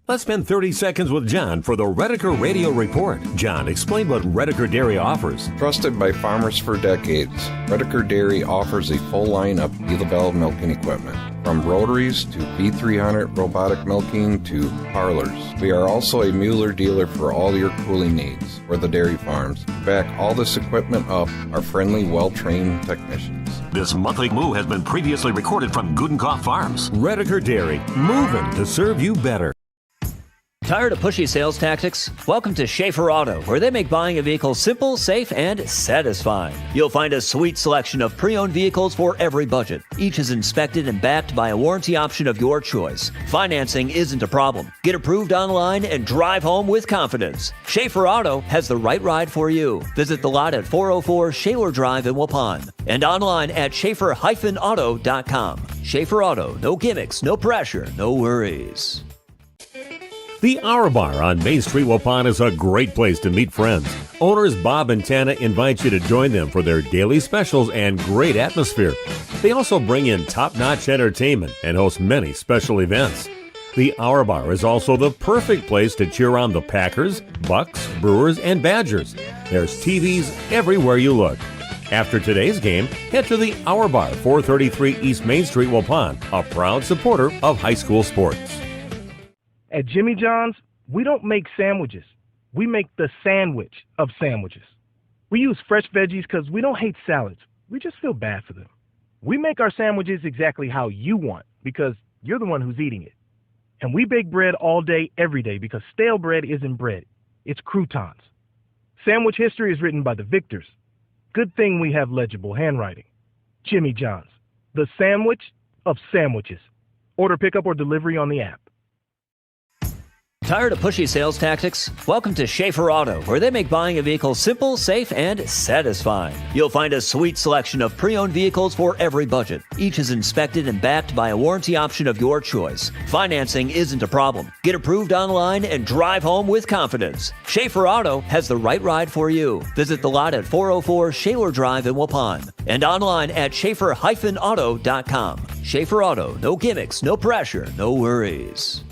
Let's spend 30 seconds with John for the Redeker Radio Report. John, explain what Redeker Dairy offers. Trusted by farmers for decades, Redeker Dairy offers a full line of wheel-valve milking equipment. From rotaries to V300 robotic milking to parlors. We are also a Mueller dealer for all your cooling needs for the dairy farms. To back all this equipment up are friendly, well-trained technicians. This monthly move has been previously recorded from Gudenkauf Farms. Redeker Dairy, moving to serve you better. Tired of pushy sales tactics? Welcome to Schaefer Auto, where they make buying a vehicle simple, safe, and satisfying. You'll find a sweet selection of pre-owned vehicles for every budget. Each is inspected and backed by a warranty option of your choice. Financing isn't a problem. Get approved online and drive home with confidence. Schaefer Auto has the right ride for you. Visit the lot at 404 Shaler Drive in Waupun and online at schaefer-auto.com. Schaefer Auto, no gimmicks, no pressure, no worries. The Hour Bar on Main Street, Waupun is a great place to meet friends. Owners Bob and Tana invite you to join them for their daily specials and great atmosphere. They also bring in top-notch entertainment and host many special events. The Hour Bar is also the perfect place to cheer on the Packers, Bucks, Brewers, and Badgers. There's TVs everywhere you look. After today's game, head to the Hour Bar, 433 East Main Street, Waupun, a proud supporter of high school sports. At Jimmy John's, we don't make sandwiches. We make the sandwich of sandwiches. We use fresh veggies because we don't hate salads. We just feel bad for them. We make our sandwiches exactly how you want because you're the one who's eating it. And we bake bread all day, every day because stale bread isn't bread. It's croutons. Sandwich history is written by the victors. Good thing we have legible handwriting. Jimmy John's, the sandwich of sandwiches. Order pickup or delivery on the app. Tired of pushy sales tactics? Welcome to Schaefer Auto, where they make buying a vehicle simple, safe, and satisfying. You'll find a sweet selection of pre-owned vehicles for every budget. Each is inspected and backed by a warranty option of your choice. Financing isn't a problem. Get approved online and drive home with confidence. Schaefer Auto has the right ride for you. Visit the lot at 404 Shaler Drive in Waupun and online at schaefer-auto.com. Schaefer Auto, no gimmicks, no pressure, no worries.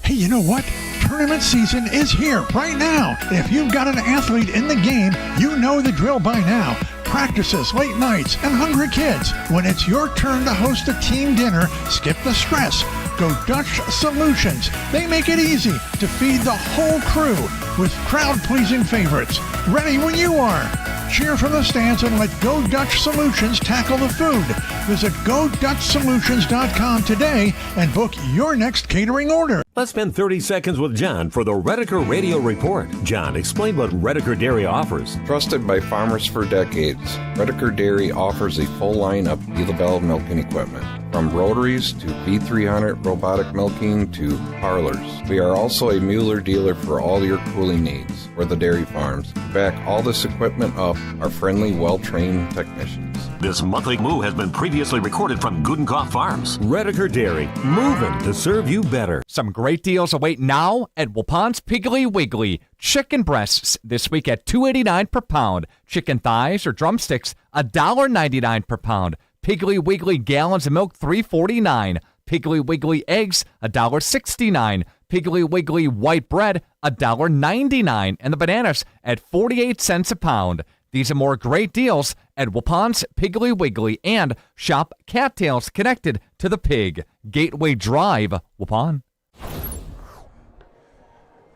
Hey, you know what? Tournament season is here right now. If you've got an athlete in the game, you know the drill by now. Practices, late nights, and hungry kids. When it's your turn to host a team dinner, skip the stress. Go Dutch Solutions. They make it easy to feed the whole crew with crowd-pleasing favorites. Ready when you are. Cheer from the stands and let Go Dutch Solutions tackle the food. Visit GoDutchSolutions.com today and book your next catering order. Let's spend 30 seconds with John for the Redeker Radio Report. John, explain what Redeker Dairy offers. Trusted by farmers for decades, Redeker Dairy offers a full line of wheel-valve milking equipment. From rotaries to V300 robotic milking to parlors. We are also a Mueller dealer for all your cooling needs for the dairy farms. To back all this equipment up are friendly, well-trained technicians. This monthly move has been previously recorded from Gudenkauf Farms. Redeker Dairy, moving to serve you better. Some great deals await now at Waupun's Piggly Wiggly. Chicken breasts this week at $2.89 per pound. Chicken thighs or drumsticks, $1.99 per pound. Piggly Wiggly gallons of milk, $3.49. Piggly Wiggly eggs, $1.69. Piggly Wiggly white bread, $1.99. And the bananas at 48 cents a pound. These and more great deals at Waupun's Piggly Wiggly and shop Cattails connected to the pig. Gateway Drive, Waupun.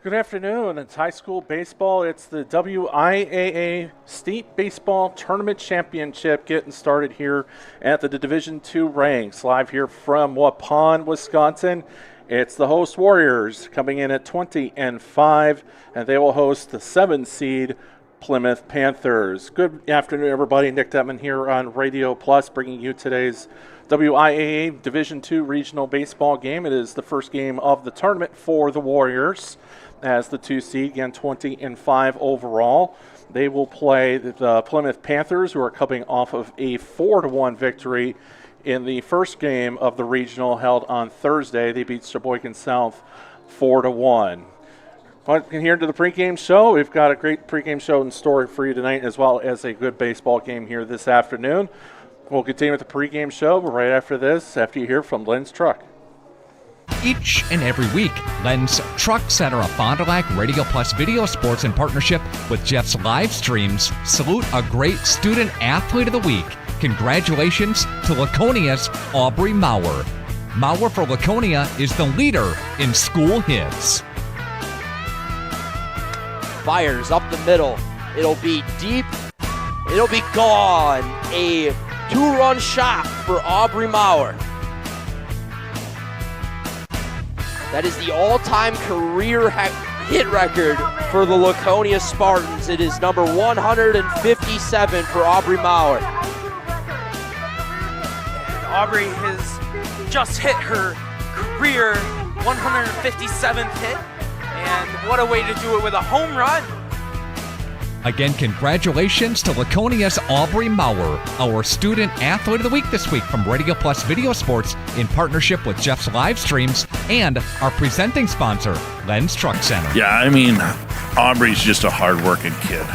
Good afternoon. It's high school baseball. It's the WIAA State Baseball Tournament Championship getting started here at the Division II ranks. Live here from Waupun, Wisconsin. It's the host Warriors coming in at 20-5, and they will host the 7 seed Plymouth Panthers. Good afternoon, everybody. Nick Detman here on Radio Plus, bringing you today's WIAA Division II regional baseball game. It is the first game of the tournament for the Warriors as the 2 seed, again 20-5 overall. They will play the Plymouth Panthers, who are coming off of a 4-1 victory in the first game of the regional held on Thursday. They beat Sheboygan South 4-1. But here to the pregame show. We've got a great pregame show in store for you tonight, as well as a good baseball game here this afternoon. We'll continue with the pregame show right after this, after you hear from Lynn's Truck. each and every week. Len's Truck Center of Fond du Lac Radio Plus Video Sports in partnership with Jeff's live streams salute a great student athlete of the week. Congratulations to Laconia's Aubrey Maurer. Maurer for Laconia is the leader in school hits. Fires up the middle. It'll be deep. It'll be gone. A 2-run shot for Aubrey Maurer. That is the all-time career hit record for the Laconia Spartans. It is number 157 for Aubrey Maurer. Aubrey has just hit her career 157th hit, and what a way to do it with a home run. Again, congratulations to Laconia's Aubrey Maurer, our student athlete of the week this week from Radio Plus Video Sports in partnership with Jeff's live streams and our presenting sponsor, Len's Truck Center. Yeah, I mean, Aubrey's just a hard-working kid.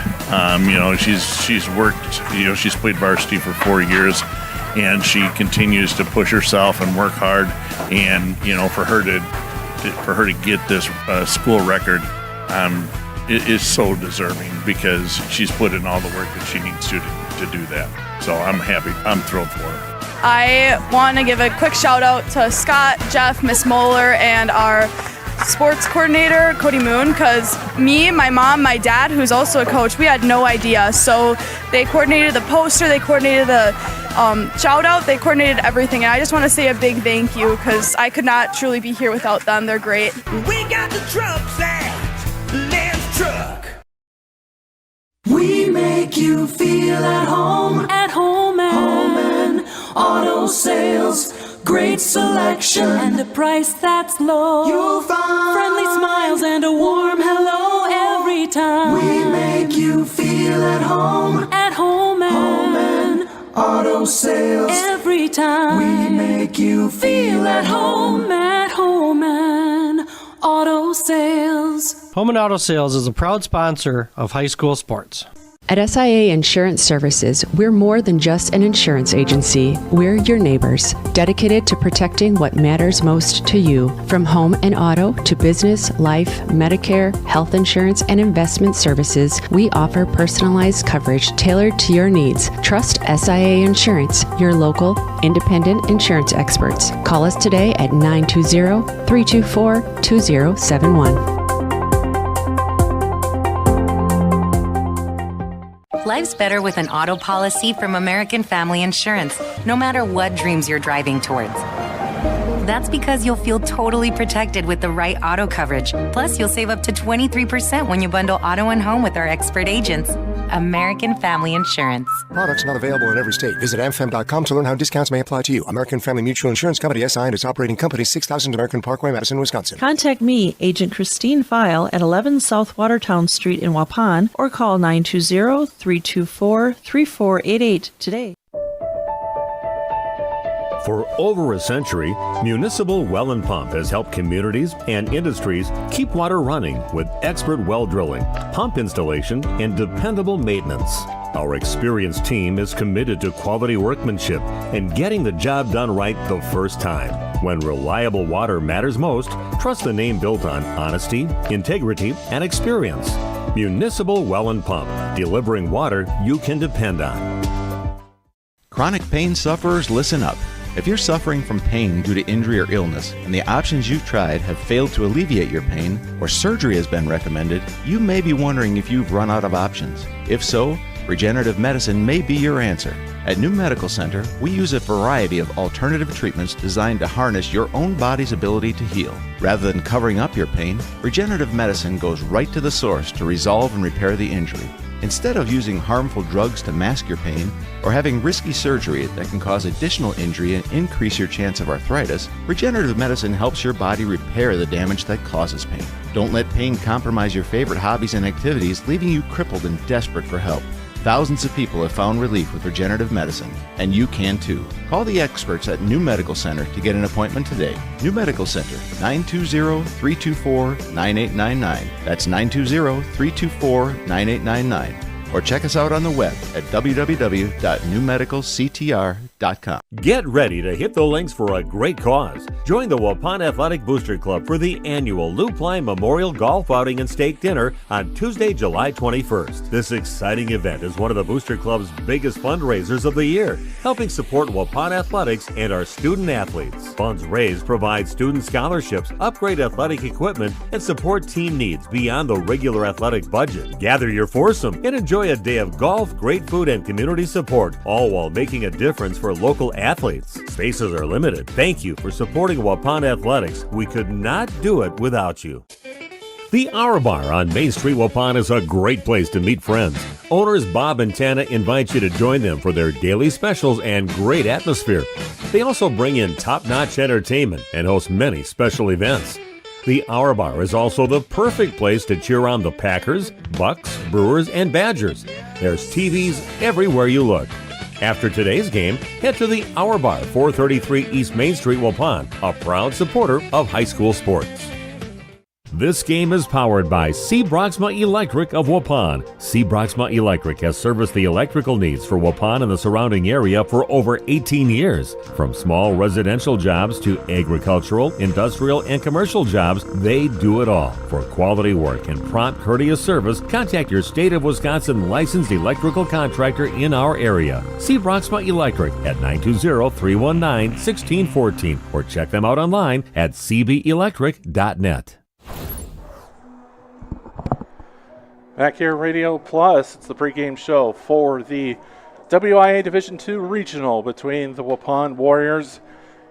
She's worked. She's played varsity for 4 years, and she continues to push herself and work hard. And for her to get this school record. It is so deserving because she's put in all the work that she needs to do that. So I'm happy. I'm thrilled for her. I want to give a quick shout out to Scott, Jeff, Miss Moeller, and our sports coordinator, Cody Moon, because me, my mom, my dad, who's also a coach, we had no idea. So they coordinated the poster, they coordinated the shout out, they coordinated everything. And I just want to say a big thank you because I could not truly be here without them. They're great. We got the trucks at Len's Truck. We make you feel at home. At home and auto sales. Great selection and a price that's low. You'll find friendly smiles and a warm hello every time. We make you feel at home. At home and auto sales. Every time we make you feel at home. At home and auto sales. Home and Auto Sales is a proud sponsor of high school sports. At SIA Insurance Services, we're more than just an insurance agency. We're your neighbors, dedicated to protecting what matters most to you. From home and auto to business, life, Medicare, health insurance, and investment services, we offer personalized coverage tailored to your needs. Trust SIA Insurance, your local, independent insurance experts. Call us today at 920-324-2071. Life's better with an auto policy from American Family Insurance, no matter what dreams you're driving towards. That's because you'll feel totally protected with the right auto coverage. Plus, you'll save up to 23% when you bundle auto and home with our expert agents. American Family Insurance. Products not available in every state. Visit amfam.com to learn how discounts may apply to you. American Family Mutual Insurance Company, SI, and its operating company, 6000 American Parkway, Madison, Wisconsin. Contact me, Agent Christine File, at 11 South Watertown Street in Waupun, or call 920-324-3488 today. For over a century, Municipal Well and Pump has helped communities and industries keep water running with expert well drilling, pump installation, and dependable maintenance. Our experienced team is committed to quality workmanship and getting the job done right the first time. When reliable water matters most, trust the name built on honesty, integrity, and experience. Municipal Well and Pump, delivering water you can depend on. Chronic pain sufferers, listen up. If you're suffering from pain due to injury or illness, and the options you've tried have failed to alleviate your pain, or surgery has been recommended, you may be wondering if you've run out of options. If so, regenerative medicine may be your answer. At New Medical Center, we use a variety of alternative treatments designed to harness your own body's ability to heal. Rather than covering up your pain, regenerative medicine goes right to the source to resolve and repair the injury. Instead of using harmful drugs to mask your pain or having risky surgery that can cause additional injury and increase your chance of arthritis, regenerative medicine helps your body repair the damage that causes pain. Don't let pain compromise your favorite hobbies and activities, leaving you crippled and desperate for help. Thousands of people have found relief with regenerative medicine, and you can too. Call the experts at New Medical Center to get an appointment today. New Medical Center, 920-324-9899. That's 920-324-9899. or check us out on the web at www.newmedicalctr.com. Get ready to hit the links for a great cause. Join the Waupun Athletic Booster Club for the annual Lou Klein Memorial Golf Outing and Steak Dinner on Tuesday, July 21st. This exciting event is one of the Booster Club's biggest fundraisers of the year, helping support Waupun athletics and our student athletes. Funds raised provide student scholarships, upgrade athletic equipment, and support team needs beyond the regular athletic budget. Gather your foursome and enjoy a day of golf, great food, and community support, all while making a difference for local athletes. Spaces are limited. Thank you for supporting Waupun athletics. We could not do it without you. The Hour Bar on Main Street, Waupun is a great place to meet friends. Owners Bob and Tana invite you to join them for their daily specials and great atmosphere. They also bring in top-notch entertainment and host many special events. The Hour Bar is also the perfect place to cheer on the Packers, Bucks, Brewers, and Badgers. There's TVs everywhere you look. After today's game, head to the Hour Bar, 433 East Main Street, Waupun, a proud supporter of high school sports. This game is powered by C. Broxma Electric of Waupun. C. Broxma Electric has serviced the electrical needs for Waupun and the surrounding area for over 18 years. From small residential jobs to agricultural, industrial, and commercial jobs, they do it all. For quality work and prompt, courteous service, contact your State of Wisconsin licensed electrical contractor in our area. C. Broxma Electric at 920-319-1614 or check them out online at cbelectric.net. Back here, Radio Plus, it's the pregame show for the WIA Division II Regional between the Waupun Warriors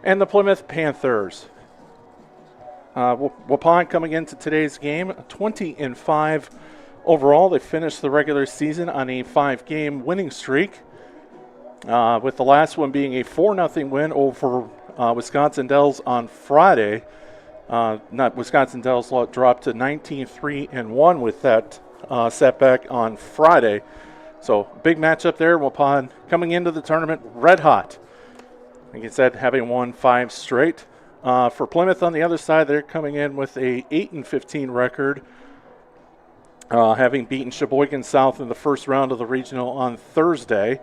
and the Plymouth Panthers. Waupun coming into today's game 20-5 overall. They finished the regular season on a 5-game winning streak, with the last one being a 4-0 win over Wisconsin Dells on Friday. Wisconsin Dells dropped to 19-3-1 with that setback on Friday. So big matchup there. Waupun coming into the tournament red hot. Like I said, having won 5 straight. For Plymouth on the other side, they're coming in with a 8-15 record, having beaten Sheboygan South in the first round of the regional on Thursday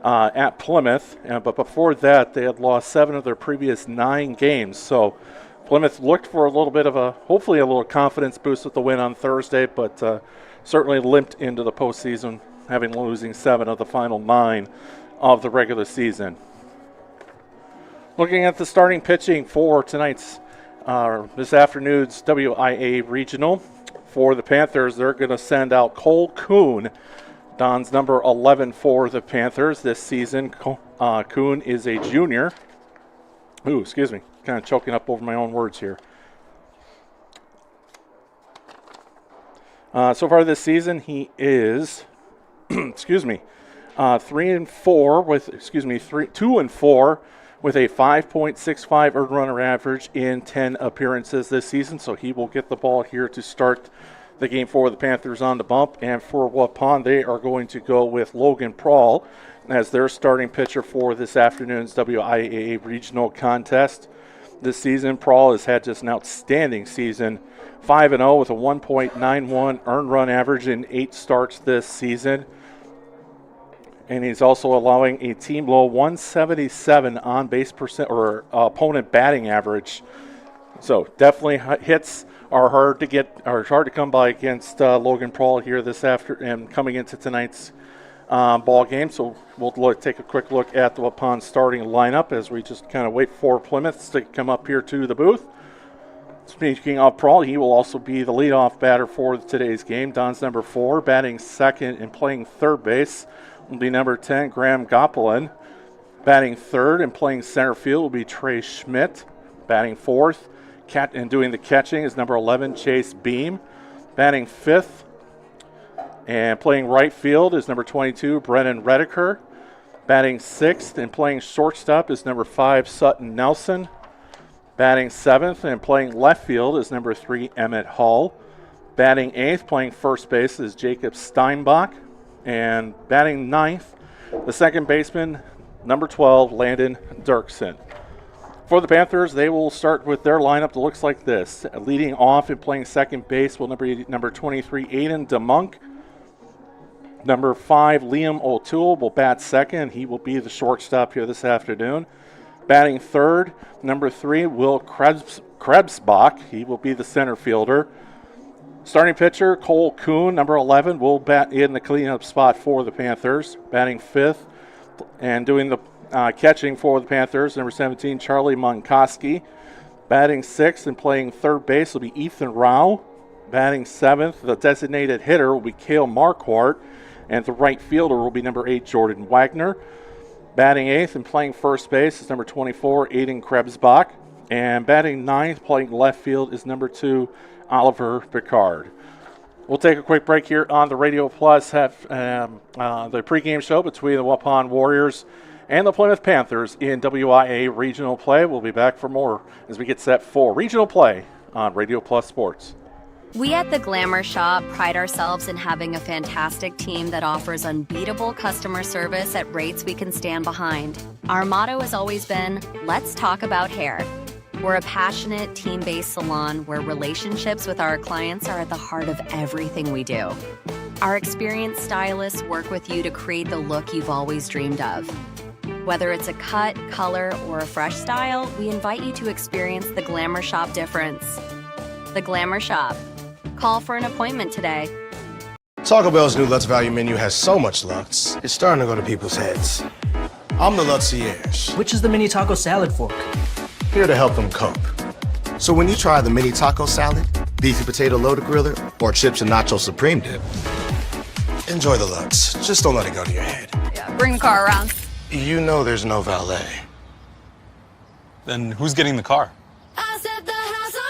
at Plymouth. But before that, they had lost 7 of their previous 9 games. So Plymouth looked for a little bit of hopefully a little confidence boost with the win on Thursday, but certainly limped into the postseason, losing 7 of the final 9 of the regular season. Looking at the starting pitching for this afternoon's WIA Regional, for the Panthers, they're going to send out Cole Kuhn, Don's number 11 for the Panthers this season. Kuhn is a junior. Ooh, excuse me, kind of choking up over my own words here. So far this season, he is, 2-4 with a 5.65 earned runner average in 10 appearances this season. So he will get the ball here to start the game for the Panthers on the bump. And for Waupun, they are going to go with Logan Prawl as their starting pitcher for this afternoon's WIAA regional contest. This season, Prawl has had just an outstanding season, 5-0 with a 1.91 earned run average in 8 starts this season. And he's also allowing a team low 177 on base percent or opponent batting average. So definitely hits are hard to come by against Logan Prawl here this and coming into tonight's ball game. So we'll take a quick look at the Waupun starting lineup as we just kind of wait for Plymouth to come up here to the booth. Speaking of Prawl, he will also be the leadoff batter for today's game. Don's number 4, batting second and playing third base will be number 10, Graham Gopelin. Batting third and playing center field will be Trey Schmidt. Batting fourth, and doing the catching is number 11, Chase Beam. Batting fifth and playing right field is number 22, Brennan Rediker. Batting sixth and playing shortstop is number 5, Sutton Nelson. Batting seventh and playing left field is number 3, Emmett Hall. Batting eighth, playing first base is Jacob Steinbach. And batting ninth, the second baseman, number 12, Landon Dirksen. For the Panthers, they will start with their lineup that looks like this. Leading off and playing second base will be number 23, Aiden DeMunk. Number 5, Liam O'Toole will bat second. He will be the shortstop here this afternoon. Batting third, number 3, Will Krebsbach. He will be the center fielder. Starting pitcher, Cole Kuhn, number 11, will bat in the cleanup spot for the Panthers. Batting fifth and doing the catching for the Panthers, number 17, Charlie Monkoski. Batting sixth and playing third base will be Ethan Rao. Batting seventh, the designated hitter will be Cale Marquardt. And the right fielder will be number 8, Jordan Wagner. Batting eighth and playing first base is number 24, Aiden Krebsbach. And batting ninth, playing left field, is number 2, Oliver Picard. We'll take a quick break here on the Radio Plus, have the pregame show between the Waupun Warriors and the Plymouth Panthers in WIA regional play. We'll be back for more as we get set for regional play on Radio Plus Sports. We at the Glamour Shop pride ourselves in having a fantastic team that offers unbeatable customer service at rates we can stand behind. Our motto has always been, let's talk about hair. We're a passionate, team-based salon where relationships with our clients are at the heart of everything we do. Our experienced stylists work with you to create the look you've always dreamed of. Whether it's a cut, color, or a fresh style, we invite you to experience the Glamour Shop difference. The Glamour Shop. Call for an appointment today. Taco Bell's new Lutz Value Menu has so much Lutz, it's starting to go to people's heads. I'm the Lutzierge. Which is the mini taco salad fork? Here to help them cope. So when you try the mini taco salad, beefy potato loaded griller, or chips and nacho supreme dip, enjoy the Lutz. Just don't let it go to your head. Yeah, bring the car around. You know there's no valet. Then who's getting the car?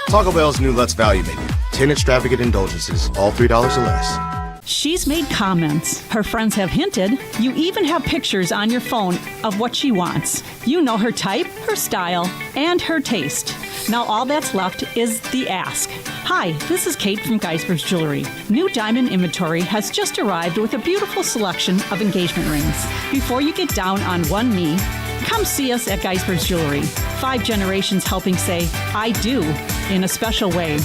Taco Bell's new Lutz Value Menu. 10 extravagant indulgences, all $3 or less. She's made comments. Her friends have hinted. You even have pictures on your phone of what she wants. You know her type, her style, and her taste. Now all that's left is the ask. Hi, this is Kate from Geisber's Jewelry. New diamond inventory has just arrived with a beautiful selection of engagement rings. Before you get down on one knee, come see us at Geisber's Jewelry. 5 generations helping say, I do, in a special way.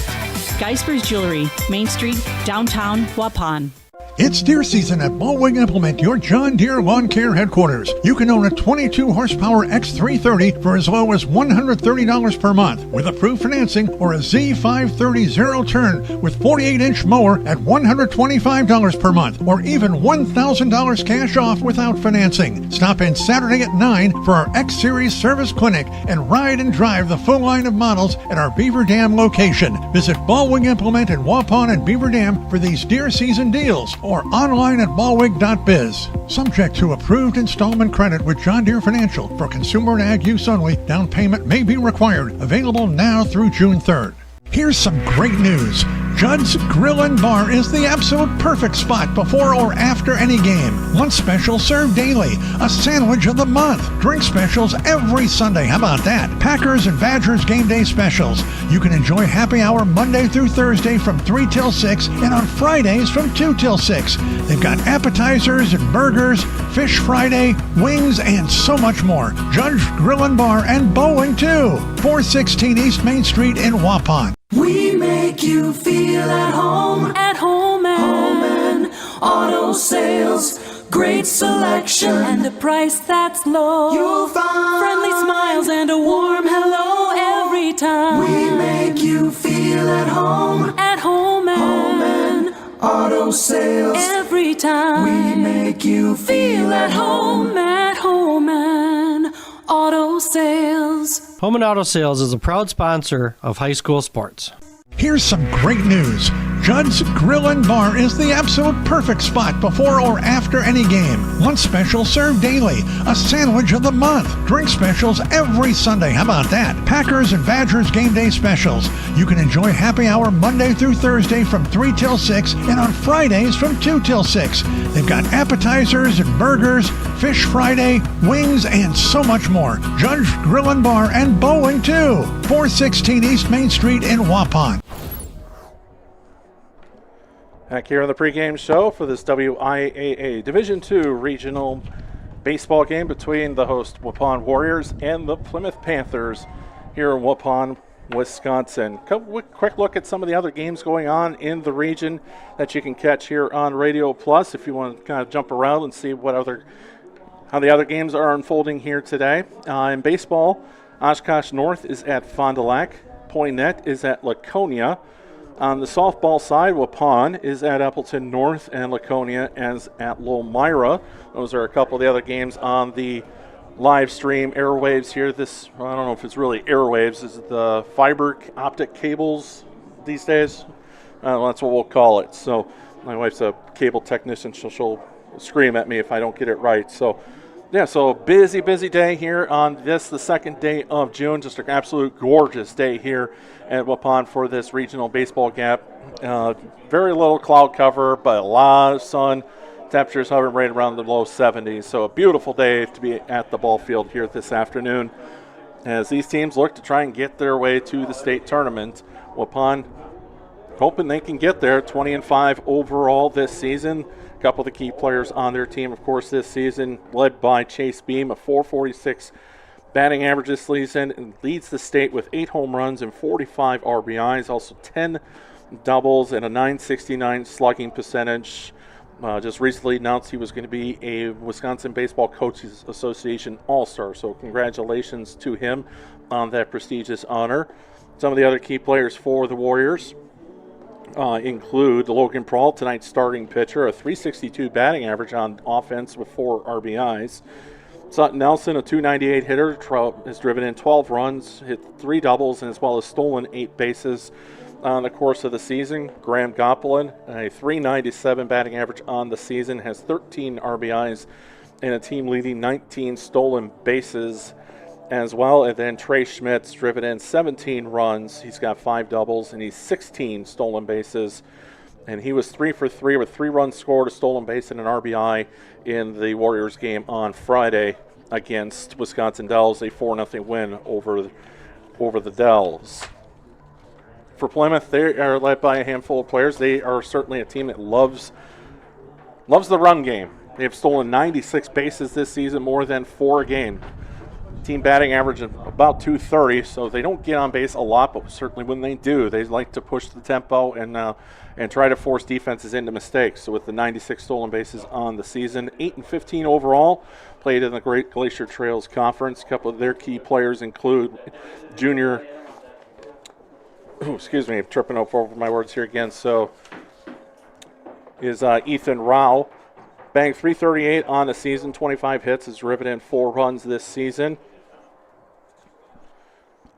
Geisber's Jewelry, Main Street, downtown, Waupun. It's deer season at Ballwing Implement, your John Deere lawn care headquarters. You can own a 22-horsepower X330 for as low as $130 per month with approved financing, or a Z530 zero-turn with 48-inch mower at $125 per month, or even $1,000 cash off without financing. Stop in Saturday at 9 for our X-Series service clinic and ride and drive the full line of models at our Beaver Dam location. Visit Ballwing Implement in Waupun and Beaver Dam for these deer season deals, or online at ballwig.biz. Subject to approved installment credit with John Deere Financial. For consumer and ag use only, down payment may be required. Available now through June 3rd. Here's some great news. Judd's Grill and Bar is the absolute perfect spot before or after any game. Lunch special served daily. A sandwich of the month. Drink specials every Sunday. How about that? Packers and Badgers game day specials. You can enjoy happy hour Monday through Thursday from 3 till 6 and on Fridays from 2 till 6. They've got appetizers and burgers, Fish Friday, wings, and so much more. Judd's Grill and Bar and bowling too. 416 East Main Street in Waupun. We make you feel at home and auto sales. Great selection and a price that's low. You'll find friendly smiles and a warm hello every time. We make you feel at home and auto sales. Every time we make you feel at home and auto sales. Home and Auto Sales is a proud sponsor of high school sports. Here's some great news. Judd's Grill and Bar is the absolute perfect spot before or after any game. Lunch special served daily. A sandwich of the month. Drink specials every Sunday. How about that? Packers and Badgers game day specials. You can enjoy happy hour Monday through Thursday from 3 till 6 and on Fridays from 2 till 6. They've got appetizers and burgers, Fish Friday, wings, and so much more. Judd's Grill and Bar and bowling too. 416 East Main Street in Waupun. Back here on the pregame show for this WIAA Division II regional baseball game between the host Waupun Warriors and the Plymouth Panthers here in Waupun. Wisconsin. Quick look at some of the other games going on in the region that you can catch here on Radio Plus if you want to kind of jump around and see how the other games are unfolding here today. In baseball, Oshkosh North is at Fond du Lac. Poinet is at Laconia. On the softball side, Waupun is at Appleton North, and Laconia is at Lomira. Those are a couple of the other games on the live stream airwaves here. I don't know if it's really airwaves. Is it the fiber optic cables these days? That's what we'll call it. So my wife's a cable technician. She'll scream at me if I don't get it right. So busy day here on the second day of June. Just an absolute gorgeous day here at Waupun for this regional baseball gap. Very little cloud cover, but a lot of sun. Temperatures hovering right around the low 70s. So a beautiful day to be at the ball field here this afternoon as these teams look to try and get their way to the state tournament. Waupun hoping they can get there, 20-5 overall this season. A couple of the key players on their team, of course, this season, led by Chase Beam, a .446 batting average this season, and leads the state with 8 home runs and 45 RBIs, also 10 doubles and a .969 slugging percentage. Just recently announced he was going to be a Wisconsin Baseball Coaches Association All-Star, so congratulations to him on that prestigious honor. Some of the other key players for the Warriors include Logan Prawl, tonight's starting pitcher, a .362 batting average on offense with 4 RBIs. Sutton Nelson, a .298 hitter, has driven in 12 runs, hit 3 doubles, and as well as stolen 8 bases on the course of the season. Graham Gopelin, a .397 batting average on the season, has 13 RBIs and a team-leading 19 stolen bases as well. And then Trey Schmidt's driven in 17 runs. He's got 5 doubles and he's 16 stolen bases. And he was 3 for 3 with 3 runs scored, a stolen base, and an RBI in the Warriors game on Friday against Wisconsin Dells, a 4-0 win over the Dells. For Plymouth, they are led by a handful of players. They are certainly a team that loves the run game. They have stolen 96 bases this season, more than 4 a game. Team batting average of about .230, so they don't get on base a lot, but certainly when they do, they like to push the tempo and try to force defenses into mistakes. So with the 96 stolen bases on the season, 8-15 overall, played in the Great Glacier Trails Conference. A couple of their key players include junior. Excuse me, I'm tripping over my words here again. So is Ethan Rao. Banged .338 on the season, 25 hits, has driven in 4 runs this season.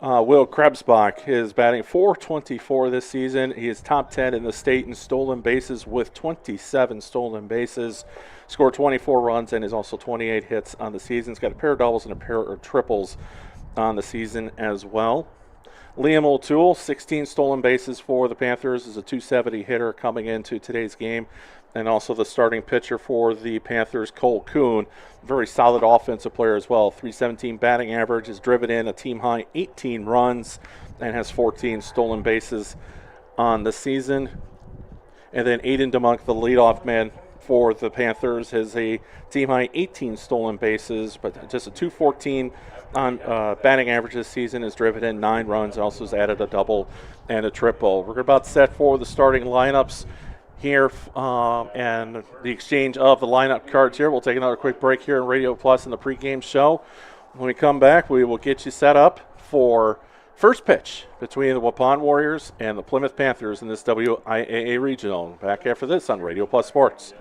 Will Krebsbach is batting .424 this season. He is top 10 in the state in stolen bases with 27 stolen bases. Scored 24 runs and is also 28 hits on the season. He's got a pair of doubles and a pair of triples on the season as well. Liam O'Toole, 16 stolen bases for the Panthers, is a .270 hitter coming into today's game. And also the starting pitcher for the Panthers, Cole Kuhn, very solid offensive player as well. .317 batting average, has driven in a team-high 18 runs and has 14 stolen bases on the season. And then Aiden DeMunk, the leadoff man for the Panthers, has a team-high 18 stolen bases, but just a .214 on batting average this season, has driven in 9 runs, and also has added a double and a triple. We're about set for the starting lineups here and the exchange of the lineup cards here. We'll take another quick break here in Radio Plus in the pregame show. When we come back, we will get you set up for first pitch between the Waupun Warriors and the Plymouth Panthers in this WIAA Regional. Back after this on Radio Plus Sports.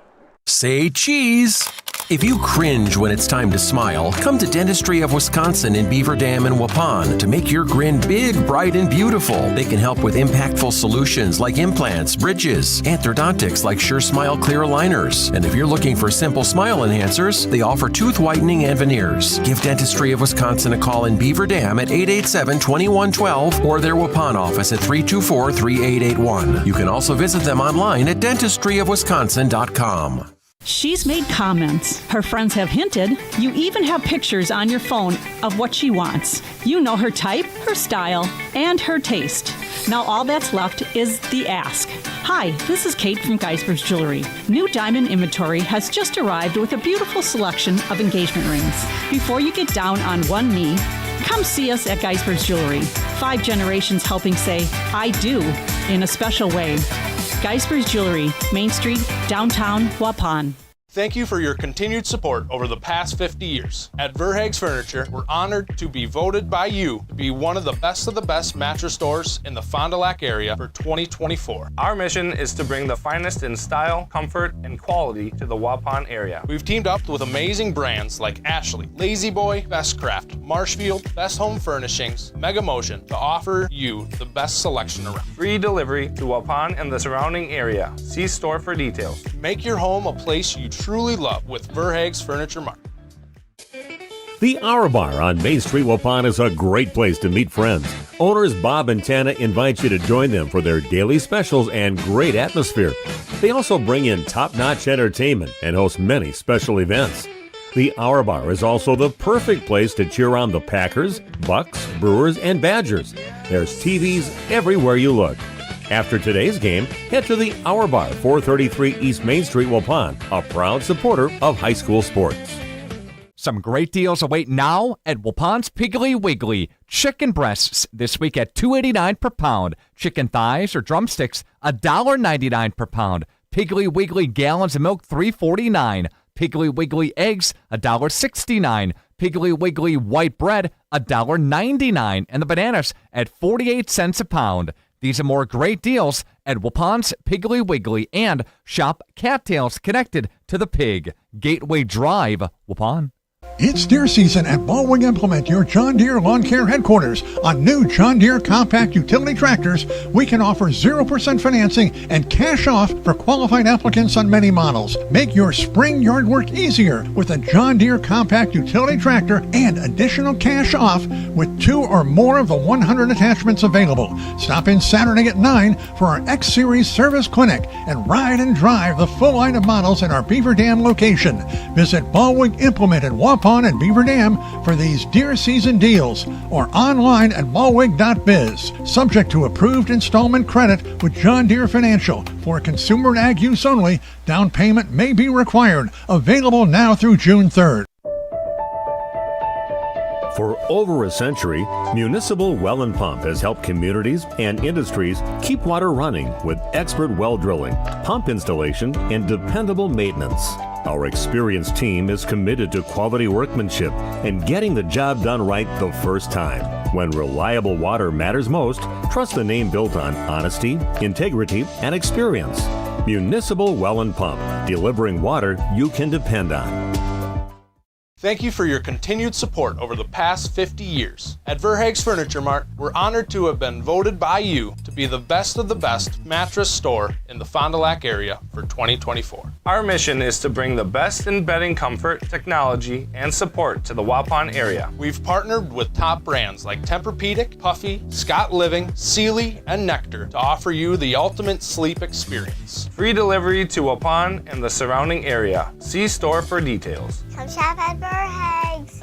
Say cheese. If you cringe when it's time to smile, come to Dentistry of Wisconsin in Beaver Dam and Waupun to make your grin big, bright, and beautiful. They can help with impactful solutions like implants, bridges, orthodontics like Sure Smile clear aligners. And if you're looking for simple smile enhancers, they offer tooth whitening and veneers. Give Dentistry of Wisconsin a call in Beaver Dam at 887-2112 or their Waupun office at 324-3881. You can also visit them online at dentistryofwisconsin.com. She's made comments. Her friends have hinted. You even have pictures on your phone of what she wants. You know her type, her style, and her taste. Now all that's left is the ask. Hi, this is Kate from Geisberg's Jewelry. New diamond inventory has just arrived with a beautiful selection of engagement rings. Before you get down on one knee, Come see us at Geisberg's Jewelry. 5 generations helping say, I do, in a special way. Geisberg's Jewelry, Main Street, downtown, Waupun. Thank you for your continued support over the past 50 years. At Verhaeg's Furniture, we're honored to be voted by you to be one of the best mattress stores in the Fond du Lac area for 2024. Our mission is to bring the finest in style, comfort, and quality to the Waupun area. We've teamed up with amazing brands like Ashley, Lazy Boy, Bestcraft, Marshfield, Best Home Furnishings, Mega Motion to offer you the best selection around. Free delivery to Waupun and the surrounding area. See store for details. Make your home a place you truly love with Verhaeg's Furniture Mart. The Hour Bar on Main Street, Waupun is a great place to meet friends. Owners Bob and Tana invite you to join them for their daily specials and great atmosphere. They also bring in top-notch entertainment and host many special events. The Hour Bar is also the perfect place to cheer on the Packers, Bucks, Brewers, and Badgers. There's TVs everywhere you look. After today's game, head to the Hour Bar, 433 East Main Street, Waupun, a proud supporter of high school sports. Some great deals await now at Waupun's Piggly Wiggly. Chicken breasts this week at $2.89 per pound. Chicken thighs or drumsticks, $1.99 per pound. Piggly Wiggly gallons of milk, $3.49. Piggly Wiggly eggs, $1.69. Piggly Wiggly white bread, $1.99. And the bananas at 48 cents a pound. These and more great deals at Waupun's Piggly Wiggly, and shop Cattails connected to the pig. Gateway Drive, Waupun. It's deer season at Baldwin Implement, your John Deere Lawn Care headquarters. On new John Deere compact utility tractors, we can offer 0% financing and cash off for qualified applicants on many models. Make your spring yard work easier with a John Deere compact utility tractor and additional cash off with 2 or more of the 100 attachments available. Stop in Saturday at 9 for our X-Series service clinic and ride and drive the full line of models in our Beaver Dam location. Visit Baldwin Implement in Waupun and Beaver Dam for these deer season deals, or online at baldwin.biz. Subject to approved installment credit with John Deere Financial. For consumer and ag use only, down payment may be required. Available now through June 3rd. For over a century, Municipal Well and Pump has helped communities and industries keep water running with expert well drilling, pump installation, and dependable maintenance. Our experienced team is committed to quality workmanship and getting the job done right the first time. When reliable water matters most, trust the name built on honesty, integrity, and experience. Municipal Well and Pump, delivering water you can depend on. Thank you for your continued support over the past 50 years. At Verhaeg's Furniture Mart, we're honored to have been voted by you to be the best of the best mattress store in the Fond du Lac area for 2024. Our mission is to bring the best in bedding comfort, technology, and support to the Waupun area. We've partnered with top brands like Tempur-Pedic, Puffy, Scott Living, Sealy, and Nectar to offer you the ultimate sleep experience. Free delivery to Waupun and the surrounding area. See store for details. Come shop at Verhaeg's.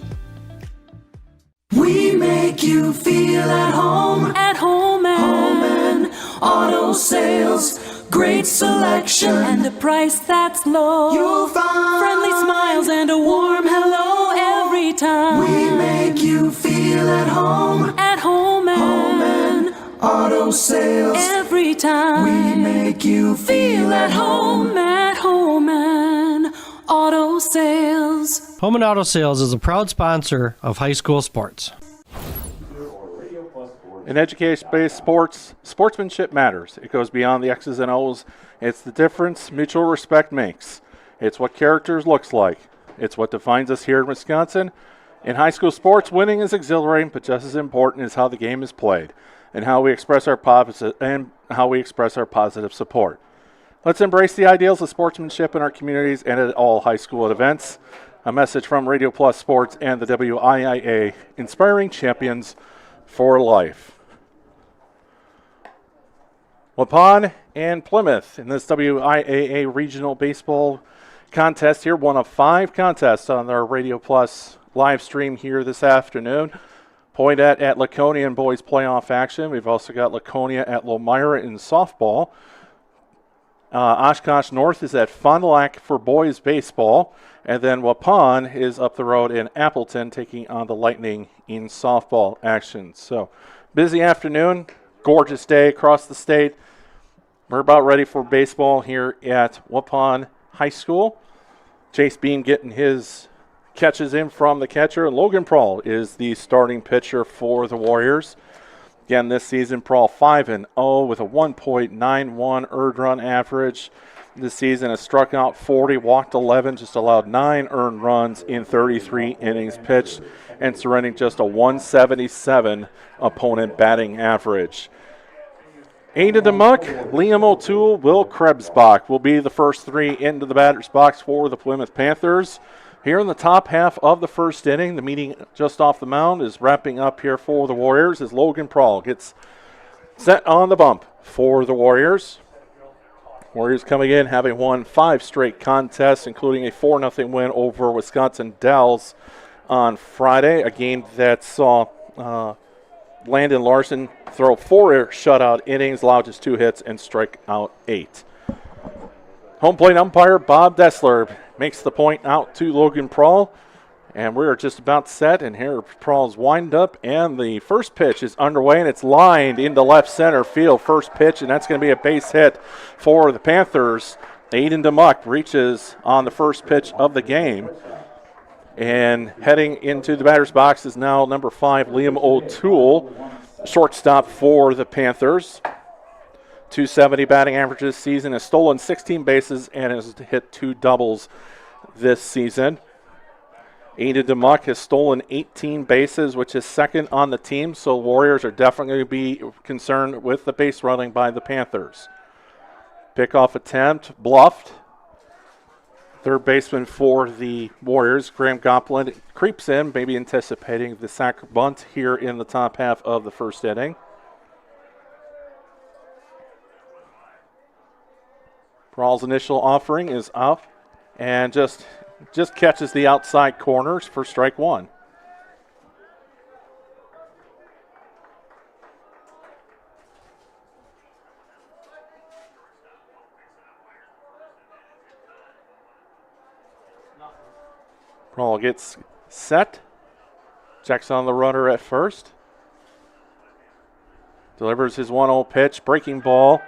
We make you feel at home. At home and Auto sales, great selection, and a price that's low. You'll find friendly smiles and a warm hello every time. We make you feel at home. At home and Auto sales, every time. We make you feel at home. At home and Auto Sales. Home and Auto Sales is a proud sponsor of high school sports. In education-based sports, sportsmanship matters. It goes beyond the X's and O's. It's the difference mutual respect makes. It's what character looks like. It's what defines us here in Wisconsin. In high school sports, winning is exhilarating, but just as important is how the game is played and how we express our positive support. Let's embrace the ideals of sportsmanship in our communities and at all high school events. A message from Radio Plus Sports and the WIIA, inspiring champions for life. Waupun and Plymouth in this WIAA regional baseball contest here, one of 5 contests on our Radio Plus live stream here this afternoon. Pointet at Laconia in boys playoff action. We've also got Laconia at Lomira in softball. Oshkosh North is at Fond du Lac for boys baseball. And then Waupun is up the road in Appleton taking on the Lightning in softball action. So busy afternoon, gorgeous day across the state. We're about ready for baseball here at Waupun High School. Chase Beam getting his catches in from the catcher. Logan Prawl is the starting pitcher for the Warriors. Again, this season, Prawl 5-0 with a 1.91 earned run average. This season has struck out 40, walked 11, just allowed 9 earned runs in 33 innings pitched, and surrendering just a 177 opponent batting average. Aiden DeMuck, Liam O'Toole, Will Krebsbach will be the first 3 into the batter's box for the Plymouth Panthers. Here in the top half of the first inning, the meeting just off the mound is wrapping up here for the Warriors as Logan Prawl gets set on the bump for the Warriors. Warriors coming in having won 5 straight contests, including a 4-0 win over Wisconsin Dells on Friday, a game that saw Landon Larson throw 4 shutout innings, allow just 2 hits, and strike out 8. Home plate umpire Bob Dessler makes the point out to Logan Prawl, and we're just about set, and here Prawl's wind up, and the first pitch is underway, and it's lined into left center field. First pitch, and that's going to be a base hit for the Panthers. Aiden DeMuck reaches on the first pitch of the game, and heading into the batter's box is now number 5, Liam O'Toole, shortstop for the Panthers. 270 batting average this season, has stolen 16 bases and has hit 2 doubles this season. Aiden DeMuck has stolen 18 bases, which is second on the team, so Warriors are definitely going to be concerned with the base running by the Panthers. Pickoff attempt, bluffed. Third baseman for the Warriors, Graham Goplin, creeps in, maybe anticipating the sac bunt here in the top half of the first inning. Prawl's initial offering is up and just catches the outside corners for strike 1. Prawl gets set, checks on the runner at first, delivers his 1-0 pitch, breaking ball.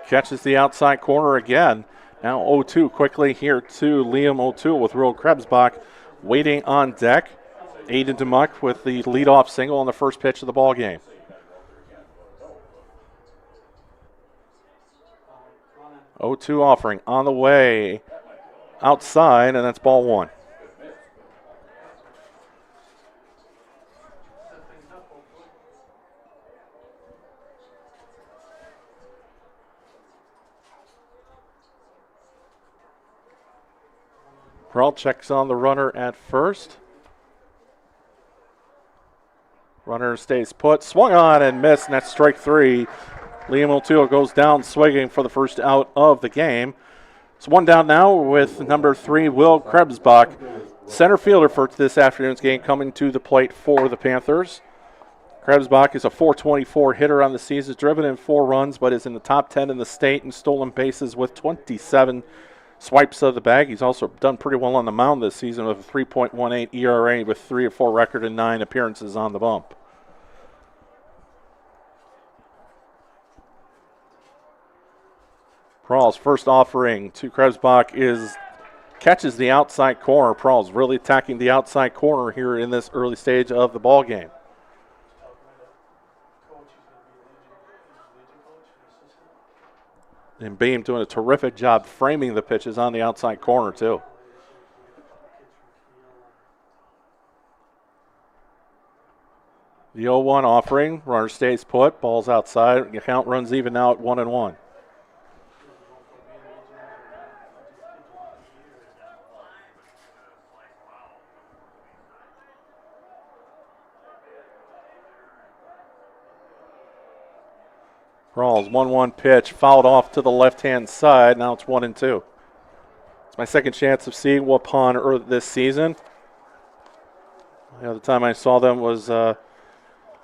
Catches the outside corner again. Now 0-2 quickly here to Liam O'Toole with Will Krebsbach waiting on deck. Aiden DeMuck with the leadoff single on the first pitch of the ball game. O2 offering on the way outside, and that's ball 1. Prawl checks on the runner at first. Runner stays put, swung on and missed, and that's strike 3. Liam O'Toole goes down swinging for the first out of the game. It's 1 down now with number 3, Will Krebsbach, center fielder for this afternoon's game, coming to the plate for the Panthers. Krebsbach is a .424 hitter on the season, driven in 4 runs, but is in the top 10 in the state in stolen bases with 27 swipes of the bag. He's also done pretty well on the mound this season with a 3.18 ERA with 3-4 record and 9 appearances on the bump. Prawl's first offering to Krebsbach catches the outside corner. Prawl's really attacking the outside corner here in this early stage of the ball game. And Beam doing a terrific job framing the pitches on the outside corner, too. The 0-1 offering, runner stays put, ball's outside. The count runs even now at 1-1. Rawls, 1-1 pitch, fouled off to the left-hand side. Now it's 1-2. It's my second chance of seeing Waupun this season. The other time I saw them was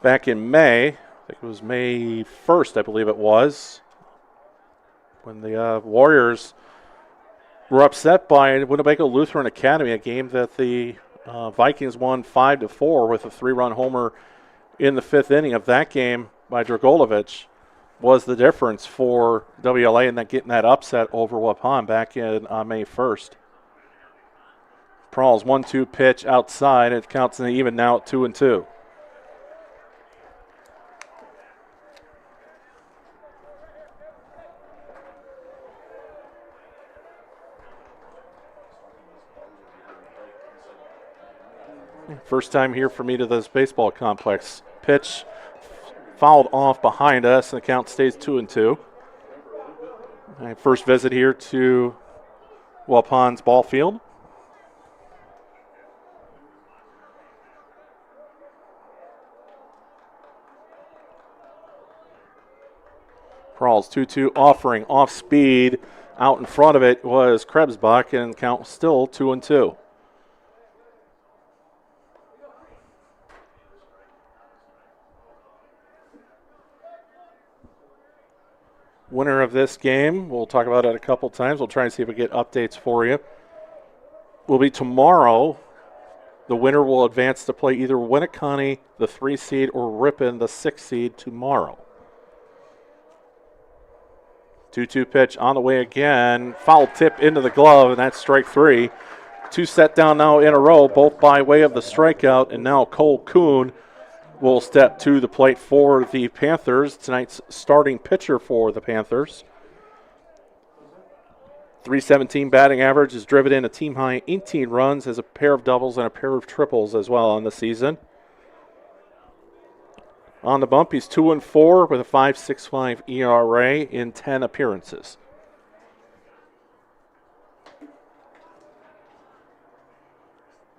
back in May. I think it was May 1st, I believe it was, when the Warriors were upset by Winnebago Lutheran Academy, a game that the Vikings won 5-4 with a 3-run homer in the 5th inning of that game by Dragolovich was the difference for WLA in that getting that upset over Waupun back in May 1st. Prall's 1-2 pitch outside. It counts in the even now at 2-2. First time here for me to this baseball complex. Pitch fouled off behind us, and the count stays 2-2. My first visit here to Waupun's ball field. Prall's 2-2 offering, off speed. Out in front of it was Krebsbach, and count still 2-2. Winner of this game, we'll talk about it a couple times. We'll try and see if we get updates for you. Will be tomorrow. The winner will advance to play either Winneconne, the 3 seed, or Ripon, the 6 seed, tomorrow. 2-2 pitch on the way again. Foul tip into the glove, and that's strike 3. 2 set down now in a row, both by way of the strikeout, and now Cole Kuhn will step to the plate for the Panthers, tonight's starting pitcher for the Panthers. .317 batting average, has driven in a team-high 18 runs, has a pair of doubles and a pair of triples as well on the season. On the bump, he's 2-4 with a 5.65 ERA in 10 appearances.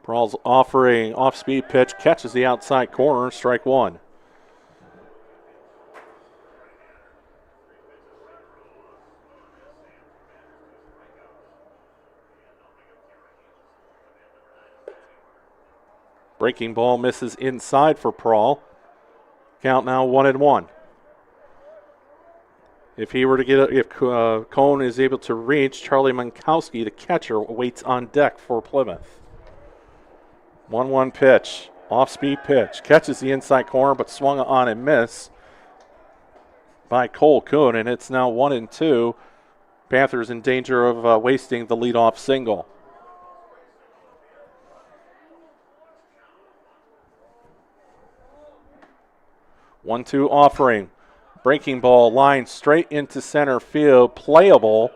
Prall's offering off-speed pitch, catches the outside corner, strike 1. Breaking ball misses inside for Prall. Count now 1-1. If he were to get, if Cone is able to reach, Charlie Mankowski, the catcher, waits on deck for Plymouth. 1-1 pitch, off-speed pitch, catches the inside corner, but swung on and miss by Cole Kuhn, and it's now 1-2. Panthers in danger of wasting the leadoff single. One-two offering, breaking ball, line straight into center field, playable,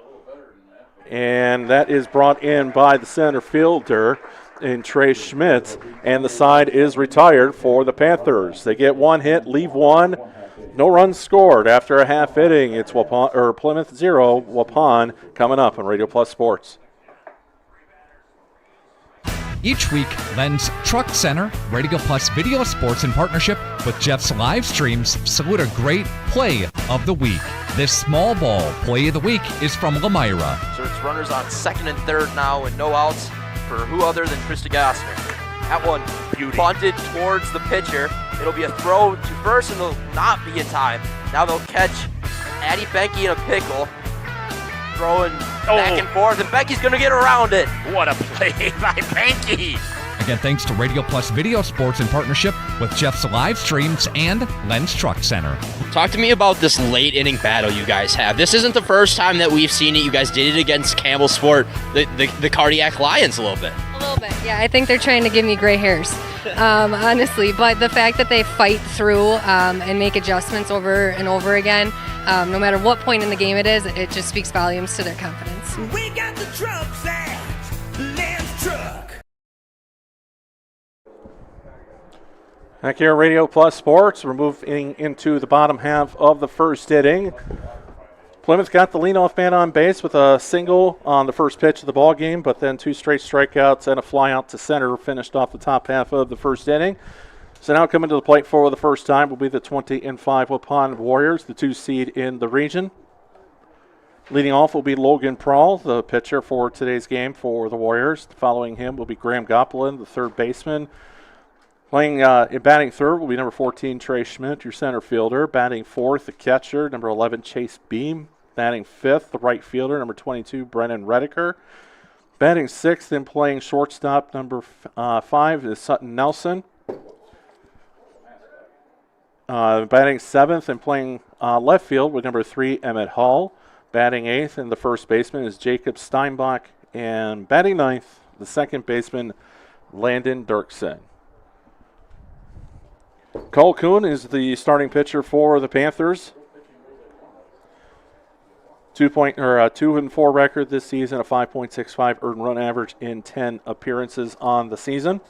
and that is brought in by the center fielder in Trey Schmidt, and the side is retired for the Panthers. They get 1 hit, leave 1. No runs scored after a half inning. It's Plymouth 0, Waupun coming up on Radio Plus Sports. Each week, Len's Truck Center, Radio Plus Video Sports in partnership with Jeff's live streams salute a great play of the week. This small ball play of the week is from Lamira. So it's runners on 2nd and 3rd now and no outs for who other than Krista Gossner. That one bunted towards the pitcher. It'll be a throw to first and it'll not be in time. Now they'll catch Addie Benke in a pickle. Throwing back and forth, and Becky's going to get around it. What a play by Benke. Again, thanks to Radio Plus Video Sports in partnership with Jeff's live streams and Len's Truck Center. Talk to me about this late inning battle you guys have. This isn't the first time that we've seen it. You guys did it against Campbell Sport, the Cardiac Lions a little bit. A little bit, yeah. I think they're trying to give me gray hairs, honestly. But the fact that they fight through and make adjustments over and over again, no matter what point in the game it is, it just speaks volumes to their confidence. We got the trucks at Lance Truck. Back here at Radio Plus Sports, we're moving into the bottom half of the first inning. Plymouth got the leadoff man on base with a single on the first pitch of the ball game, but then 2 straight strikeouts and a fly out to center finished off the top half of the first inning. So now coming to the plate for the first time will be the 20-5 Waupun Warriors, the 2 seed in the region. Leading off will be Logan Prall, the pitcher for today's game for the Warriors. Following him will be Graham Gopelin, the third baseman. Playing in batting third will be number 14, Trey Schmidt, your center fielder. Batting fourth, the catcher, number 11, Chase Beam. Batting fifth, the right fielder, number 22, Brennan Rediker. Batting 6th and playing shortstop number 5 is Sutton Nelson. Batting 7th and playing left field with number 3, Emmett Hall. Batting 8th and the first baseman is Jacob Steinbach. And batting 9th, the second baseman, Landon Dirksen. Cole Kuhn is the starting pitcher for the Panthers. 2-4 record this season, a 5.65 earned run average in 10 appearances on the season.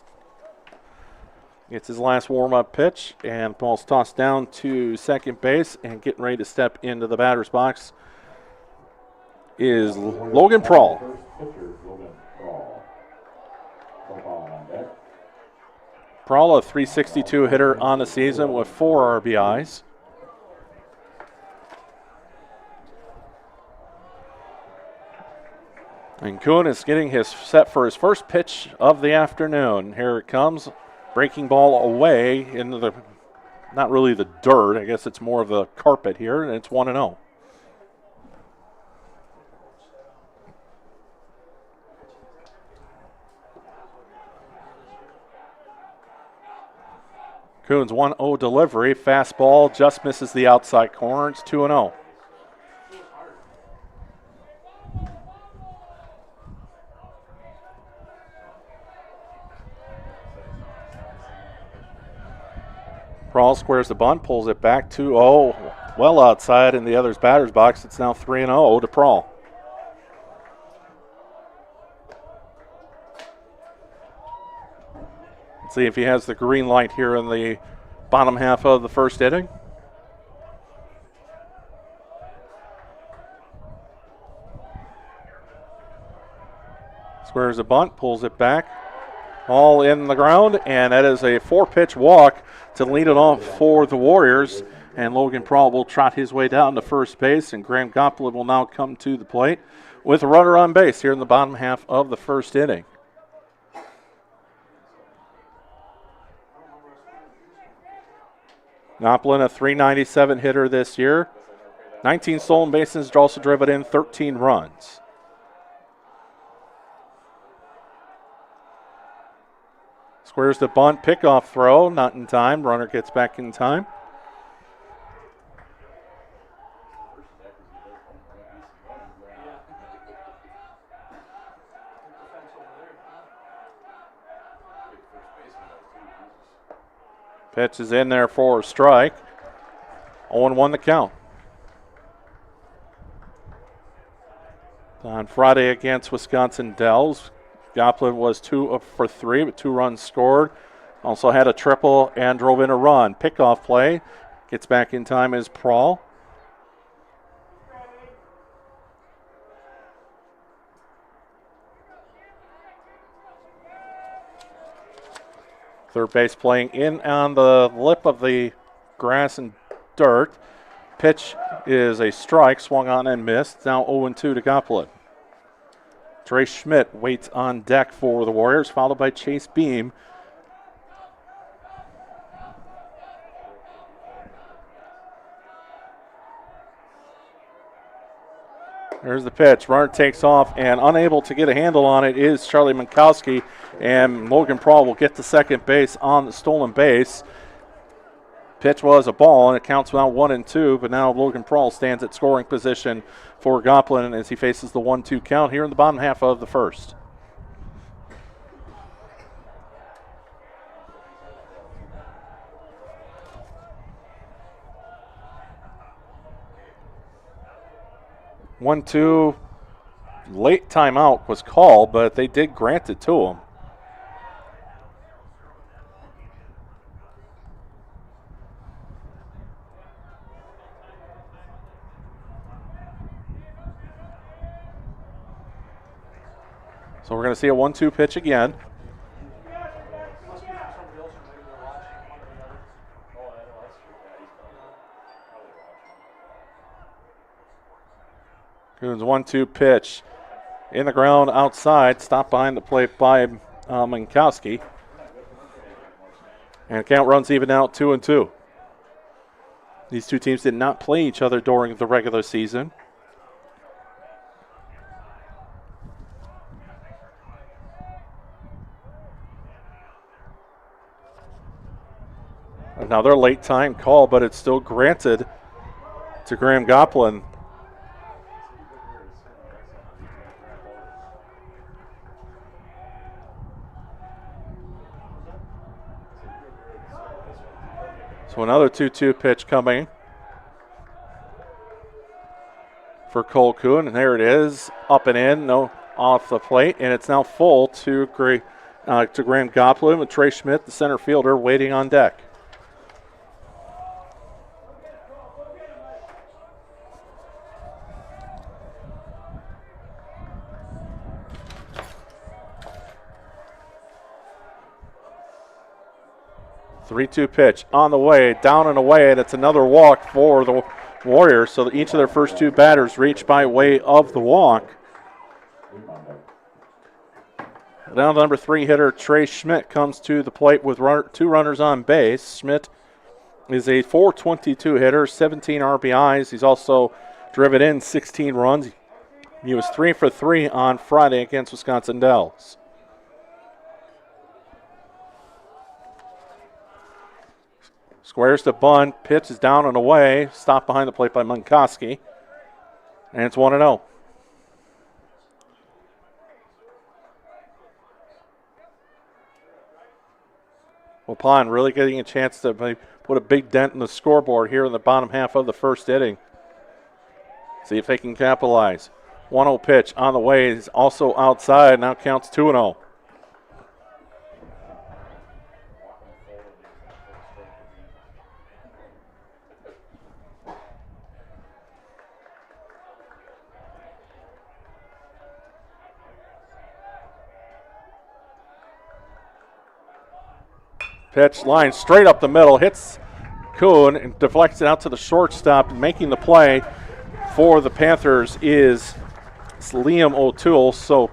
It's his last warm-up pitch, and ball's tossed down to second base, and getting ready to step into the batter's box is Logan Prawl. Prawl, a .362 hitter on the season with 4 RBIs. And Kuhn is getting his set for his first pitch of the afternoon. Here it comes. Breaking ball away into the, not really the dirt, I guess it's more of the carpet here, and it's 1-0. Kuhn's 1-0 delivery, fastball just misses the outside corner. It's 2-0. Prawl squares the bunt, pulls it back 2-0, well outside in the other's batter's box. It's now 3-0 to Prawl. Let's see if he has the green light here in the bottom half of the first inning. Squares the bunt, pulls it back. All in the ground, and that is a 4-pitch walk to lead it off for the Warriors. And Logan Prawl will trot his way down to first base, and Graham Goplet will now come to the plate with a runner on base here in the bottom half of the first inning. Goplet, a .397 hitter this year. 19 stolen bases, also driven in 13 runs. Squares the bunt, pickoff throw, not in time. Runner gets back in time. Pitch is in there for a strike. 0-1 the count. On Friday against Wisconsin Dells, Goplet was 2 for 3 with 2 runs scored. Also had a triple and drove in a run. Pickoff play. Gets back in time is Prawl. Third base playing in on the lip of the grass and dirt. Pitch is a strike, swung on and missed. Now 0-2 to Goplet. Trey Schmidt waits on deck for the Warriors, followed by Chase Beam. There's the pitch. Runner takes off, and unable to get a handle on it is Charlie Minkowski, and Logan Prawl will get to second base on the stolen base. Pitch was a ball, and it counts now 1-2, but now Logan Prawl stands at scoring position for Goplet as he faces the 1-2 count here in the bottom half of the first. One-two, late timeout was called, but they did grant it to him. So we're going to see a 1-2 pitch again. Coons 1-2 pitch in the ground outside, stopped behind the plate by Minkowski. And count runs even out 2-2. These two teams did not play each other during the regular season. Another late time call, but it's still granted to Graham Goplin. So another 2-2 pitch coming for Cole Kuhn, and there it is, up and in, no off the plate, and it's now full to Graham Goplin with Trey Schmidt, the center fielder, waiting on deck. Three-two pitch on the way, down and away, and it's another walk for the Warriors. So each of their first two batters reach by way of the walk. Now the number 3 hitter, Trey Schmidt, comes to the plate with two runners on base. Schmidt is a .422 hitter, 17 RBIs. He's also driven in 16 runs. He was 3 for 3 on Friday against Wisconsin Dells. Squares to bunt, pitch is down and away, stopped behind the plate by Munkoski, and it's 1-0. Waupun really getting a chance to put a big dent in the scoreboard here in the bottom half of the first inning. See if they can capitalize. 1-0 pitch on the way, is also outside, now counts 2-0. Pitch line straight up the middle, hits Kuhn and deflects it out to the shortstop. Making the play for the Panthers is Liam O'Toole. So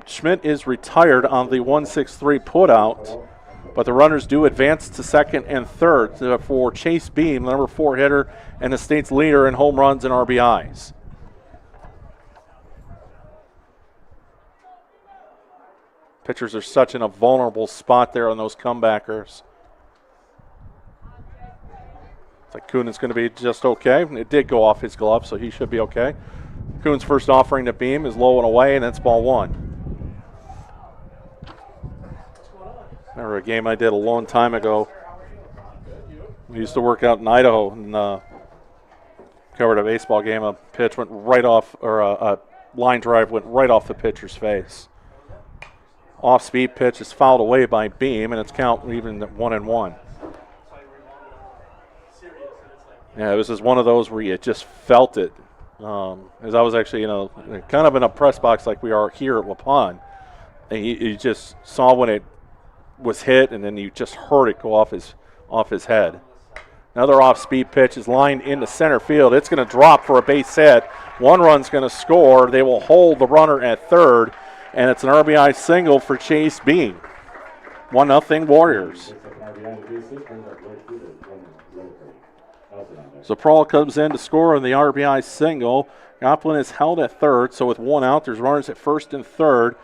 Schmidt is retired on the 1-6-3 putout, but the runners do advance to second and third for Chase Beam, the number 4 hitter and the state's leader in home runs and RBIs. Pitchers are such in a vulnerable spot there on those comebackers. It's like Kuhn is going to be just okay. It did go off his glove, so he should be okay. Kuhn's first offering to Beam is low and away, and that's ball 1. Remember a game I did a long time ago. We used to work out in Idaho and covered a baseball game. A pitch went right off, or a line drive went right off the pitcher's face. Off-speed pitch is fouled away by Beam, and it's count even at 1-1. Yeah, it was just one of those where you just felt it. As I was actually, kind of in a press box like we are here at Waupun, and you just saw when it was hit, and then you just heard it go off his head. Another off-speed pitch is lined into center field. It's going to drop for a base hit. One run's going to score. They will hold the runner at third. And it's an RBI single for Chase Beam. 1-0 Warriors. So Prohl comes in to score on the RBI single. Goplin is held at third, so with 1 out, there's runners at first and third.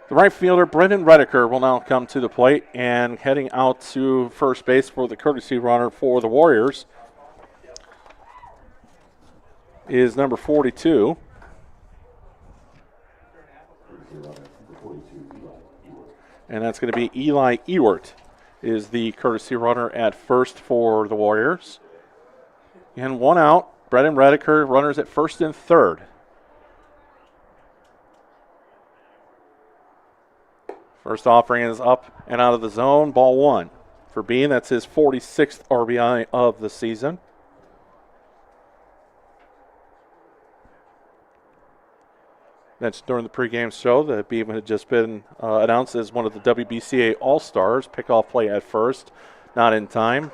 The right fielder, Brendan Redeker, will now come to the plate, and heading out to first base for the courtesy runner for the Warriors is number 42. And that's going to be Eli Ewert is the courtesy runner at first for the Warriors. And 1 out, Brendan Redeker, runners at first and third. First offering is up and out of the zone, ball 1. For Bean, that's his 46th RBI of the season. Mentioned during the pregame show that Beam had just been announced as one of the WBCA All-Stars. Pickoff play at first, not in time.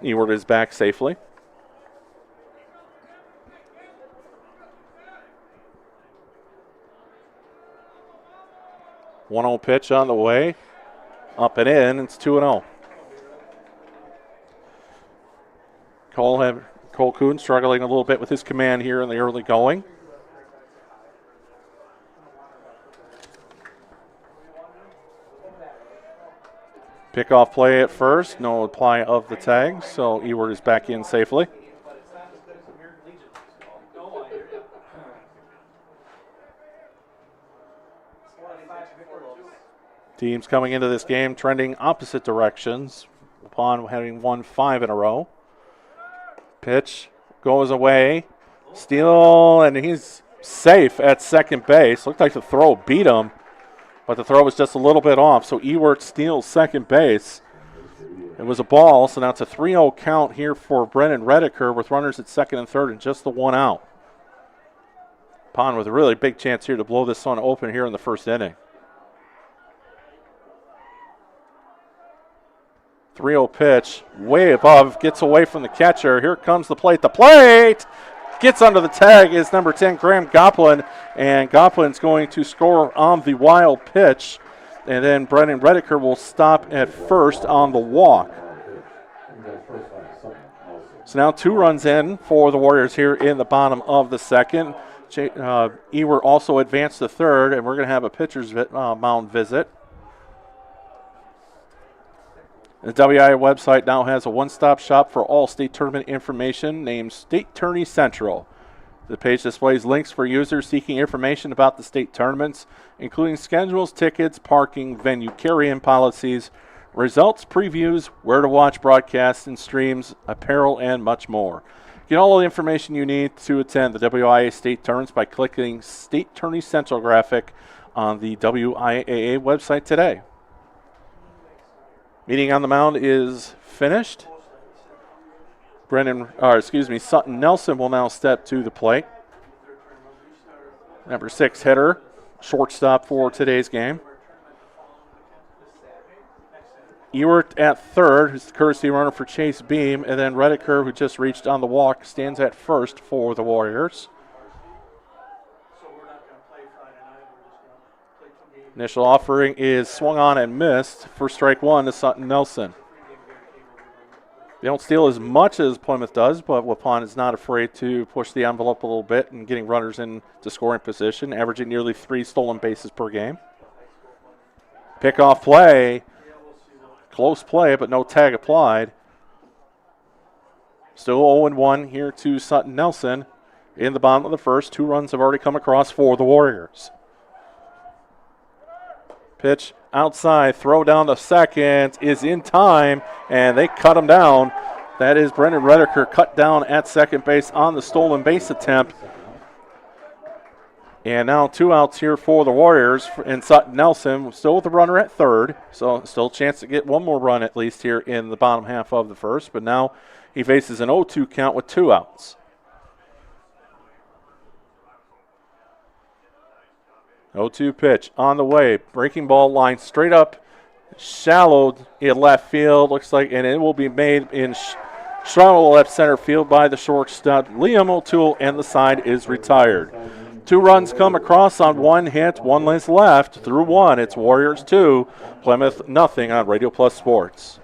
Ewert is back safely. One 1-0 pitch on the way. Up and in, it's 2-0. Cole Kuhn struggling a little bit with his command here in the early going. Pickoff play at first, no apply of the tag, so Ewart is back in safely. Teams coming into this game trending opposite directions. Waupun having won 5 in a row. Pitch goes away. Steal, and he's safe at second base. Looked like the throw beat him, but the throw was just a little bit off. So Ewart steals second base. It was a ball, so now it's a 3-0 count here for Brennan Redeker with runners at second and third and just the one out. Waupun with a really big chance here to blow this one open here in the first inning. 3-0 pitch, way above, gets away from the catcher. Here comes the plate. The plate gets under the tag is number 10, Graham Goplin, and Goplin's going to score on the wild pitch. And then Brennan Redeker will stop at first on the walk. So now 2 runs in for the Warriors here in the bottom of the second. Ewart also advanced to third, and we're going to have a pitcher's mound visit. The WIA website now has a one-stop shop for all state tournament information named State Tourney Central. The page displays links for users seeking information about the state tournaments, including schedules, tickets, parking, venue carry-in policies, results, previews, where to watch broadcasts and streams, apparel, and much more. Get all the information you need to attend the WIA state tournaments by clicking State Tourney Central graphic on the WIAA website today. Meeting on the mound is finished. Sutton Nelson will now step to the plate. Number 6 hitter, shortstop for today's game. Ewart at third, who's the courtesy runner for Chase Beam, and then Redeker, who just reached on the walk, stands at first for the Warriors. Initial offering is swung on and missed for strike 1 to Sutton Nelson. They don't steal as much as Plymouth does, but Waupun is not afraid to push the envelope a little bit and getting runners into scoring position, averaging nearly 3 stolen bases per game. Pickoff play. Close play, but no tag applied. Still 0-1 here to Sutton Nelson in the bottom of the first. 2 runs have already come across for the Warriors. Pitch outside, throw down to second is in time, and they cut him down. That is Brendan Redeker cut down at second base on the stolen base attempt. And now 2 outs here for the Warriors, and Sutton Nelson still with the runner at third, so still a chance to get one more run at least here in the bottom half of the first, but now he faces an 0-2 count with 2 outs. 0-2 pitch on the way. Breaking ball line straight up, shallow in left field. Looks like, and it will be made in shallow left center field by the shortstop, Liam O'Toole, and the side is retired. 2 runs come across on 1 hit, 1 is left. Through 1, it's Warriors 2, Plymouth nothing on Radio Plus Sports.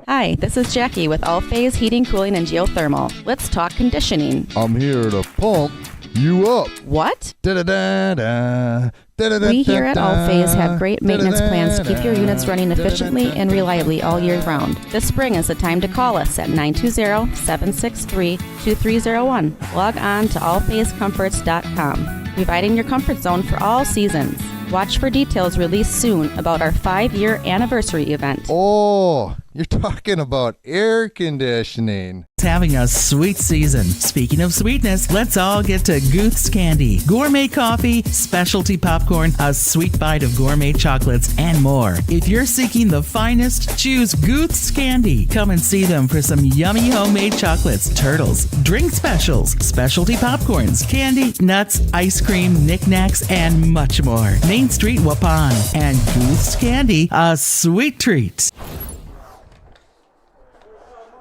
Hi, this is Jackie with All Phase Heating, Cooling, and Geothermal. Let's talk conditioning. I'm here to pump you up. What? Da-da-da-da. We here at All Phase have great maintenance plans to keep your units running efficiently and reliably all year round. This spring is the time to call us at 920-763-2301. Log on to allphasecomforts.com, providing your comfort zone for all seasons. Watch for details released soon about our 5-year anniversary event. Oh, you're talking about air conditioning. It's having a sweet season. Speaking of sweetness, let's all get to Gooth's Candy. Gourmet coffee, specialty popcorn, a sweet bite of gourmet chocolates, and more. If you're seeking the finest, choose Gooth's Candy. Come and see them for some yummy homemade chocolates, turtles, drink specials, specialty popcorns, candy, nuts, ice cream, knickknacks, and much more. Main Street, Waupun. And Gooth's Candy, a sweet treat.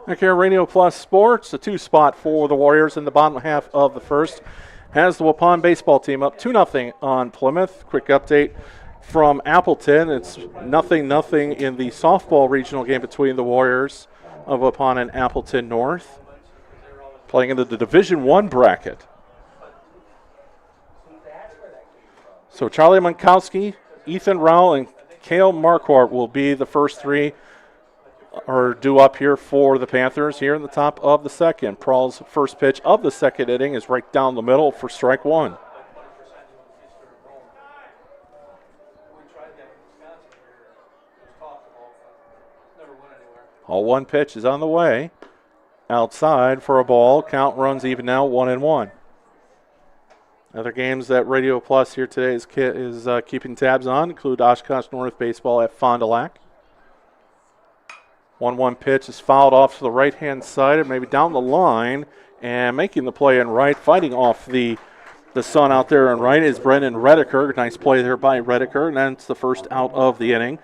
Back here, Radio Plus Sports, a 2 spot for the Warriors in the bottom half of the first. Has the Waupun baseball team up 2-0 on Plymouth. Quick update from Appleton. It's 0-0 in the softball regional game between the Warriors of Waupun and Appleton North, playing into the Division I bracket. So Charlie Monkowski, Ethan Rowell, and Kale Marquardt will be the first three or due up here for the Panthers here in the top of the second. Prahl's first pitch of the second inning is right down the middle for strike one. All one pitch is on the way. Outside for a ball. Count runs even now, 1-1. Other games that Radio Plus here today is keeping tabs on include Oshkosh North Baseball at Fond du Lac. 1-1 pitch is fouled off to the right-hand side, and maybe down the line, and making the play in right, fighting off the sun out there in right is Brendan Redeker. Nice play there by Redeker, and that's the first out of the inning.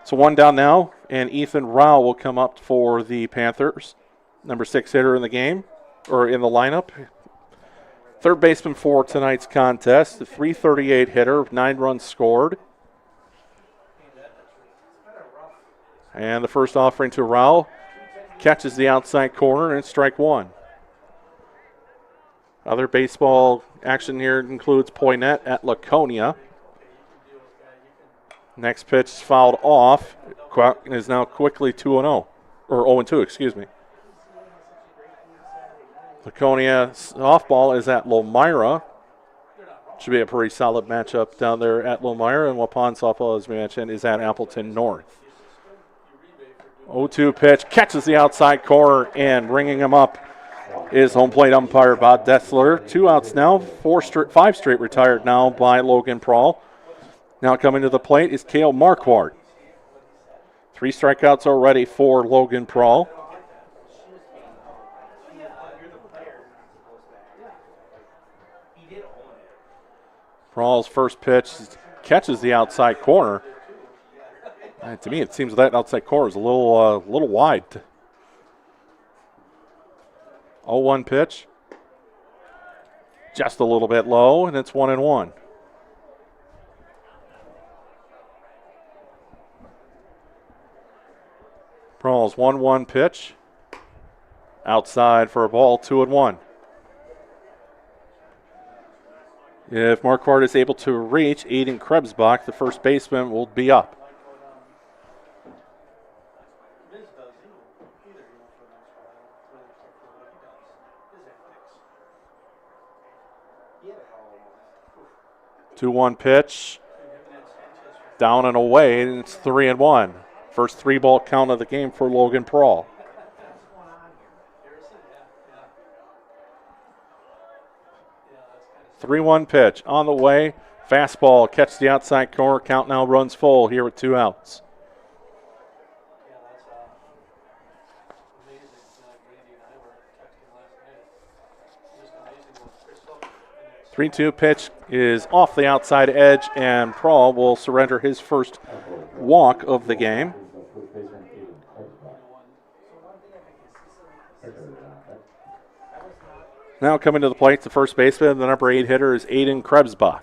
So one down now, and Ethan Rao will come up for the Panthers. Number 6 hitter in the game, or in the lineup. Third baseman for tonight's contest, the .338 hitter, 9 runs scored. And the first offering to Rao catches the outside corner, and it's strike one. Other baseball action here includes Poynette at Laconia. Next pitch is fouled off. Is now quickly 2-0, or 0-2, excuse me. Laconia softball is at Lomira. Should be a pretty solid matchup down there at Lomira, and Waupun softball, as we mentioned, is at Appleton North. 0-2 pitch, catches the outside corner, and bringing him up is home plate umpire Bob Dessler. 2 outs now, 5 straight retired now by Logan Prahl. Now coming to the plate is Kale Marquardt. 3 strikeouts already for Logan Prahl. Prahl's first pitch catches the outside corner. And to me, it seems that outside corner is a little wide. 0-1 pitch. Just a little bit low, and it's 1-1. Prahl's 1-1 pitch. Outside for a ball, 2-1. If Marquardt is able to reach Aiden Krebsbach, the first baseman will be up. Two-one pitch, down and away, and it's 3-1. First 3-ball count of the game for Logan Prahl. Three-one pitch on the way. Fastball, catch the outside corner. Count now runs full here with 2 outs. Three-two pitch is off the outside edge, and Prahl will surrender his first walk of the game. Now coming to the plate, the first baseman, the number 8 hitter is Aiden Krebsbach.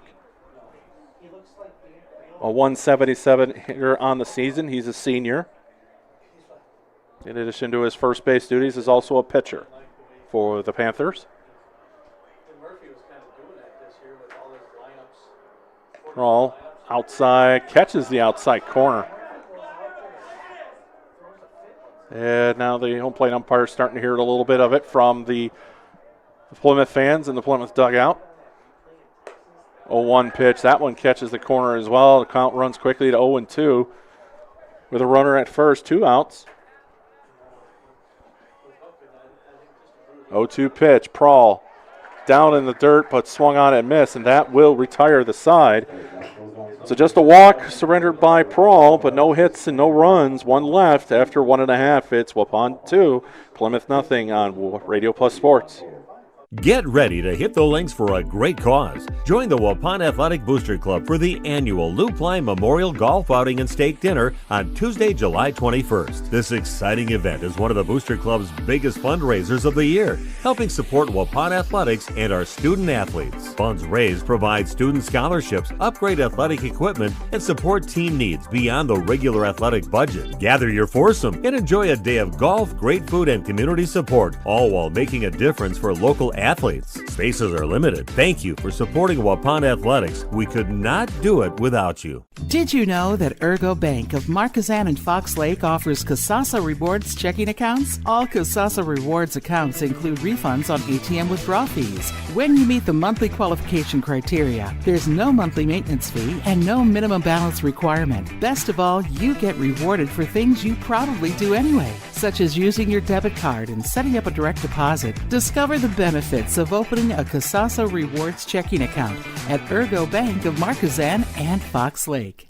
A 177 hitter on the season. He's a senior. In addition to his first base duties, is also a pitcher for the Panthers. Prahl outside, catches the outside corner. And now the home plate umpire is starting to hear a little bit of it from the Plymouth fans in the Plymouth dugout. 0-1 pitch. That one catches the corner as well. The count runs quickly to 0-2 with a runner at first. 2 outs. 0-2 pitch. Prahl down in the dirt, but swung on and missed, and that will retire the side. So just a walk surrendered by Prahl, but no hits and no runs. 1 left after 1.5. It's Waupun 2, Plymouth nothing on Radio Plus Sports. Get ready to hit the links for a great cause. Join the Waupun Athletic Booster Club for the annual Lou Klein Memorial Golf Outing and Steak Dinner on Tuesday, July 21st. This exciting event is one of the Booster Club's biggest fundraisers of the year, helping support Waupun athletics and our student athletes. Funds raised provide student scholarships, upgrade athletic equipment, and support team needs beyond the regular athletic budget. Gather your foursome and enjoy a day of golf, great food, and community support, all while making a difference for local Athletes, spaces are limited. Thank you for supporting Waupun Athletics. We could not do it without you. Did you know that Ergo Bank of Marquezan and Fox Lake offers Casasa Rewards checking accounts? All Casasa Rewards accounts include refunds on ATM withdrawal fees. When you meet the monthly qualification criteria, there's no monthly maintenance fee and no minimum balance requirement. Best of all, you get rewarded for things you probably do anyway, such as using your debit card and setting up a direct deposit. Discover the benefits of opening a Casasa Rewards checking account at Ergo Bank of Marquezan and Fox Lake.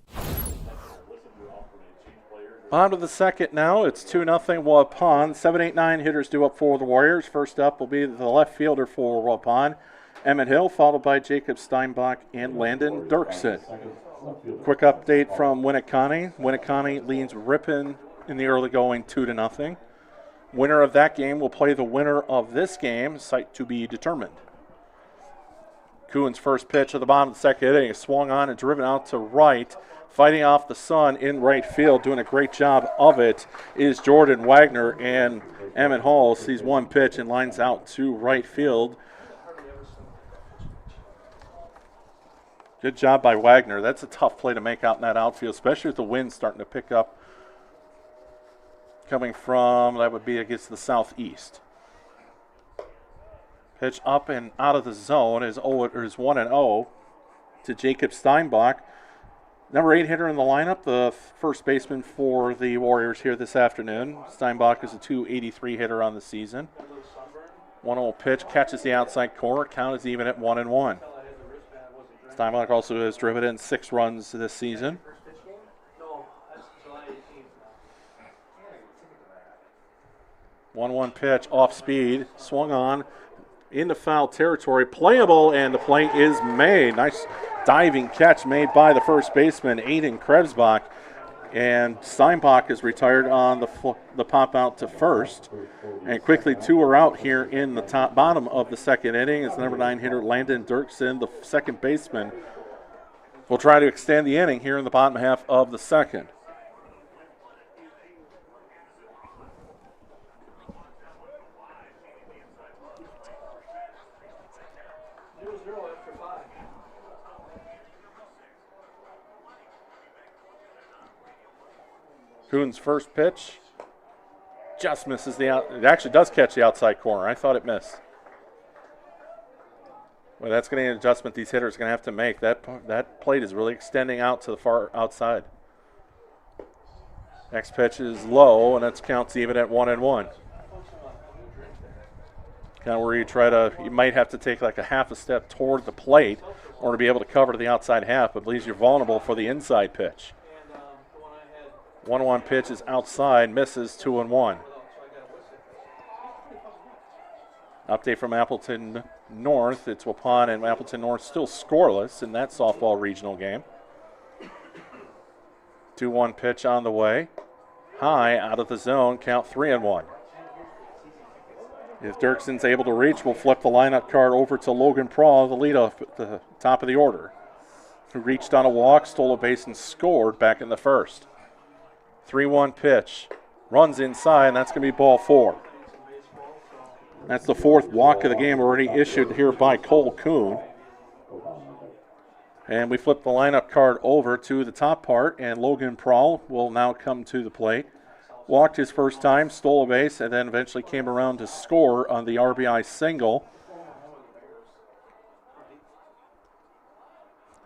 On to the second now. It's 2-0 Waupun. 7-8-9 hitters due up for the Warriors. First up will be the left fielder for Waupun, Emmett Hill, followed by Jacob Steinbach and Landon Dirksen. Quick update from Winneconne. Winneconne leads Ripon in the early going 2-0. Winner of that game will play the winner of this game, site to be determined. Kuhn's first pitch at the bottom of the second inning is swung on and driven out to right. Fighting off the sun in right field, doing a great job of it, is Jordan Wagner. And Emmett Hall sees one pitch and lines out to right field. Good job by Wagner. That's a tough play to make out in that outfield, especially with the wind starting to pick up. Coming from, that would be against the southeast. Pitch up and out of the zone is 1-0 to Jacob Steinbach. Number 8 hitter in the lineup, the first baseman for the Warriors here this afternoon. Steinbach is a .283 hitter on the season. 1-0 pitch, catches the outside corner. Count is even at 1-1. Steinbach also has driven in 6 runs this season. 1-1 pitch, off speed, swung on, into foul territory, playable, and the play is made. Nice diving catch made by the first baseman, Aiden Krebsbach, and Steinbach is retired on the pop out to first. And quickly 2 are out here in the bottom of the second inning as the number 9 hitter Landon Dirksen, the second baseman, will try to extend the inning here in the bottom half of the second. Kuhn's first pitch just misses the out. It actually does catch the outside corner. I thought it missed. Well, that's going to be an adjustment these hitters are going to have to make. That plate is really extending out to the far outside. Next pitch is low, and that's counts even at 1-1. Kind of where you might have to take like a half a step toward the plate or to be able to cover the outside half, but leaves you vulnerable for the inside pitch. 1-1 pitch is outside, misses 2-1. Update from Appleton North. It's Waupun and Appleton North still scoreless in that softball regional game. 2-1 pitch on the way. High, out of the zone, count 3-1. If Dirksen's able to reach, we'll flip the lineup card over to Logan Prawl, the leadoff at the top of the order, who reached on a walk, stole a base, and scored back in the first. 3-1 pitch, runs inside, and that's going to be ball 4. That's the 4th walk of the game already issued here by Cole Kuhn. And we flip the lineup card over to the top part, and Logan Prawl will now come to the plate. Walked his first time, stole a base, and then eventually came around to score on the RBI single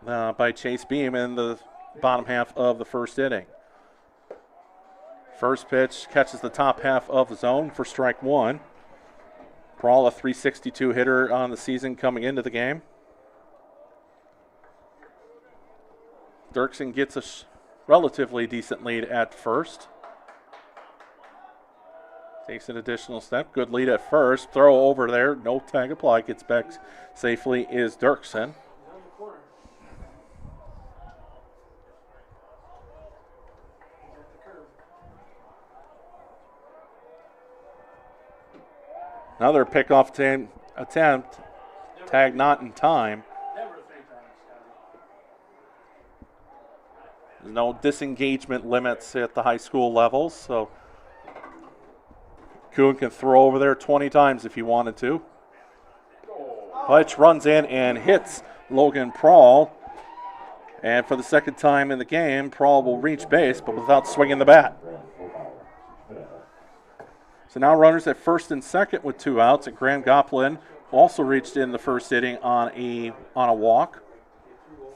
by Chase Beam in the bottom half of the first inning. First pitch catches the top half of the zone for strike 1. Prawl, a .362 hitter on the season coming into the game. Dirksen gets a relatively decent lead at first. Takes an additional step. Good lead at first. Throw over there. No tag applied. Gets back safely is Dirksen. Another pickoff attempt. Tag not in time. There's no disengagement limits at the high school levels, so Kuhn can throw over there 20 times if he wanted to. Pitch runs in and hits Logan Prawl. And for the second time in the game, Prawl will reach base, but without swinging the bat. So now runners at first and second with 2 outs, and Graham Goplin also reached in the first inning on a walk.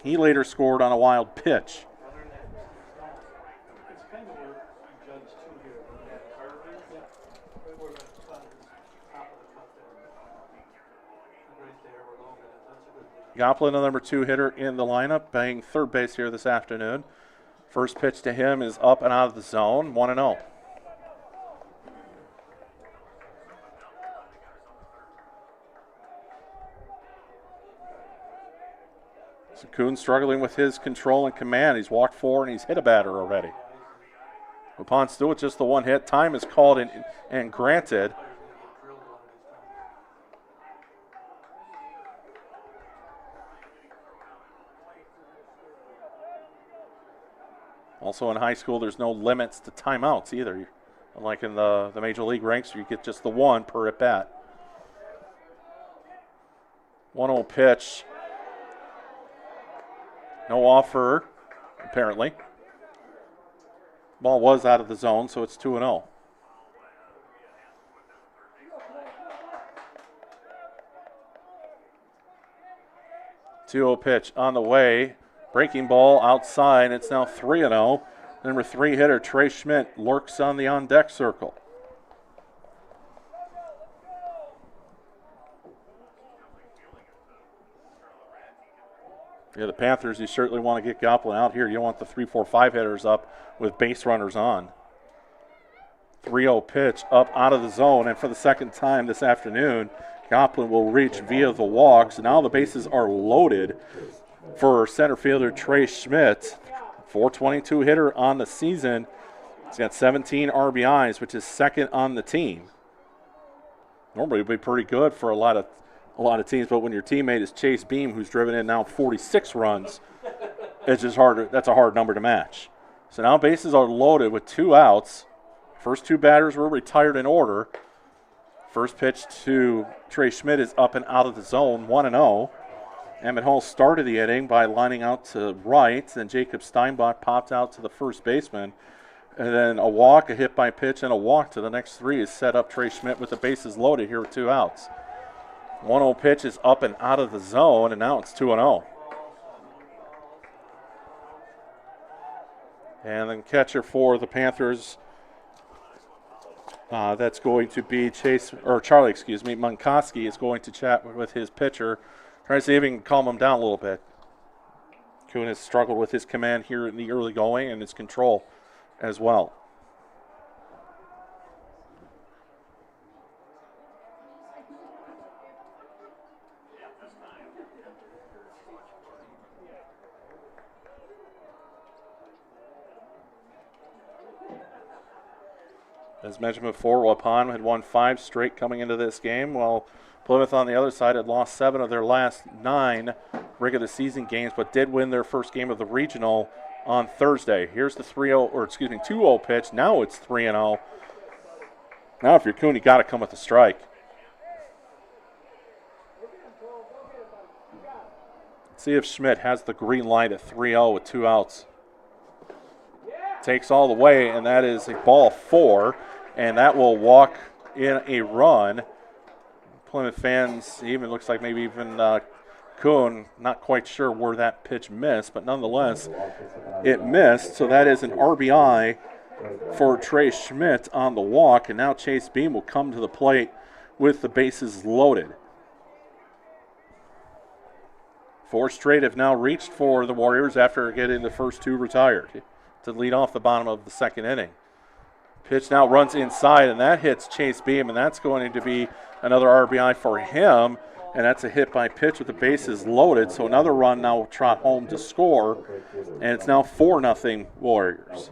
He later scored on a wild pitch. Goplin, the number 2 hitter in the lineup, playing third base here this afternoon. First pitch to him is up and out of the zone, 1-0. So Kuhn struggling with his control and command. He's walked 4 and he's hit a batter already. Waupun still with just the 1 hit. Time is called and granted. Also in high school, there's no limits to timeouts either. Unlike in the Major League ranks, you get just the 1 per at bat. 1-0 pitch. No offer, apparently. Ball was out of the zone, so it's 2-0. Two-0 pitch on the way. Breaking ball outside. It's now 3-0. Number 3 hitter Trey Schmidt lurks on the on-deck circle. Yeah, the Panthers, you certainly want to get Goplin out here. You don't want the 3, 4, 5 hitters up with base runners on. 3-0 pitch up out of the zone, and for the second time this afternoon, Goplin will reach via the walk. So now the bases are loaded for center fielder Trey Schmidt. 422 hitter on the season. He's got 17 RBIs, which is second on the team. Normally it would be pretty good for a lot of teams, but when your teammate is Chase Beam, who's driven in now 46 runs, it's just hard. That's a hard number to match. So now bases are loaded with 2 outs. First 2 batters were retired in order. First pitch to Trey Schmidt is up and out of the zone, 1-0. Emmett Hall started the inning by lining out to right. Then Jacob Steinbach popped out to the first baseman. And then a walk, a hit by pitch, and a walk to the next 3 is set up Trey Schmidt with the bases loaded here with 2 outs. 1-0 pitch is up and out of the zone, and now it's 2-0. And then catcher for the Panthers, that's going to be Charlie, Munkoski is going to chat with his pitcher, trying to see if he can calm him down a little bit. Kuhn has struggled with his command here in the early going and his control as well. As mentioned before, Waupun had won 5 straight coming into this game, while Plymouth on the other side had lost 7 of their last 9 regular season games, but did win their first game of the regional on Thursday. Here's the 2-0 pitch. Now it's 3-0. Now if you're Kuhn, you got to come with a strike. See if Schmidt has the green light at 3-0 with 2 outs. Takes all the way, and that is a ball 4, and that will walk in a run. Plymouth fans, even looks like maybe even Kuhn, not quite sure where that pitch missed, but nonetheless, it missed. So that is an RBI for Trey Schmidt on the walk, and now Chase Beam will come to the plate with the bases loaded. 4 straight have now reached for the Warriors after getting the first 2 retired to lead off the bottom of the second inning. Pitch now runs inside, and that hits Chase Beam, and that's going to be another RBI for him, and that's a hit by pitch with the bases loaded. So another run now will trot home to score, and it's now 4-0 Warriors.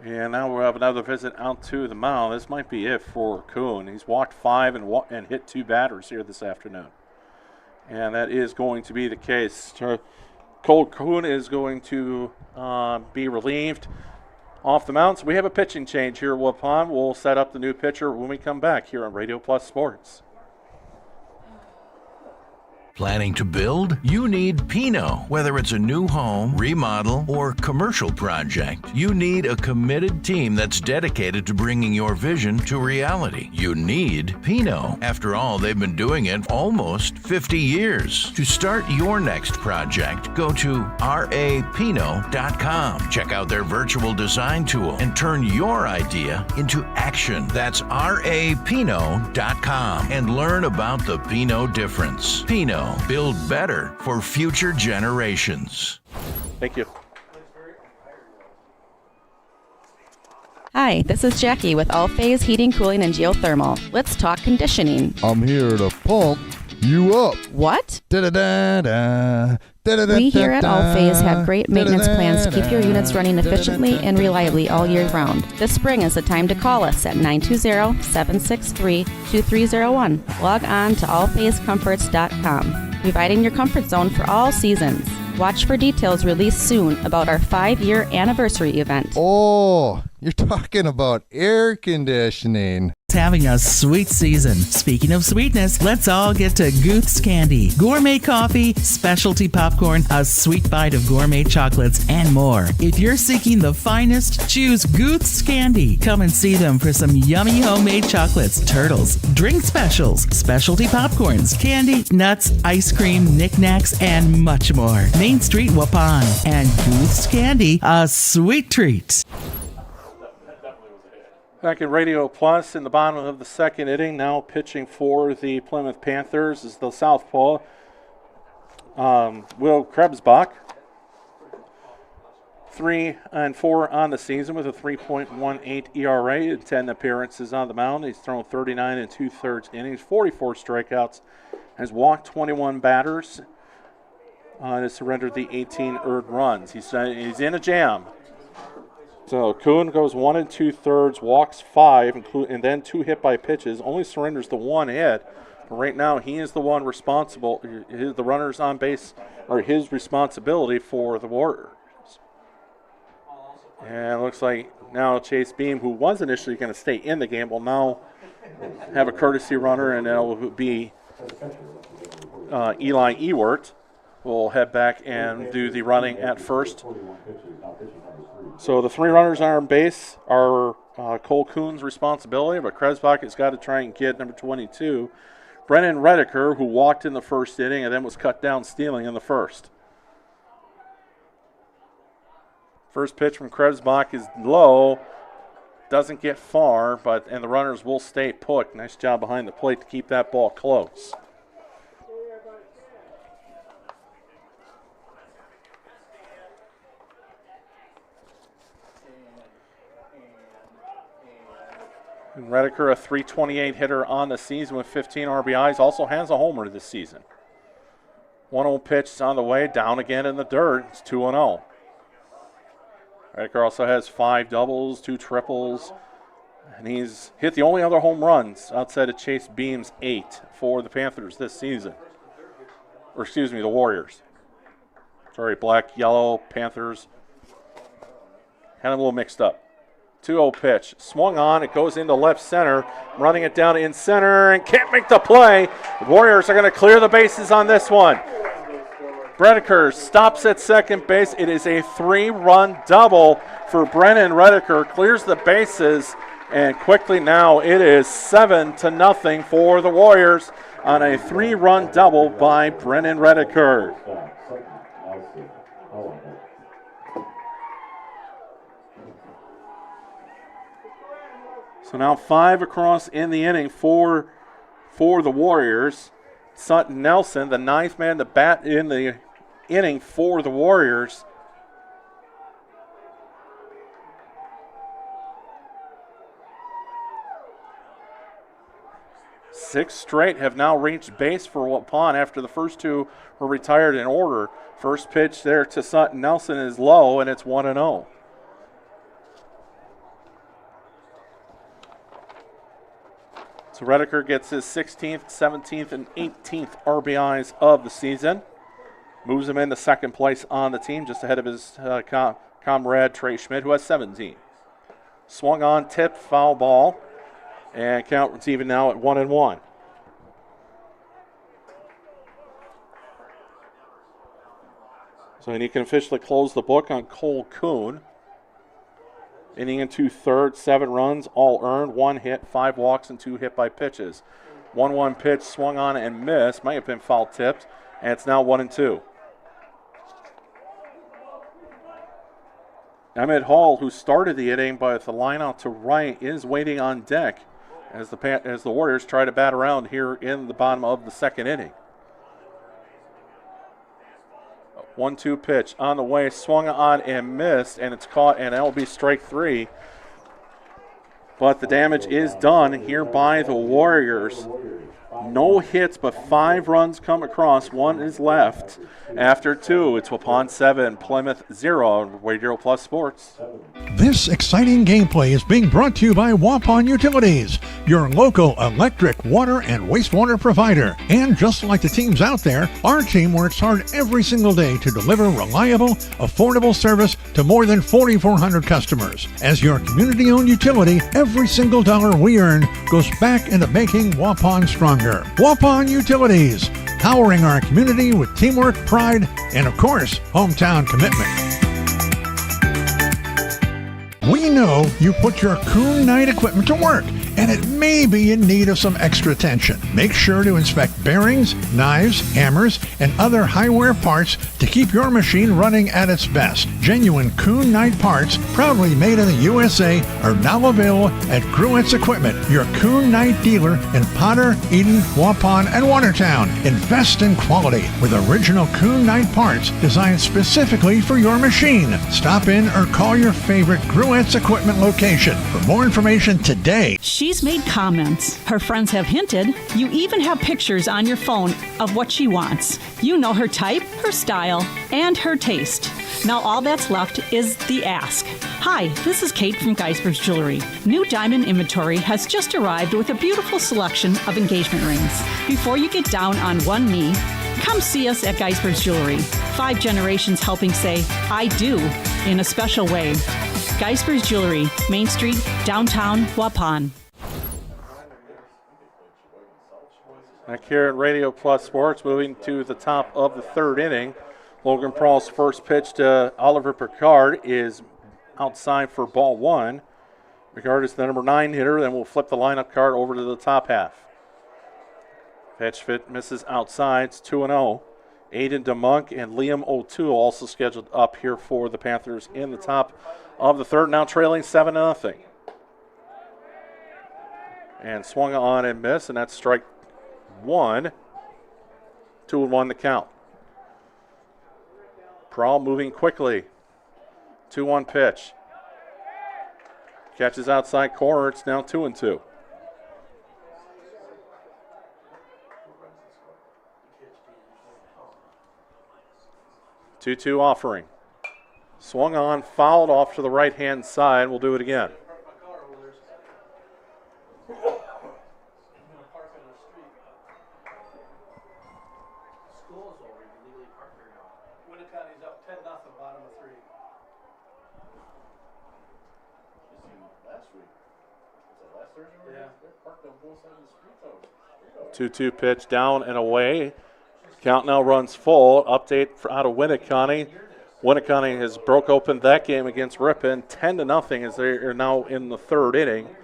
And now we'll have another visit out to the mound. This might be it for Kuhn. He's walked 5 and hit 2 batters here this afternoon. And that is going to be the case. Cole Kuhn is going to be relieved off the mound. So we have a pitching change here at Waupun. We'll set up the new pitcher when we come back here on Radio Plus Sports. Planning to build? You need Pinot. Whether it's a new home, remodel, or commercial project, you need a committed team that's dedicated to bringing your vision to reality. You need Pinot. After all, they've been doing it almost 50 years. To start your next project, go to rapinot.com. Check out their virtual design tool and turn your idea into action. That's rapinot.com and learn about the Pinot difference. Pinot. Build better for future generations. Thank you. Hi, this is Jackie with All Phase Heating, Cooling, and Geothermal. Let's talk conditioning. I'm here to pump you up. What? Da-da-da-da. We here at All Phase have great maintenance plans to keep your units running efficiently and reliably all year round. This spring is the time to call us at 920-763-2301. Log on to allphasecomforts.com, providing your comfort zone for all seasons. Watch for details released soon about our 5-year anniversary event. Oh, you're talking about air conditioning. It's having a sweet season. Speaking of sweetness, let's all get to Guth's Candy. Gourmet coffee, specialty popcorn, a sweet bite of gourmet chocolates, and more. If you're seeking the finest, choose Guth's Candy. Come and see them for some yummy homemade chocolates, turtles, drink specials, specialty popcorns, candy, nuts, ice cream, knickknacks, and much more. Main Street, Waupun. And Guth's Candy, a sweet treat. Back in Radio Plus in the bottom of the second inning, now pitching for the Plymouth Panthers is the southpaw, Will Krebsbach. 3-4 on the season with a 3.18 ERA and 10 appearances on the mound. He's thrown 39 2/3 innings, 44 strikeouts, has walked 21 batters, and has surrendered the 18 earned runs. He's in a jam. So Kuhn goes 1 2/3, walks 5, and then 2 hit by pitches, only surrenders the 1 hit. But right now, he is the one responsible. The runners on base are his responsibility for the Warriors. And it looks like now Chase Beam, who was initially going to stay in the game, will now have a courtesy runner, and it will be Eli Ewert will head back and do the running at first. So the 3 runners on base are Cole Kuhn's responsibility, but Krebsbach has got to try and get number 22, Brennan Redeker, who walked in the first inning and then was cut down stealing in the first. First pitch from Krebsbach is low, doesn't get far, and the runners will stay put. Nice job behind the plate to keep that ball close. And Redeker, a .328 hitter on the season with 15 RBIs, also has a homer this season. 1-0 pitch on the way, down again in the dirt. It's 2-0. Redeker also has 5 doubles, 2 triples, and he's hit the only other home runs outside of Chase Beam's 8 for the Panthers this season. Or excuse me, the Warriors. Sorry, black, yellow, Panthers. Kind of a little mixed up. 2-0 pitch. Swung on. It goes into left center. Running it down in center and can't make the play. The Warriors are going to clear the bases on this one. Redeker stops at second base. It is a 3-run double for Brennan Redeker. Clears the bases. And quickly now it is 7-0 for the Warriors on a 3-run double by Brennan Redeker. So now 5 across in the inning for the Warriors. Sutton Nelson, the 9th man to bat in the inning for the Warriors. Six straight have now reached base for Waupun after the first 2 were retired in order. First pitch there to Sutton Nelson is low, and it's 1-0. So Redeker gets his 16th, 17th, and 18th RBIs of the season. Moves him into second place on the team, just ahead of his comrade Trey Schmidt, who has 17. Swung on, tipped, foul ball, and count's even now at 1-1. So he can officially close the book on Cole Kuhn. Inning and 2/3, 7 runs, all earned, 1 hit, 5 walks, and 2 hit by pitches. 1-1 pitch, swung on and missed, might have been foul tipped, and it's now 1-2. Emmett Hall, who started the inning but with the line out to right, is waiting on deck as the Warriors try to bat around here in the bottom of the second inning. 1-2 pitch on the way, swung on and missed, and it's caught, and that'll be strike 3. But the damage is done here by the Warriors. No hits, but 5 runs come across. 1 is left after 2. It's Waupun 7, Plymouth 0 on Radio Plus Sports. This exciting gameplay is being brought to you by Waupun Utilities, your local electric, water, and wastewater provider. And just like the teams out there, our team works hard every single day to deliver reliable, affordable service to more than 4,400 customers. As your community-owned utility, every single dollar we earn goes back into making Waupun stronger. Waupun Utilities, powering our community with teamwork, pride, and of course, hometown commitment. We know you put your Kuhn Knight equipment to work, and it may be in need of some extra attention. Make sure to inspect bearings, knives, hammers, and other high-wear parts to keep your machine running at its best. Genuine Kuhn Knight parts, proudly made in the USA, are now available at Gruett's Equipment, your Kuhn Knight dealer in Potter, Eden, Waupun, and Watertown. Invest in quality with original Kuhn Knight parts designed specifically for your machine. Stop in or call your favorite Gruett's Equipment location. For more information today. She's made comments. Her friends have hinted. You even have pictures on your phone of what she wants. You know her type, her style, and her taste. Now all that's left is the ask. Hi, this is Kate from Geisber's Jewelry. New diamond inventory has just arrived with a beautiful selection of engagement rings. Before you get down on one knee, come see us at Geisber's Jewelry. 5 generations helping say, I do, in a special way. Geisber's Jewelry, Main Street, downtown Waupun. Back here at Radio Plus Sports, moving to the top of the 3rd inning. Logan Prall's first pitch to Oliver Picard is outside for ball 1. Picard is the number 9 hitter, then we'll flip the lineup card over to the top half. Pitch fit misses outside, it's 2-0. Aiden DeMunk and Liam O'Toole also scheduled up here for the Panthers in the top of the 3rd, now trailing 7-0. And swung on and missed, and that's strike 1. 2-1 the count. Prall moving quickly. 2-1 pitch. Catches outside corner. It's now 2-2. Two-two offering. Swung on, fouled off to the right-hand side. We'll do it again. Yeah. 2-2 pitch down and away. Count now runs full. Update out of Winneconne. Winneconne has broke open that game against Ripon 10-0 as they are now in the 3rd inning.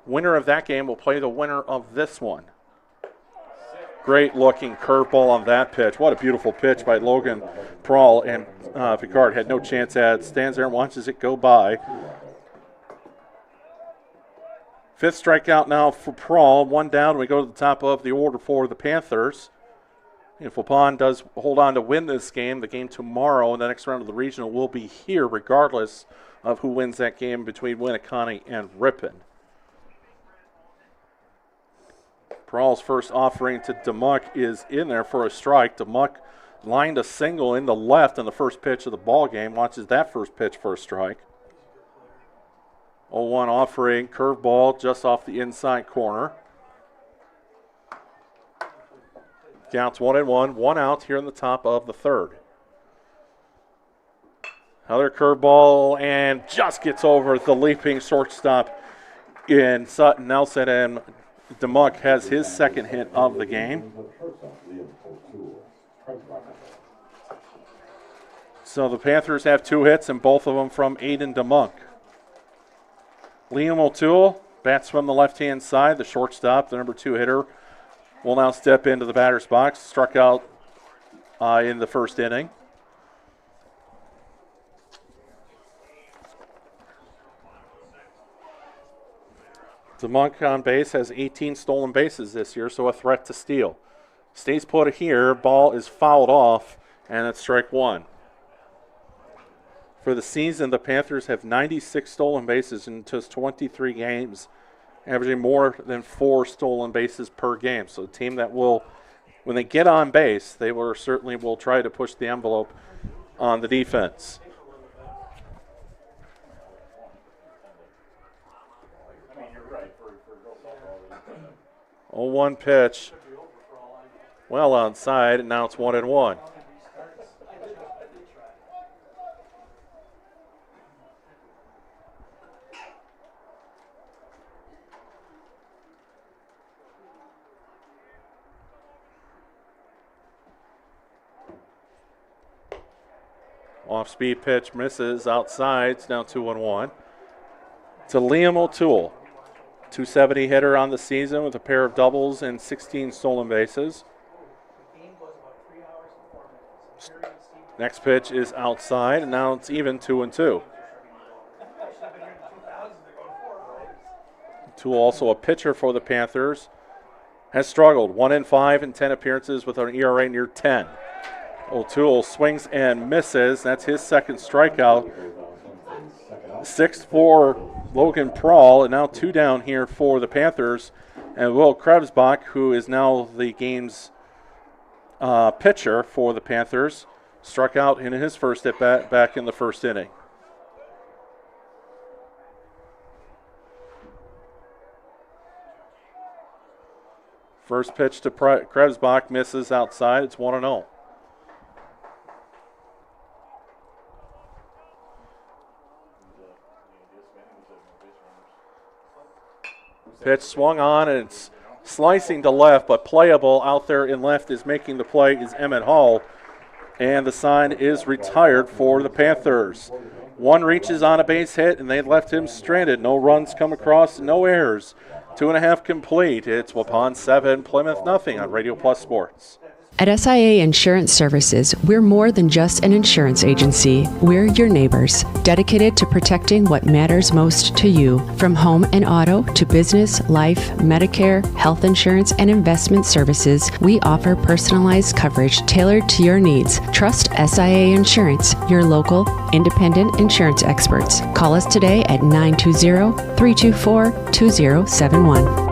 Winner of that game will play the winner of this one. Great looking curveball on that pitch. What a beautiful pitch by Logan Prall, and Picard had no chance at it. Stands there and watches it go by. 5th strikeout now for Prall. 1 down. We go to the top of the order for the Panthers. If Waupun does hold on to win this game, the game tomorrow in the next round of the regional will be here regardless of who wins that game between Winneconne and Ripon. Prall's first offering to DeMuck is in there for a strike. DeMuck lined a single in the left on the first pitch of the ball game. Watches that first pitch for a strike. 0-1 offering, curveball just off the inside corner. Counts 1-1, 1 out here in the top of the third. Another curveball and just gets over the leaping shortstop in Sutton Nelson, and DeMuck has his second hit of the game. So the Panthers have 2 hits, and both of them from Aiden DeMuck. Liam O'Toole bats from the left-hand side. The shortstop, the number 2 hitter, will now step into the batter's box. Struck out in the first inning. DeMuck on base has 18 stolen bases this year, so a threat to steal. Stays put here, ball is fouled off, and it's strike 1. For the season, the Panthers have 96 stolen bases in just 23 games, averaging more than 4 stolen bases per game. So a team that will, when they get on base, they will certainly will try to push the envelope on the defense. Oh, 1 pitch. Well outside, and now it's 1-1. Off-speed pitch misses outside. It's now 2-1. To Liam O'Toole. 270 hitter on the season with a pair of doubles and 16 stolen bases. Next pitch is outside, and now it's even 2-2. O'Toole, also a pitcher for the Panthers, has struggled. 1-5 in 10 appearances with an ERA near 10. O'Toole swings and misses. That's his second strikeout. 6 for Logan Prawl, and now 2 down here for the Panthers. And Will Krebsbach, who is now the game's pitcher for the Panthers, struck out in his first at bat back in the first inning. First pitch to Krebsbach misses outside. It's 1-0. Pitch swung on, and it's slicing to left, but playable. Out there in left is making the play is Emmett Hall, and the sign is retired for the Panthers. 1 reaches on a base hit, and they left him stranded. No runs come across, no errors. 2.5 complete. It's Waupun 7, Plymouth nothing on Radio Plus Sports. At SIA Insurance Services, we're more than just an insurance agency. We're your neighbors, dedicated to protecting what matters most to you. From home and auto to business, life, Medicare, health insurance, and investment services, we offer personalized coverage tailored to your needs. Trust SIA Insurance, your local, independent insurance experts. Call us today at 920-324-2071.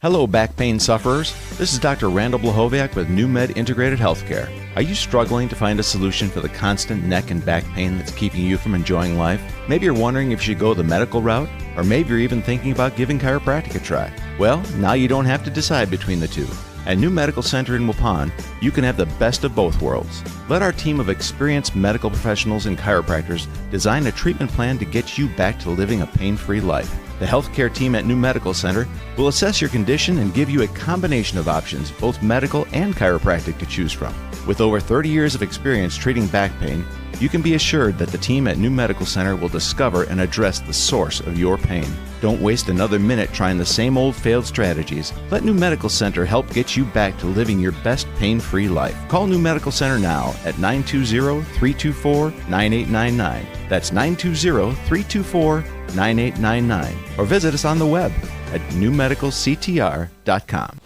Hello, back pain sufferers. This is Dr. Randall Blahoviak with NewMed Integrated Healthcare. Are you struggling to find a solution for the constant neck and back pain that's keeping you from enjoying life? Maybe you're wondering if you should go the medical route, or maybe you're even thinking about giving chiropractic a try. Well, now you don't have to decide between the two. At New Medical Center in Waupun, you can have the best of both worlds. Let our team of experienced medical professionals and chiropractors design a treatment plan to get you back to living a pain-free life. The healthcare team at New Medical Center will assess your condition and give you a combination of options, both medical and chiropractic, to choose from. With over 30 years of experience treating back pain, you can be assured that the team at New Medical Center will discover and address the source of your pain. Don't waste another minute trying the same old failed strategies. Let New Medical Center help get you back to living your best pain-free life. Call New Medical Center now at 920-324-9899. That's 920-324-9899. Or visit us on the web at newmedicalctr.com.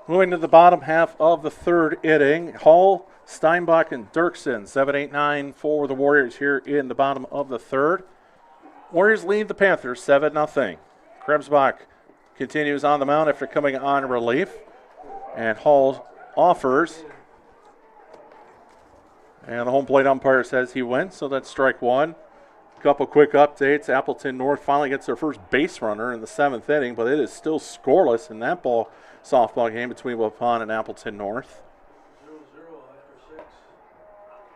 Moving to the bottom half of the third inning, Hall, Steinbach, and Dirksen, 7-8-9 for the Warriors here in the bottom of the third. Warriors lead the Panthers 7-0. Krebsbach continues on the mound after coming on relief, and Hall offers. And the home plate umpire says he wins, so that's strike 1. Couple quick updates. Appleton North finally gets their first base runner in the 7th inning, but it is still scoreless in that softball game between Waupun and Appleton North.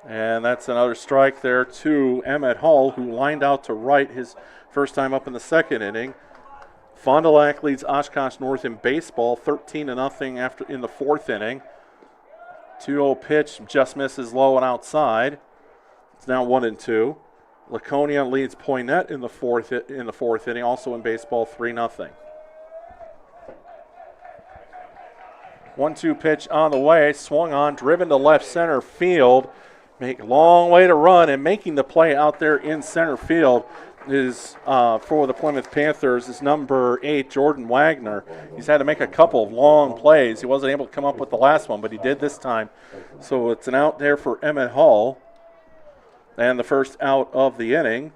And that's another strike there to Emmett Hull, who lined out to right his first time up in the 2nd inning. Fond du Lac leads Oshkosh North in baseball 13-0 after in the 4th inning. 2-0 pitch just misses low and outside. It's now 1-2. Laconia leads Poinet in the 4th inning, also in baseball 3-0. 1-2 pitch on the way, swung on, driven to left center field. Make a long way to run, and making the play out there in center field is for the Plymouth Panthers is number 8, Jordan Wagner. He's had to make a couple of long plays. He wasn't able to come up with the last one, but he did this time. So it's an out there for Emmett Hull. And the first out of the inning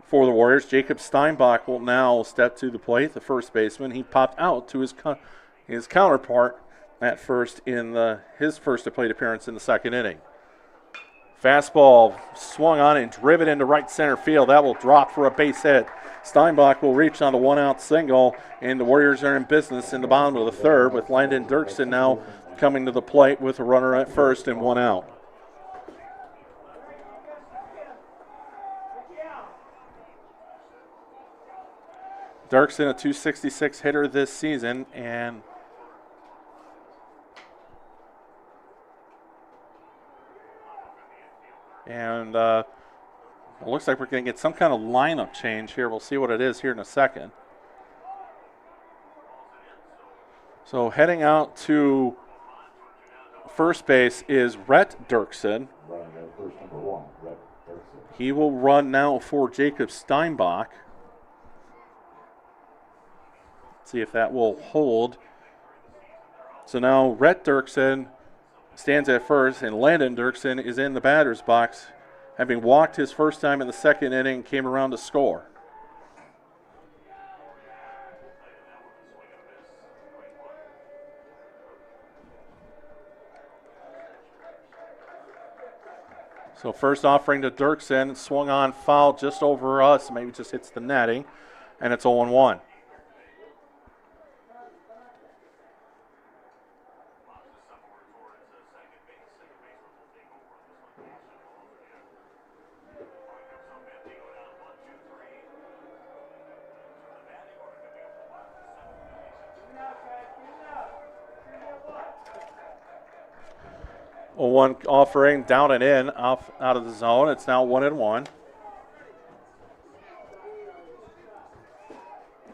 for the Warriors. Jacob Steinbach will now step to the plate, the first baseman. He popped out to his counterpart at first in his first plate appearance in the 2nd inning. Fastball swung on and driven into right center field. That will drop for a base hit. Steinbach will reach on the 1-out single, and the Warriors are in business in the bottom of the 3rd with Landon Dirksen now coming to the plate with a runner at first and 1 out. Dirksen, a .266 hitter this season, and it looks like we're going to get some kind of lineup change here. We'll see what it is here in a second. So heading out to first base is Rhett Dirksen. He will run now for Jacob Steinbach. See if that will hold. So now Rhett Dirksen stands at first, and Landon Dirksen is in the batter's box, having walked his first time in the 2nd inning, came around to score. So first offering to Dirksen, swung on, foul just over us, maybe just hits the netting, and it's 0-1. One offering down and in, out of the zone. It's now 1-1.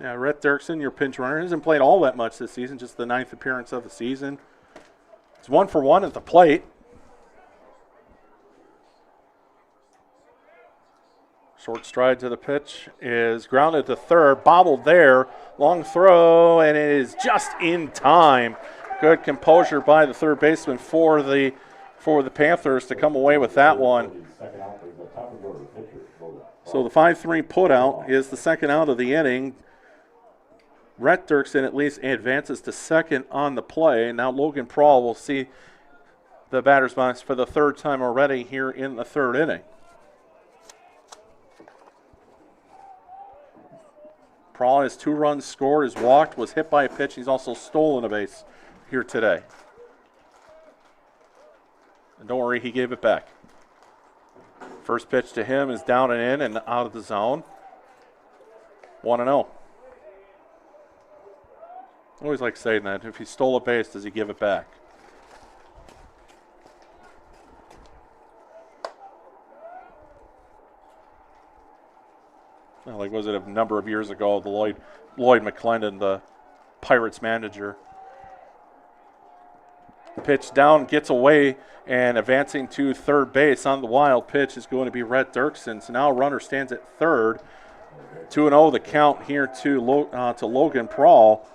Yeah, Rhett Dirksen, your pinch runner, hasn't played all that much this season, just the 9th appearance of the season. It's 1 for 1 at the plate. Short stride to the pitch is grounded to third, bobbled there, long throw, and it is just in time. Good composure by the third baseman for the Panthers to come away with that one. So the 5-3 putout is the 2nd out of the inning. Rhett Dirksen at least advances to 2nd on the play. Now Logan Prawl will see the batter's box for the 3rd time already here in the 3rd inning. Prawl has 2 runs scored, has walked, was hit by a pitch. He's also stolen a base here today. And don't worry, he gave it back. First pitch to him is down and in and out of the zone. 1-0. Always like saying that. If he stole a base, does he give it back? Well, like was it a number of years ago, the Lloyd McClendon, the Pirates manager. Pitch down, gets away, and advancing to third base on the wild pitch is going to be Rhett Dirksen. So now a runner stands at third. 2-0 the count here to Logan Prawl.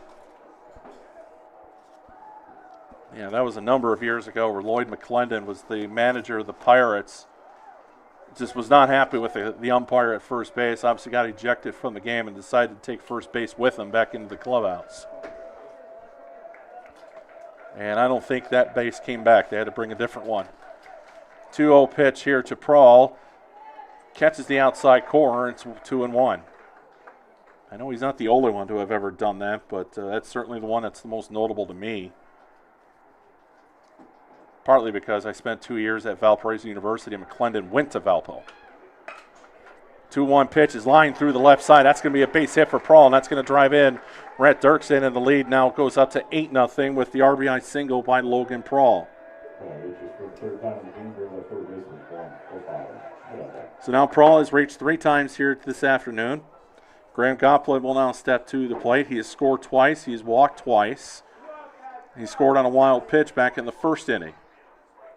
Yeah, that was a number of years ago where Lloyd McClendon was the manager of the Pirates. Just was not happy with the umpire at first base. Obviously got ejected from the game and decided to take first base with him back into the clubhouse. And I don't think that base came back. They had to bring a different one. 2-0 pitch here to Prawl. catches the outside corner. It's 2-1. I know he's not the only one to have ever done that, but that's certainly the one that's the most notable to me. Partly because I spent 2 years at Valparaiso University and McClendon went to Valpo. 2-1 pitch is lined through the left side. That's going to be a base hit for Prawl, and that's going to drive in Rhett Dirksen, and the lead now goes up to 8-0 with the RBI single by Logan Prawl. So now Prawl has reached 3 times here this afternoon. Graham Goplin will now step to the plate. He has scored twice. He has walked twice. He scored on a wild pitch back in the first inning.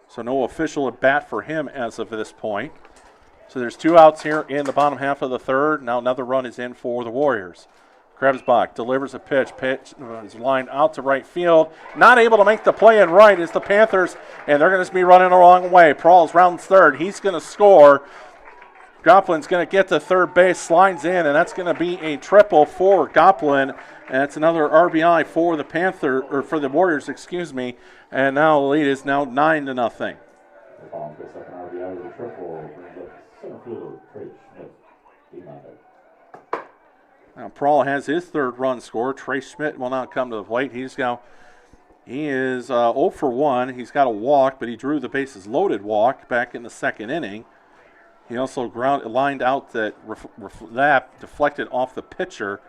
So no official at bat for him as of this point. So there's 2 outs here in the bottom half of the third. Now another run is in for the Warriors. Krebsbach delivers a pitch. Pitch is lined out to right field. Not able to make the play in right is the Panthers, and they're going to be running the wrong way. Prawl's rounds third. He's going to score. Goplin's going to get to third base, slides in, and that's going to be a triple for Goplin. And it's another RBI for the Warriors, excuse me. And now the lead is now 9-0. Now Prawl has his third run scored. Trey Schmidt will now come to the plate. He is 0 for 1. He's got a walk, but he drew the bases loaded walk back in the second inning. He also lined out that deflected off the pitcher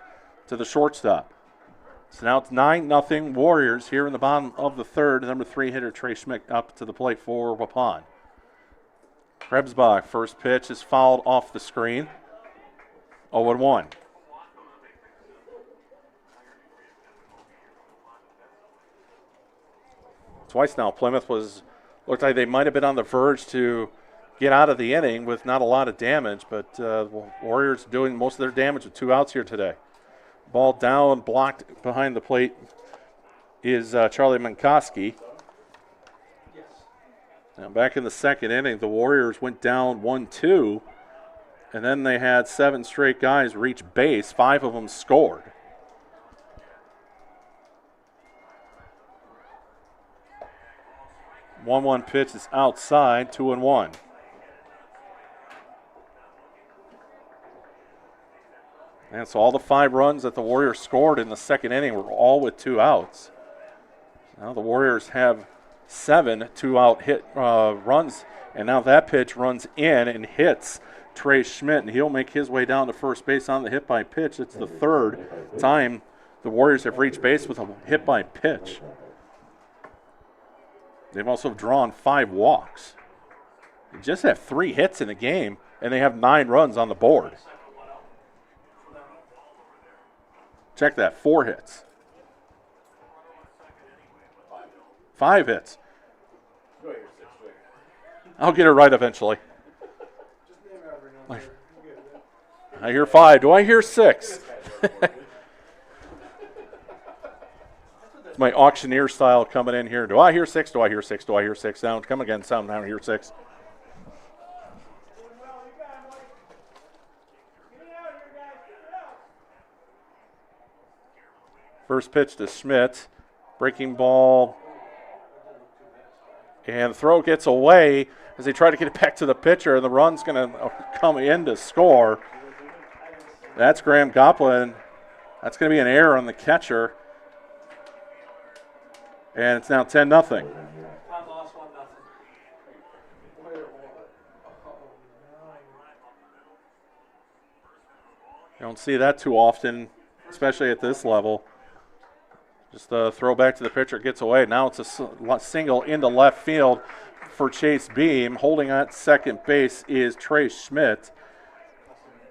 to the shortstop. So now it's 9-0 Warriors here in the bottom of the third. Number 3 hitter Trey Schmidt up to the plate for Waupun. Krebsbach, first pitch is fouled off the screen. 0-1. Twice now Plymouth looked like they might have been on the verge to get out of the inning with not a lot of damage, but Warriors doing most of their damage with 2 outs here today. Ball down, blocked behind the plate is Charlie Minkowski. Now back in the second inning, the Warriors went down 1-2, and then they had 7 straight guys reach base. 5 of them scored. One pitch is outside, 2-1. And so all the 5 runs that the Warriors scored in the second inning were all with 2 outs. Now the Warriors have 7 2-out hit runs, and now that pitch runs in and hits Trey Schmidt, and he'll make his way down to first base on the hit by pitch. It's the 3rd time the Warriors have reached base with a hit by pitch. They've also drawn 5 walks. They just have 3 hits in the game, and they have 9 runs on the board. Check that, 4 hits. 5 hits. I'll get it right eventually. I hear 5. Do I hear 6? It's my auctioneer style coming in here. Do I hear 6? Do I hear 6? Do I hear 6? Sound. Come again, sound. Now I hear 6. First pitch to Schmidt. Breaking ball. And the throw gets away as they try to get it back to the pitcher, and the run's going to come in to score. That's Graham Goplin. That's going to be an error on the catcher. And it's now 10-0. You don't see that too often, especially at this level. Just a throw back to the pitcher, gets away. Now it's a single into left field for Chase Beam. Holding at second base is Trey Schmidt.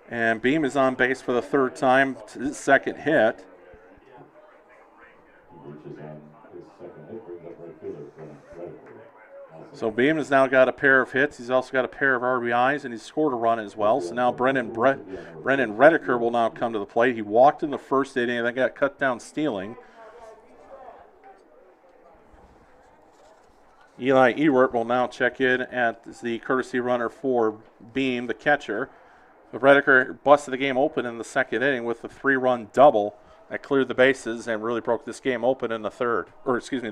And Beam is on base for the 3rd time, his 2nd hit. So Beam has now got a pair of hits. He's also got a pair of RBIs, and he's scored a run as well. So now Brendan Redeker will now come to the plate. He walked in the first inning and then got cut down stealing. Eli Ewert will now check in as the courtesy runner for Beam, the catcher. Redeker busted the game open in the second inning with a 3-run double that cleared the bases and really broke this game open in the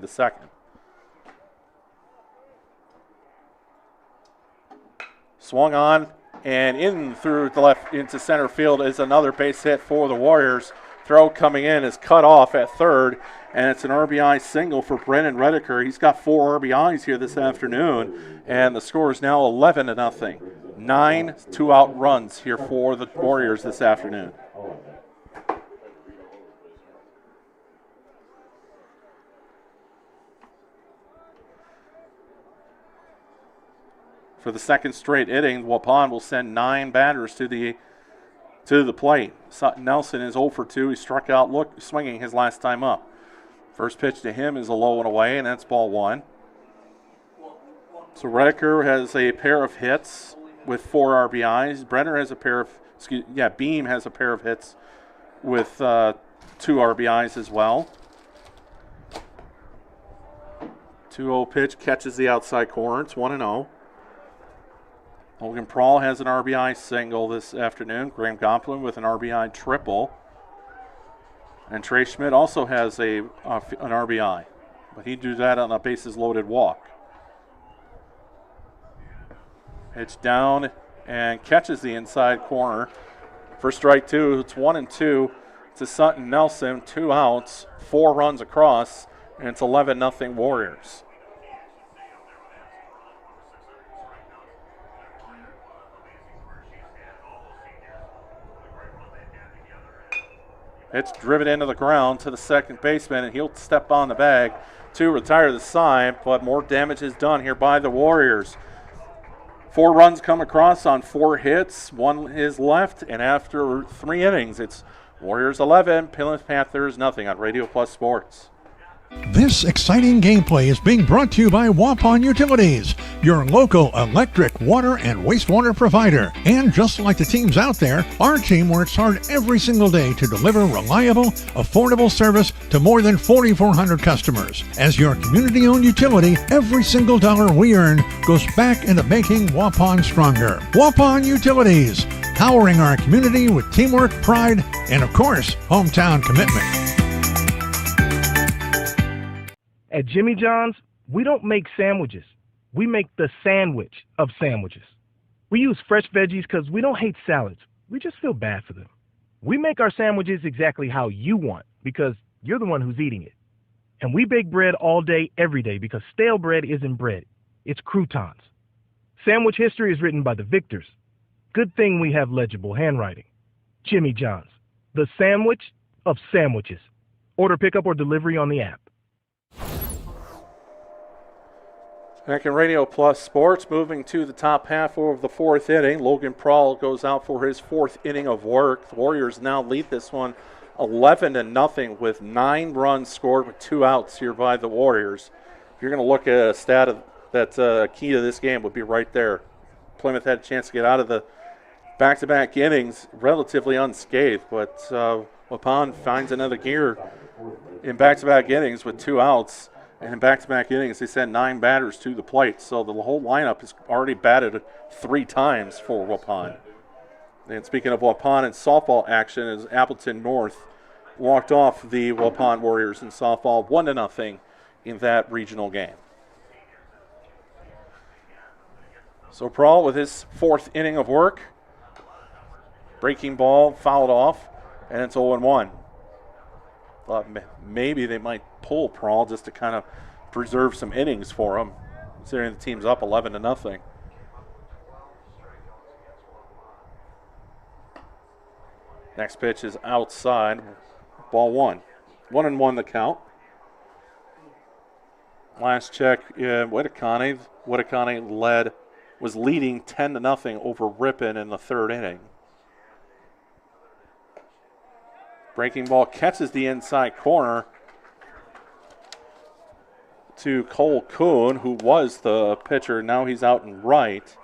second. Swung on, And in through the left into center field is another base hit for the Warriors. Throw coming in is cut off at third, and it's an RBI single for Brennan Redeker. He's got 4 RBIs here this afternoon, and the score is now 11-0. 9 two-out runs here for the Warriors this afternoon. For the second straight inning, Waupun will send 9 batters to the plate. Sutton Nelson is 0 for 2. He struck out swinging his last time up. First pitch to him is a low and away, and that's ball 1. So Redeker has a pair of hits with 4 RBIs. Brenner has a pair of, Beam has a pair of hits with 2 RBIs as well. 2-0 pitch catches the outside corner. It's 1-0. Logan Prawl has an RBI single this afternoon. Graham Goplin with an RBI triple. And Trey Schmidt also has an RBI, but he do that on a bases loaded walk. Pitch down and catches the inside corner. For strike 2, it's 1-2 to Sutton Nelson. 2 outs, 4 runs across, and it's 11-0 Warriors. It's driven into the ground to the second baseman, and he'll step on the bag to retire the side, but more damage is done here by the Warriors. 4 runs come across on 4 hits. 1 is left, and after 3 innings, it's Warriors 11, Plymouth Panthers nothing on Radio Plus Sports. This exciting gameplay is being brought to you by Waupun Utilities, your local electric, water, and wastewater provider. And just like the teams out there, our team works hard every single day to deliver reliable, affordable service to more than 4,400 customers. As your community-owned utility, every single dollar we earn goes back into making Waupun stronger. Waupun Utilities, powering our community with teamwork, pride, and of course, hometown commitment. At Jimmy John's, we don't make sandwiches. We make the sandwich of sandwiches. We use fresh veggies because we don't hate salads. We just feel bad for them. We make our sandwiches exactly how you want because you're the one who's eating it. And we bake bread all day, every day because stale bread isn't bread. It's croutons. Sandwich history is written by the victors. Good thing we have legible handwriting. Jimmy John's, the sandwich of sandwiches. Order pickup or delivery on the app. Back in Radio Plus Sports, moving to the top half of the 4th inning. Logan Prawl goes out for his 4th inning of work. The Warriors now lead this one 11-0 with 9 runs scored with 2 outs here by the Warriors. If you're going to look at a stat that's key to this game, would be right there. Plymouth had a chance to get out of the back-to-back innings relatively unscathed, but Waupun finds another gear in back-to-back innings with 2 outs. And in back-to-back innings, they sent 9 batters to the plate. So the whole lineup has already batted 3 times for Waupun. And speaking of Waupun and softball action, as Appleton North walked off the Waupun Warriors in softball 1-0 in that regional game. So Prawl with his 4th inning of work. Breaking ball fouled off, and it's 0-1. Thought maybe they might pull Prawl just to kind of preserve some innings for him, considering the team's up 11-0. Next pitch is outside, ball 1. 1-1 the count. Last check, Wittakane was leading 10-0 over Ripon in the 3rd inning. Breaking ball catches the inside corner to Cole Kuhn, who was the pitcher. Now he's out in right.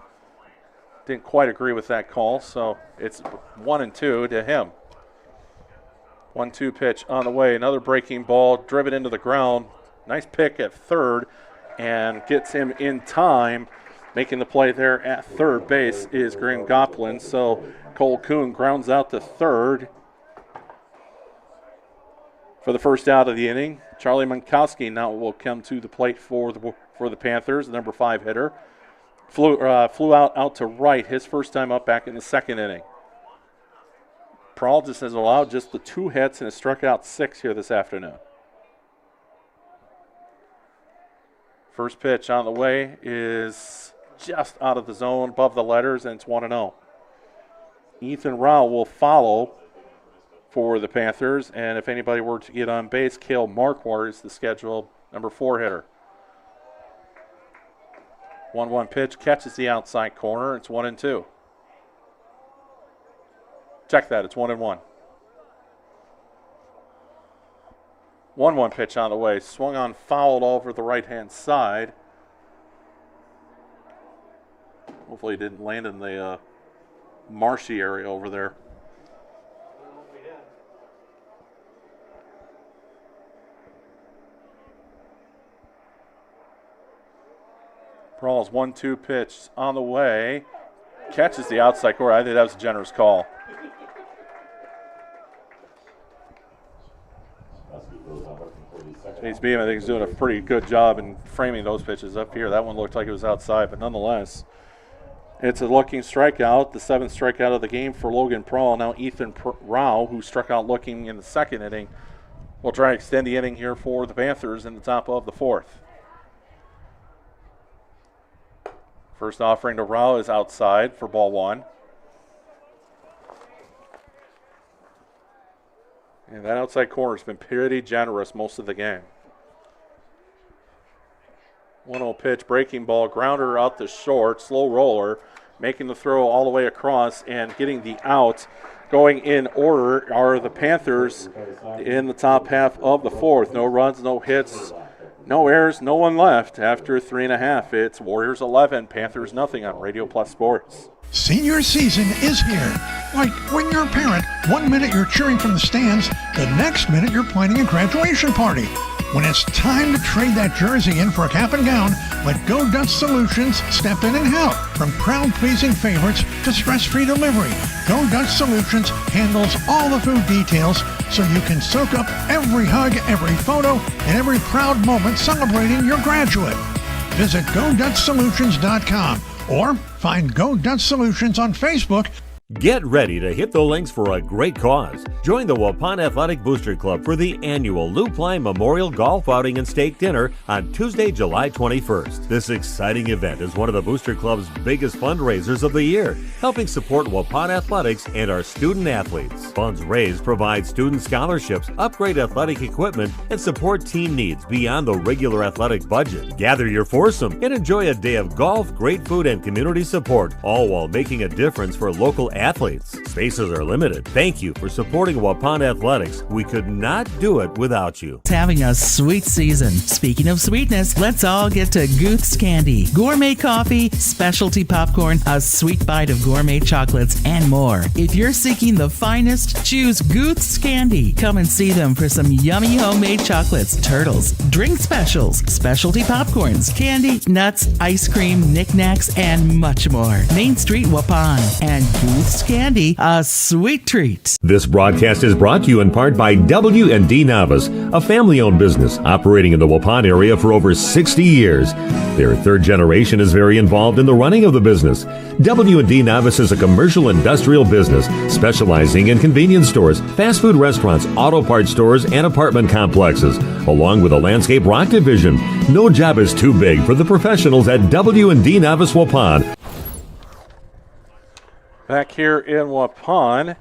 Didn't quite agree with that call, so it's 1-2 to him. 1-2 pitch on the way. Another breaking ball driven into the ground. Nice pick at third and gets him in time. Making the play there at third base is Graham Goplin. So Cole Kuhn grounds out to third. For the first out of the inning, Charlie Mankowski now will come to the plate for the Panthers, the number 5 hitter. flew out to right, his first time up back in the second inning. Prahl just has allowed just the 2 hits and has struck out 6 here this afternoon. First pitch on the way is just out of the zone, above the letters, and it's 1-0. Ethan Rao will follow for the Panthers, and if anybody were to get on base, Cale Marquardt is the scheduled number 4 hitter. 1-1 pitch, catches the outside corner. It's 1-2. Check that, it's 1-1. 1-1 pitch on the way, swung on, fouled over the right-hand side. Hopefully it didn't land in the marshy area over there. Prahl's 1-2 pitch on the way. Catches the outside corner. I think that was a generous call. Chase Beam, I think, is doing a pretty good job in framing those pitches up here. That one looked like it was outside, but nonetheless, it's a looking strikeout. The 7th strikeout of the game for Logan Prahl. Now Ethan Rao, who struck out looking in the second inning, will try to extend the inning here for the Panthers in the top of the 4th. First offering to Rao is outside for ball 1. And that outside corner has been pretty generous most of the game. 1-0 pitch, breaking ball, grounder out the short, slow roller, making the throw all the way across and getting the out. Going in order are the Panthers in the top half of the 4th. No runs, no hits, no errors, no one left after 3.5. It's Warriors 11, Panthers nothing on Radio Plus Sports. Senior season is here. Like when you're a parent, 1 minute you're cheering from the stands, the next minute you're planning a graduation party. When it's time to trade that jersey in for a cap and gown, let Go Dutch Solutions step in and help. From crowd-pleasing favorites to stress-free delivery, Go Dutch Solutions handles all the food details so you can soak up every hug, every photo, and every proud moment celebrating your graduate. Visit GoDutchSolutions.com or find Go Dutch Solutions on Facebook. Get ready to hit the links for a great cause. Join the Waupun Athletic Booster Club for the annual Lou Pline Memorial Golf Outing and Steak Dinner on Tuesday, July 21st. This exciting event is one of the Booster Club's biggest fundraisers of the year, helping support Waupun athletics and our student athletes. Funds raised provide student scholarships, upgrade athletic equipment, and support team needs beyond the regular athletic budget. Gather your foursome and enjoy a day of golf, great food, and community support, all while making a difference for local athletes. Spaces are limited. Thank you for supporting Waupun Athletics. We could not do it without you. It's having a sweet season. Speaking of sweetness, let's all get to Guth's Candy. Gourmet coffee, specialty popcorn, a sweet bite of gourmet chocolates, and more. If you're seeking the finest, choose Guth's Candy. Come and see them for some yummy homemade chocolates, turtles, drink specials, specialty popcorns, candy, nuts, ice cream, knickknacks, and much more. Main Street, Waupun. And Guth's Candy, a sweet treat. This broadcast is brought to you in part by W&D Navas, a family-owned business operating in the Waupun area for over 60 years. Their third generation is very involved in the running of the business. W&D Navas is a commercial industrial business specializing in convenience stores, fast food restaurants, auto parts stores, and apartment complexes, along with a landscape rock division. No job is too big for the professionals at W&D Navas Waupun. Back here in Waupun, a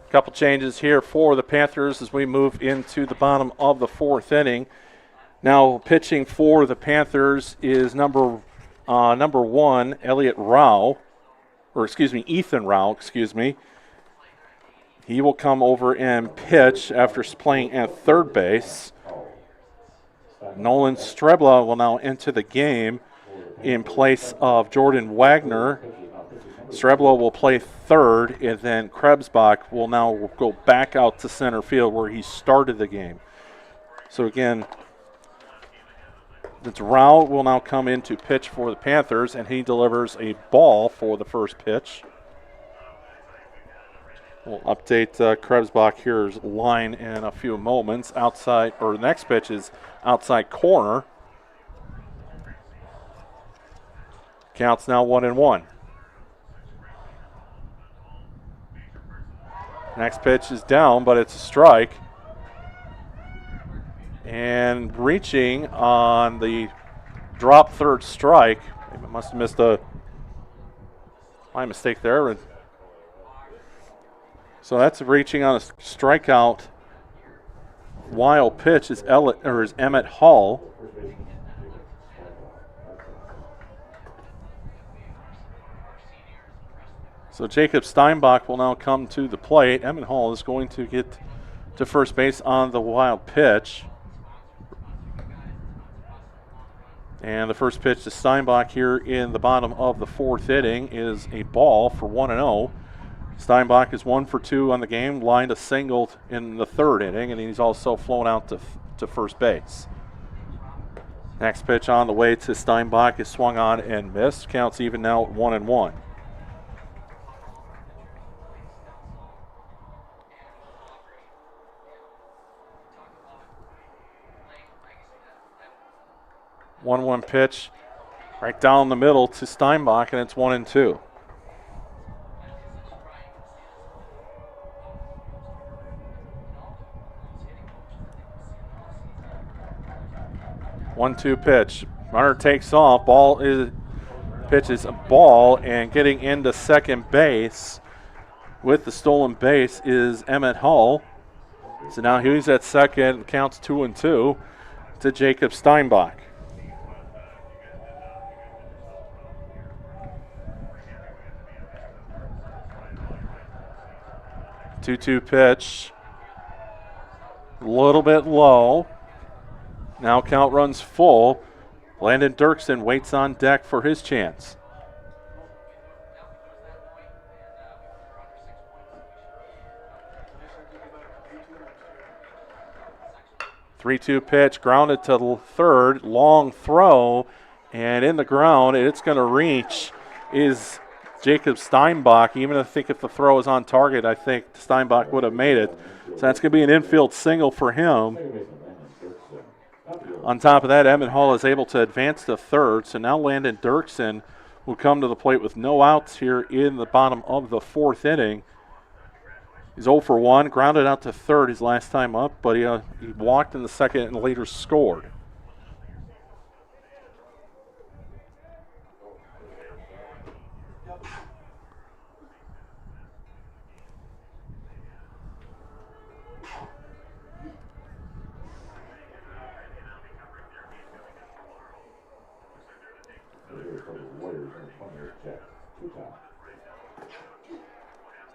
couple changes here for the Panthers as we move into the bottom of the 4th inning. Now pitching for the Panthers is number 1, Ethan Rao. He will come over and pitch after playing at third base. Nolan Strebla will now enter the game in place of Jordan Wagner. Strebla will play third, and then Krebsbach will now go back out to center field where he started the game. So again, it's Rao will now come in to pitch for the Panthers, and he delivers a ball for the first pitch. We'll update Krebsbach here's line in a few moments. Outside, or the next pitch is outside corner. Count's now 1-1. Next pitch is down, but it's a strike. And reaching on the drop third strike. I must have missed my mistake there. So that's reaching on a strikeout. Wild pitch is Emmett Hall. So Jacob Steinbach will now come to the plate. Emmett Hall is going to get to first base on the wild pitch. And the first pitch to Steinbach here in the bottom of the fourth inning is a ball for 1-0. Steinbach is 1 for 2 on the game, lined a single in the third inning, and he's also flown out to first base. Next pitch on the way to Steinbach is swung on and missed. Counts even now at 1-1. One pitch right down the middle to Steinbach, and it's 1-2. One-two pitch. Runner takes off. Pitch is a ball, and getting into second base with the stolen base is Emmett Hall. So now he's at second. Counts 2-2 to Jacob Steinbach. 2-2 pitch. A little bit low. Now count runs full. Landon Dirksen waits on deck for his chance. Three-two pitch, grounded to third, long throw, and in the ground, it's going to reach is Jacob Steinbach. Even if the throw is on target, I think Steinbach would have made it. So that's going to be an infield single for him. On top of that, Emmett Hall is able to advance to third. So now Landon Dirksen will come to the plate with no outs here in the bottom of the fourth inning. He's 0 for 1, grounded out to third his last time up, but he walked in the second and later scored.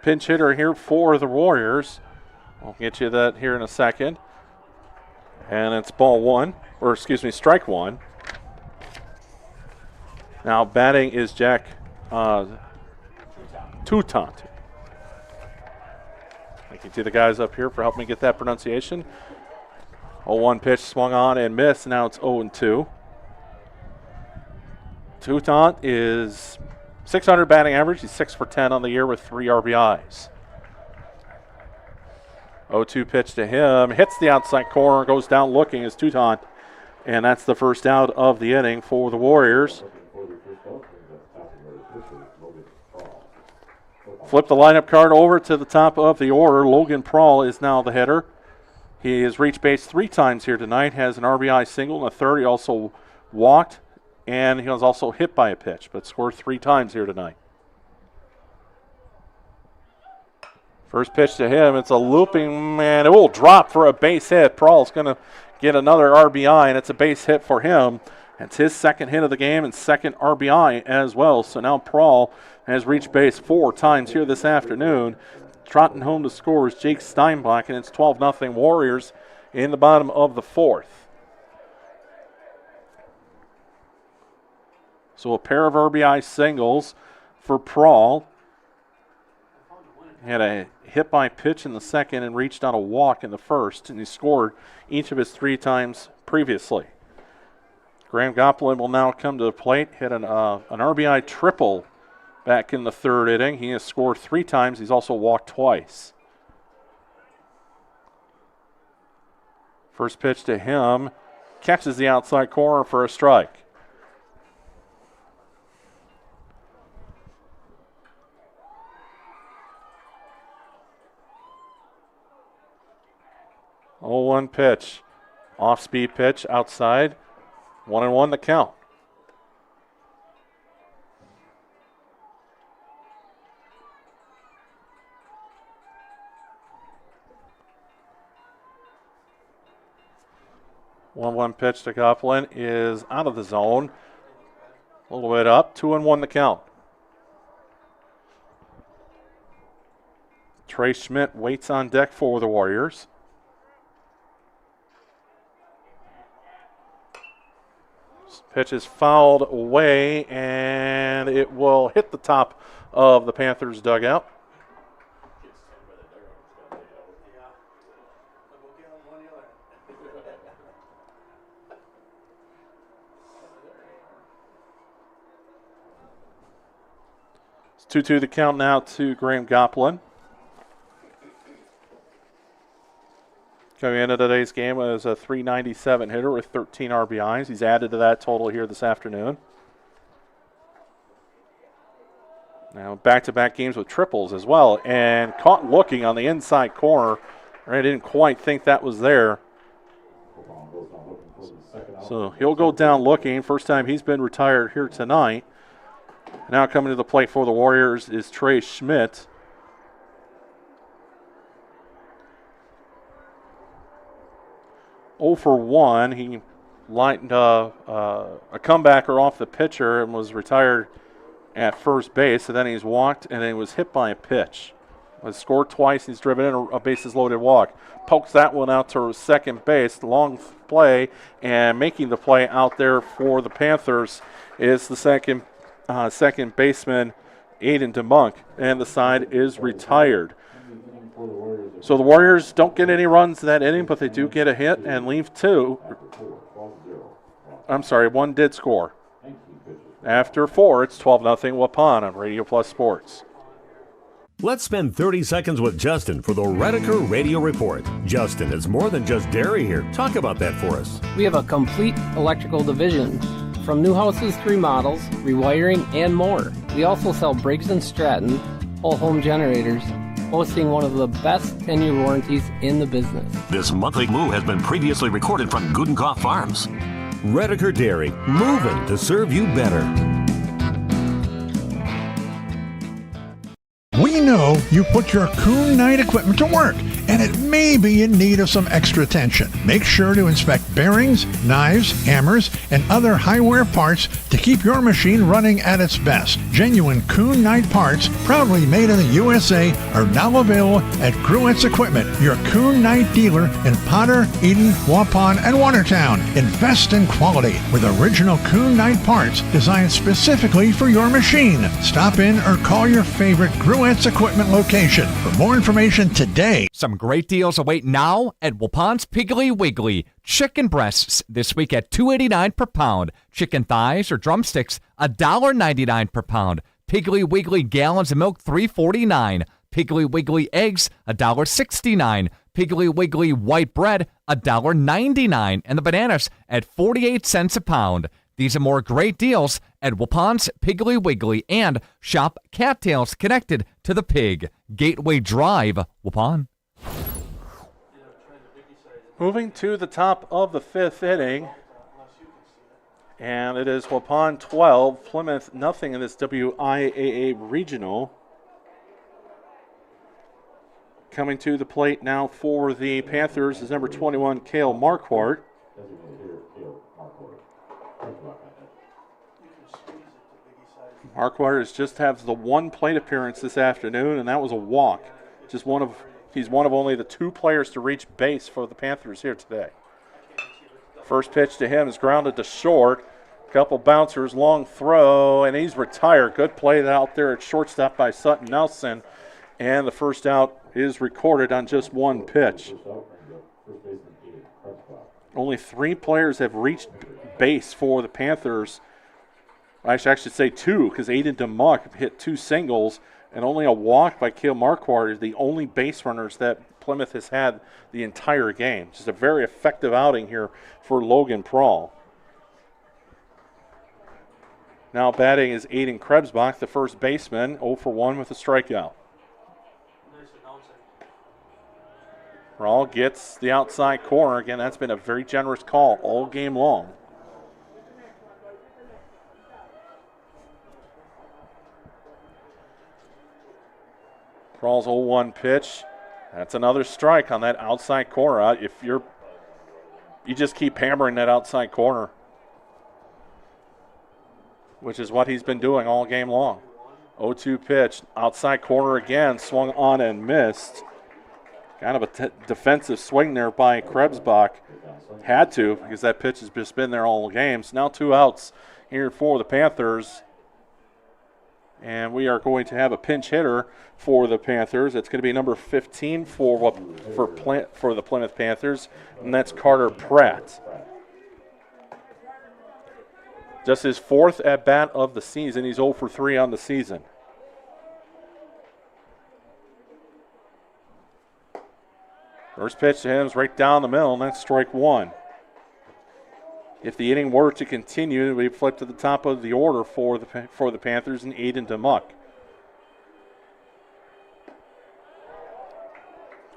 Pinch hitter here for the Warriors. I'll get you that here in a second. And it's strike one. Now batting is Jack Toutant. Thank you to the guys up here for helping me get that pronunciation. 0-1 pitch swung on and missed. Now it's 0-2. Toutant is .600 batting average. He's 6 for 10 on the year with 3 RBIs. 0-2 pitch to him. Hits the outside corner, goes down looking as Toutant. And that's the first out of the inning for the Warriors. Flip the lineup card over to the top of the order. Logan Prawl is now the hitter. He has reached base 3 times here tonight, has an RBI single and a third. He also walked, and he was also hit by a pitch, but scored 3 times here tonight. First pitch to him, it's a looping, man. It will drop for a base hit. Prawl's going to get another RBI, and it's a base hit for him. It's his second hit of the game and second RBI as well. So now Prawl has reached base 4 times here this afternoon. Trotting home to score is Jake Steinbach, and it's 12-0 Warriors in the bottom of the fourth. So a pair of RBI singles for Prawl. He had a hit by pitch in the second and reached on a walk in the first, and he scored each of his 3 times previously. Graham Goplin will now come to the plate, hit an RBI triple back in the third inning. He has scored 3 times. He's also walked twice. First pitch to him, catches the outside corner for a strike. 0-1 pitch. Off-speed pitch outside. 1-1 the count. One pitch to Copeland is out of the zone. A little bit up. 2-1 the count. Trey Schmidt waits on deck for the Warriors. Pitch is fouled away, and it will hit the top of the Panthers' dugout. It's 2-2 the count now to Graham Goplin. Coming into today's game as a .397 hitter with 13 RBIs. He's added to that total here this afternoon. Now back-to-back games with triples as well, and caught looking on the inside corner. I didn't quite think that was there. So he'll go down looking. First time he's been retired here tonight. Now coming to the plate for the Warriors is Trey Schmidt. For 1, he lined a comebacker off the pitcher and was retired at first base. And then he's walked and then was hit by a pitch. Has scored twice. He's driven in a bases-loaded walk. Pokes that one out to second base. Long play, and making the play out there for the Panthers is the second baseman, Aiden DeMunk, and the side is retired. So the Warriors don't get any runs that inning, but they do get a hit and leave 2. I'm sorry, 1 did score. After 4, it's 12-0 Waupun on Radio Plus Sports. Let's spend 30 seconds with Justin for the Redeker Radio Report. Justin, it's more than just dairy here. Talk about that for us. We have a complete electrical division. From new houses to remodels, rewiring, and more. We also sell Briggs & Stratton whole home generators, boasting one of the best 10-year warranties in the business. This monthly moo has been previously recorded from Gudenkoff Farms. Redeker Dairy, moving to serve you better. We know you put your Kuhn Knight equipment to work, and it may be in need of some extra attention. Make sure to inspect bearings, knives, hammers, and other high-wear parts to keep your machine running at its best. Genuine Kuhn Knight parts, proudly made in the USA, are now available at Gruett's Equipment, your Kuhn Knight dealer in Potter, Eden, Waupun, and Watertown. Invest in quality with original Kuhn Knight parts designed specifically for your machine. Stop in or call your favorite Gruett's Equipment location. For more information today. Some great deals await now at Waupun's Piggly Wiggly. Chicken breasts this week at $2.89 per pound. Chicken thighs or drumsticks, $1.99 per pound. Piggly Wiggly gallons of milk, $3.49. Piggly Wiggly eggs, $1.69. Piggly Wiggly white bread, $1.99. And the bananas at 48 cents a pound. These and more great deals at Waupun's Piggly Wiggly, and shop Cattails connected to the pig. Gateway Drive, Waupun. Moving to the top of the 5th inning, and it is Waupun 12, Plymouth nothing in this WIAA regional. Coming to the plate now for the Panthers is number 21, Cale Marquardt. Marquardt has just had the 1 plate appearance this afternoon, and that was a walk. He's one of only the 2 players to reach base for the Panthers here today. First pitch to him is grounded to short. Couple bouncers, long throw, and he's retired. Good play out there at shortstop by Sutton Nelson, and the first out is recorded on just 1 pitch. Only 3 players have reached base for the Panthers. I should say 2, because Aiden DeMuck hit 2 singles, and only a walk by Cale Marquardt is the only base runners that Plymouth has had the entire game. Just a very effective outing here for Logan Prawl. Now batting is Aiden Krebsbach, the first baseman, 0 for 1 with a strikeout. Rawl gets the outside corner. Again, that's been a very generous call all game long. Rawl's 0-1 pitch. That's another strike on that outside corner. If you just keep hammering that outside corner, which is what he's been doing all game long. 0-2 pitch, outside corner again, swung on and missed. Kind of a defensive swing there by Krebsbach. Had to, because that pitch has just been there all game. So now 2 outs here for the Panthers. And we are going to have a pinch hitter for the Panthers. It's going to be number 15 for the Plymouth Panthers, and that's Carter Pratt. Just his 4th at-bat of the season. He's 0 for 3 on the season. First pitch to him is right down the middle, and that's strike 1. If the inning were to continue, we flip to the top of the order for the Panthers and Aiden DeMuck.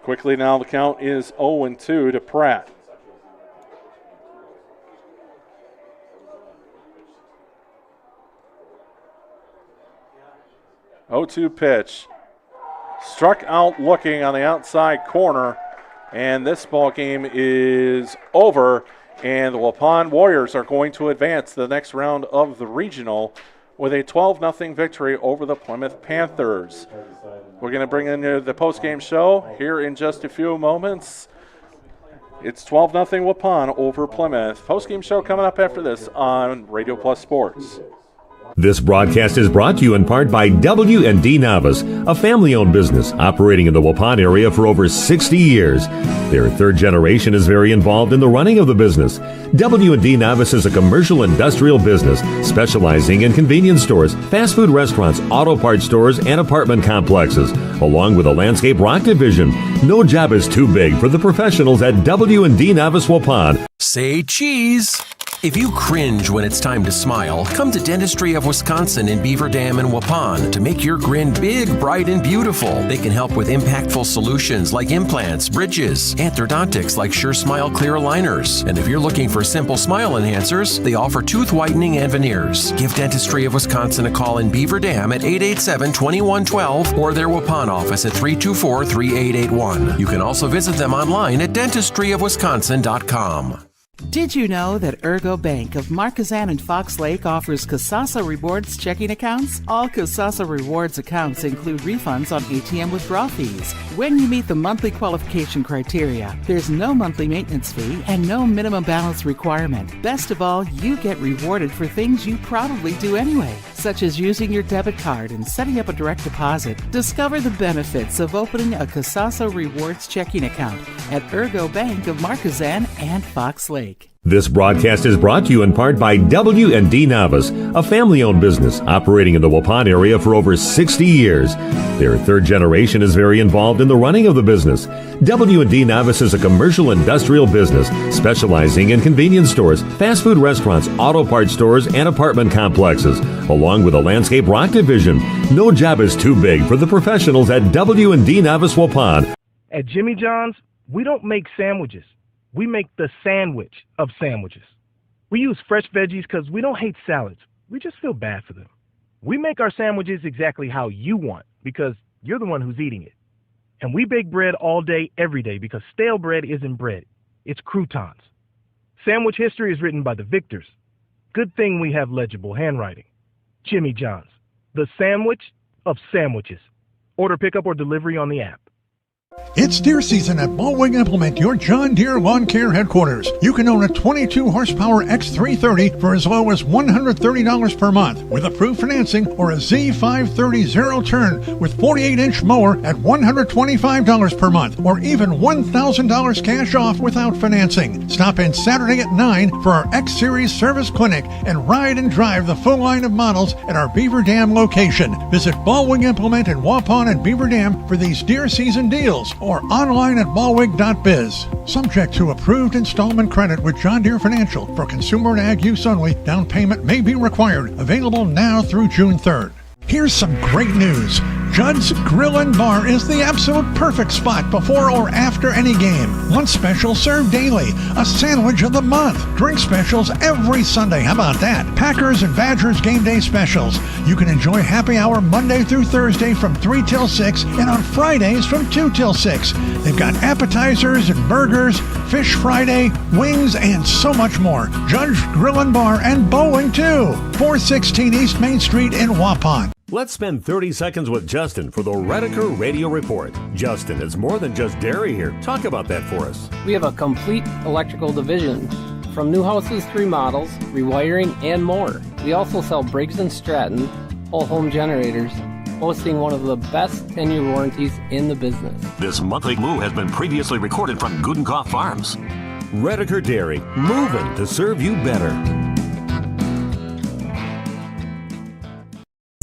Quickly now the count is 0-2 to Pratt. (0-2) pitch. Struck out looking on the outside corner, and this ball game is over. And the Waupun Warriors are going to advance to the next round of the regional with a 12-0 victory over the Plymouth Panthers. We're going to bring in the postgame show here in just a few moments. It's 12-0 Waupun over Plymouth. Postgame show coming up after this on Radio Plus Sports. This broadcast is brought to you in part by W&D Navas, a family-owned business operating in the Waupun area for over 60 years. Their 3rd generation is very involved in the running of the business. W&D Navas is a commercial industrial business specializing in convenience stores, fast food restaurants, auto parts stores, and apartment complexes, along with a landscape rock division. No job is too big for the professionals at W&D Navas Waupun. Say cheese. If you cringe when it's time to smile, come to Dentistry of Wisconsin in Beaver Dam and Waupun to make your grin big, bright, and beautiful. They can help with impactful solutions like implants, bridges, orthodontics like Sure Smile clear aligners. And if you're looking for simple smile enhancers, they offer tooth whitening and veneers. Give Dentistry of Wisconsin a call in Beaver Dam at 887-2112 or their Waupun office at 324-3881. You can also visit them online at dentistryofwisconsin.com. Did you know that Ergo Bank of Marquezan and Fox Lake offers Casasa Rewards checking accounts? All Casasa Rewards accounts include refunds on ATM withdrawal fees when you meet the monthly qualification criteria. There's no monthly maintenance fee and no minimum balance requirement. Best of all, you get rewarded for things you probably do anyway, such as using your debit card and setting up a direct deposit. Discover the benefits of opening a Casasa Rewards checking account at Ergo Bank of Marquezan and Fox Lake. This broadcast is brought to you in part by W&D Navas, a family-owned business operating in the Waupun area for over 60 years. Their 3rd generation is very involved in the running of the business. W&D Navas is a commercial industrial business specializing in convenience stores, fast food restaurants, auto parts stores, and apartment complexes, along with a landscape rock division. No job is too big for the professionals at W&D Navas Waupun. At Jimmy John's, we don't make sandwiches. We make the sandwich of sandwiches. We use fresh veggies because we don't hate salads. We just feel bad for them. We make our sandwiches exactly how you want because you're the one who's eating it. And we bake bread all day, every day because stale bread isn't bread. It's croutons. Sandwich history is written by the victors. Good thing we have legible handwriting. Jimmy John's, the sandwich of sandwiches. Order pickup or delivery on the app. It's deer season at Baldwin Implement, your John Deere Lawn Care headquarters. You can own a 22-horsepower X330 for as low as $130 per month with approved financing, or a Z530 zero-turn with 48-inch mower at $125 per month, or even $1,000 cash off without financing. Stop in Saturday at 9 for our X-Series service clinic and ride and drive the full line of models at our Beaver Dam location. Visit Baldwin Implement in Waupun and Beaver Dam for these deer season deals, or online at baldwin.biz. Subject to approved installment credit with John Deere Financial. For consumer and ag use only, down payment may be required. Available now through June 3rd. Here's some great news. Judd's Grill and Bar is the absolute perfect spot before or after any game. Lunch specials served daily. A sandwich of the month. Drink specials every Sunday. How about that? Packers and Badgers game day specials. You can enjoy happy hour Monday through Thursday from 3 till 6 and on Fridays from 2 till 6. They've got appetizers and burgers, Fish Friday, wings, and so much more. Judd's Grill and Bar and bowling too. 416 East Main Street in Waupun. Let's spend 30 seconds with Justin for the Redeker Radio Report. Justin, it's more than just dairy here. Talk about that for us. We have a complete electrical division, from new houses to remodels, rewiring, and more. We also sell Briggs & Stratton whole home generators, boasting one of the best 10-year warranties in the business. This monthly Moo has been previously recorded from Gudenkopf Farms. Redeker Dairy, moving to serve you better.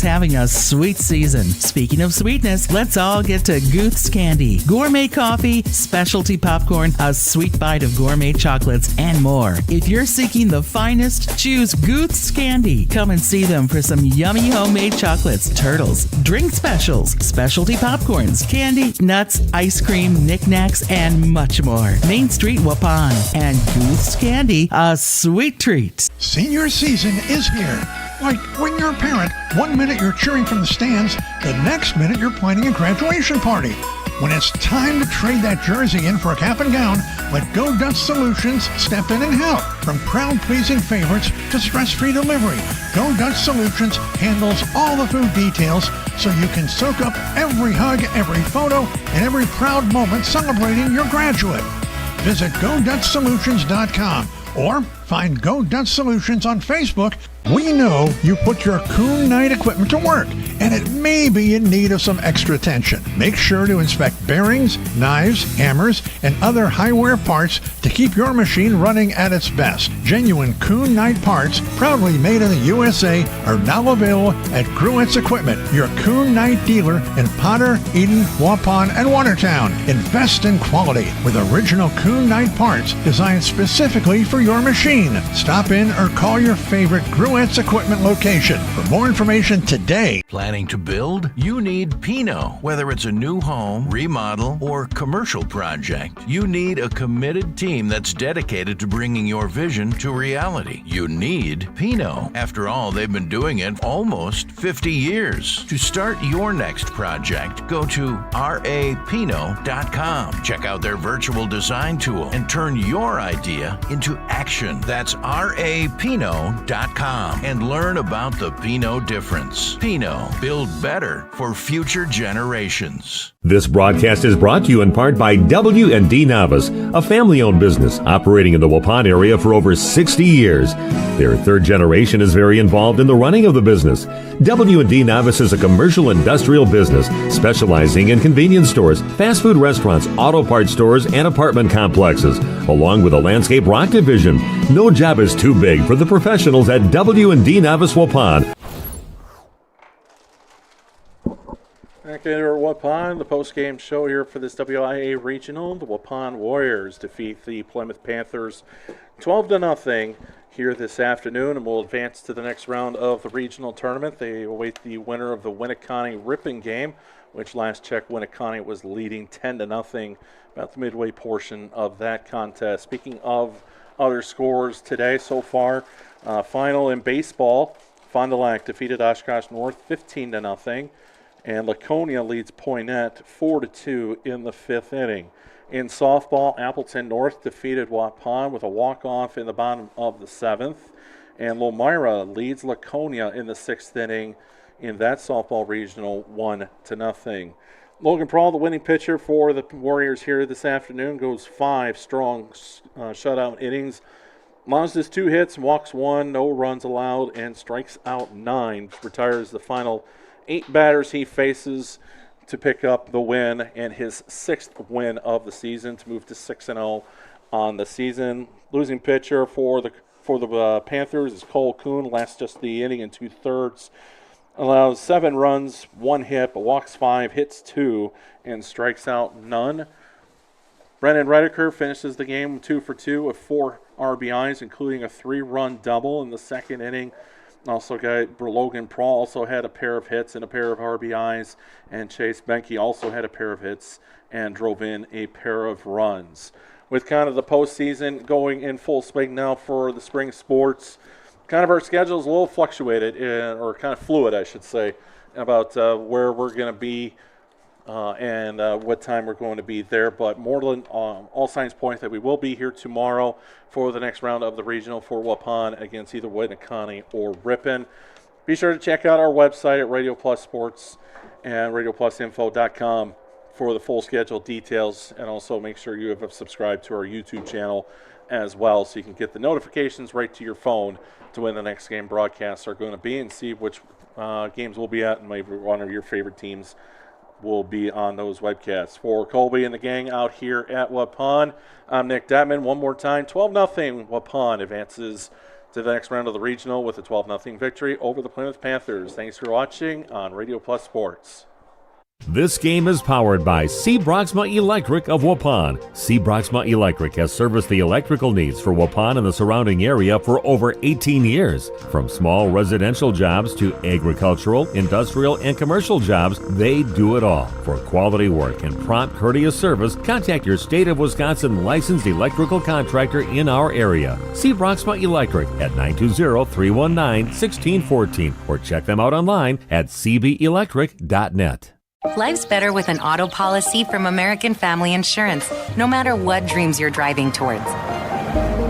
Having a sweet season. Speaking of sweetness, let's all get to Guth's Candy. Gourmet coffee, specialty popcorn, a sweet bite of gourmet chocolates, and more. If you're seeking the finest, choose Guth's Candy. Come and see them for some yummy homemade chocolates, turtles, drink specials, specialty popcorns, candy, nuts, ice cream, knickknacks, and much more. Main Street, Waupun. And Guth's Candy, a sweet treat. Senior season is here. Like when you're a parent, 1 minute you're cheering from the stands, the next minute you're planning a graduation party. When it's time to trade that jersey in for a cap and gown, let Go Dutch Solutions step in and help. From crowd-pleasing favorites to stress-free delivery, Go Dutch Solutions handles all the food details so you can soak up every hug, every photo, and every proud moment celebrating your graduate. Visit GoDutchSolutions.com or find Go Dutch Solutions on Facebook. We know you put your Coon Knight equipment to work, and it may be in need of some extra attention. Make sure to inspect bearings, knives, hammers, and other high-wear parts to keep your machine running at its best. Genuine Coon Knight parts, proudly made in the USA, are now available at Gruett's Equipment, your Coon Knight dealer in Potter, Eden, Waupun, and Watertown. Invest in quality with original Coon Knight parts designed specifically for your machine. Stop in or call your favorite Gruett's Equipment location. For more information today. Planning to build? You need Pinot. Whether it's a new home, remodel, or commercial project, you need a committed team that's dedicated to bringing your vision to reality. You need Pinot. After all, they've been doing it almost 50 years. To start your next project, go to rapinot.com. Check out their virtual design tool and turn your idea into action. That's rapinot.com. And learn about the Pinot difference. Pinot, build better for future generations. This broadcast is brought to you in part by W&D Navas, a family-owned business operating in the Waupun area for over 60 years. Their third generation is very involved in the running of the business. W&D Navas is a commercial industrial business specializing in convenience stores, fast food restaurants, auto parts stores, and apartment complexes, along with a landscape rock division. No job is too big for the professionals at W&D Navas Waupun. Back here at Waupun, the post-game show here for this WIA Regional. The Waupun Warriors defeat the Plymouth Panthers 12-0 here this afternoon and will advance to the next round of the regional tournament. They await the winner of the Winneconne-Ripon game, which last check Winneconne was leading 10-0 about the midway portion of that contest. Speaking of other scores today so far, final in baseball, Fond du Lac defeated Oshkosh North 15-0. And Laconia leads Poynette 4-2 in the fifth inning. In softball, Appleton North defeated Waupun with a walk-off in the bottom of the seventh. And Lomira leads Laconia in the sixth inning in that softball regional 1-0. Logan Prawl, the winning pitcher for the Warriors here this afternoon, goes 5 strong shutout innings. Allows his 2 hits, walks 1, no runs allowed, and strikes out 9. Retires the final 8 batters he faces to pick up the win and his 6th win of the season to move to 6-0 on the season. Losing pitcher for the Panthers is Cole Kuhn. Lasts just the inning and 2/3. Allows 7 runs, 1 hit, but walks 5, hits 2, and strikes out none. Brennan Redeker finishes the game 2 for 2 with 4 RBIs, including a 3-run double in the second inning Also, Logan Prawl also had a pair of hits and a pair of RBIs, and Chase Benke also had a pair of hits and drove in a pair of runs. With kind of the postseason going in full swing now for the spring sports, kind of our schedule is a little fluctuated, or kind of fluid, I should say, about where we're going to be and what time we're going to be there. But more than all signs point that we will be here tomorrow for the next round of the regional for Waupun against either Winneconne or Ripon. Be sure to check out our website at Radio Plus Sports and RadioPlusInfo.com for the full schedule details, and also make sure you have subscribed to our YouTube channel as well so you can get the notifications right to your phone to when the next game broadcasts are going to be and see which games we'll be at and maybe one of your favorite teams will be on those webcasts. For Colby and the gang out here at Waupun, I'm Nick Detman. One more time, 12-0 Waupun advances to the next round of the regional with a 12-0 victory over the Plymouth Panthers. Thanks for watching on Radio Plus Sports. This game is powered by C. Broxma Electric of Waupun. C. Broxma Electric has serviced the electrical needs for Waupun and the surrounding area for over 18 years. From small residential jobs to agricultural, industrial, and commercial jobs, they do it all. For quality work and prompt, courteous service, contact your State of Wisconsin licensed electrical contractor in our area. C. Broxma Electric at 920-319-1614 or check them out online at cbelectric.net. Life's better with an auto policy from American Family Insurance, no matter what dreams you're driving towards.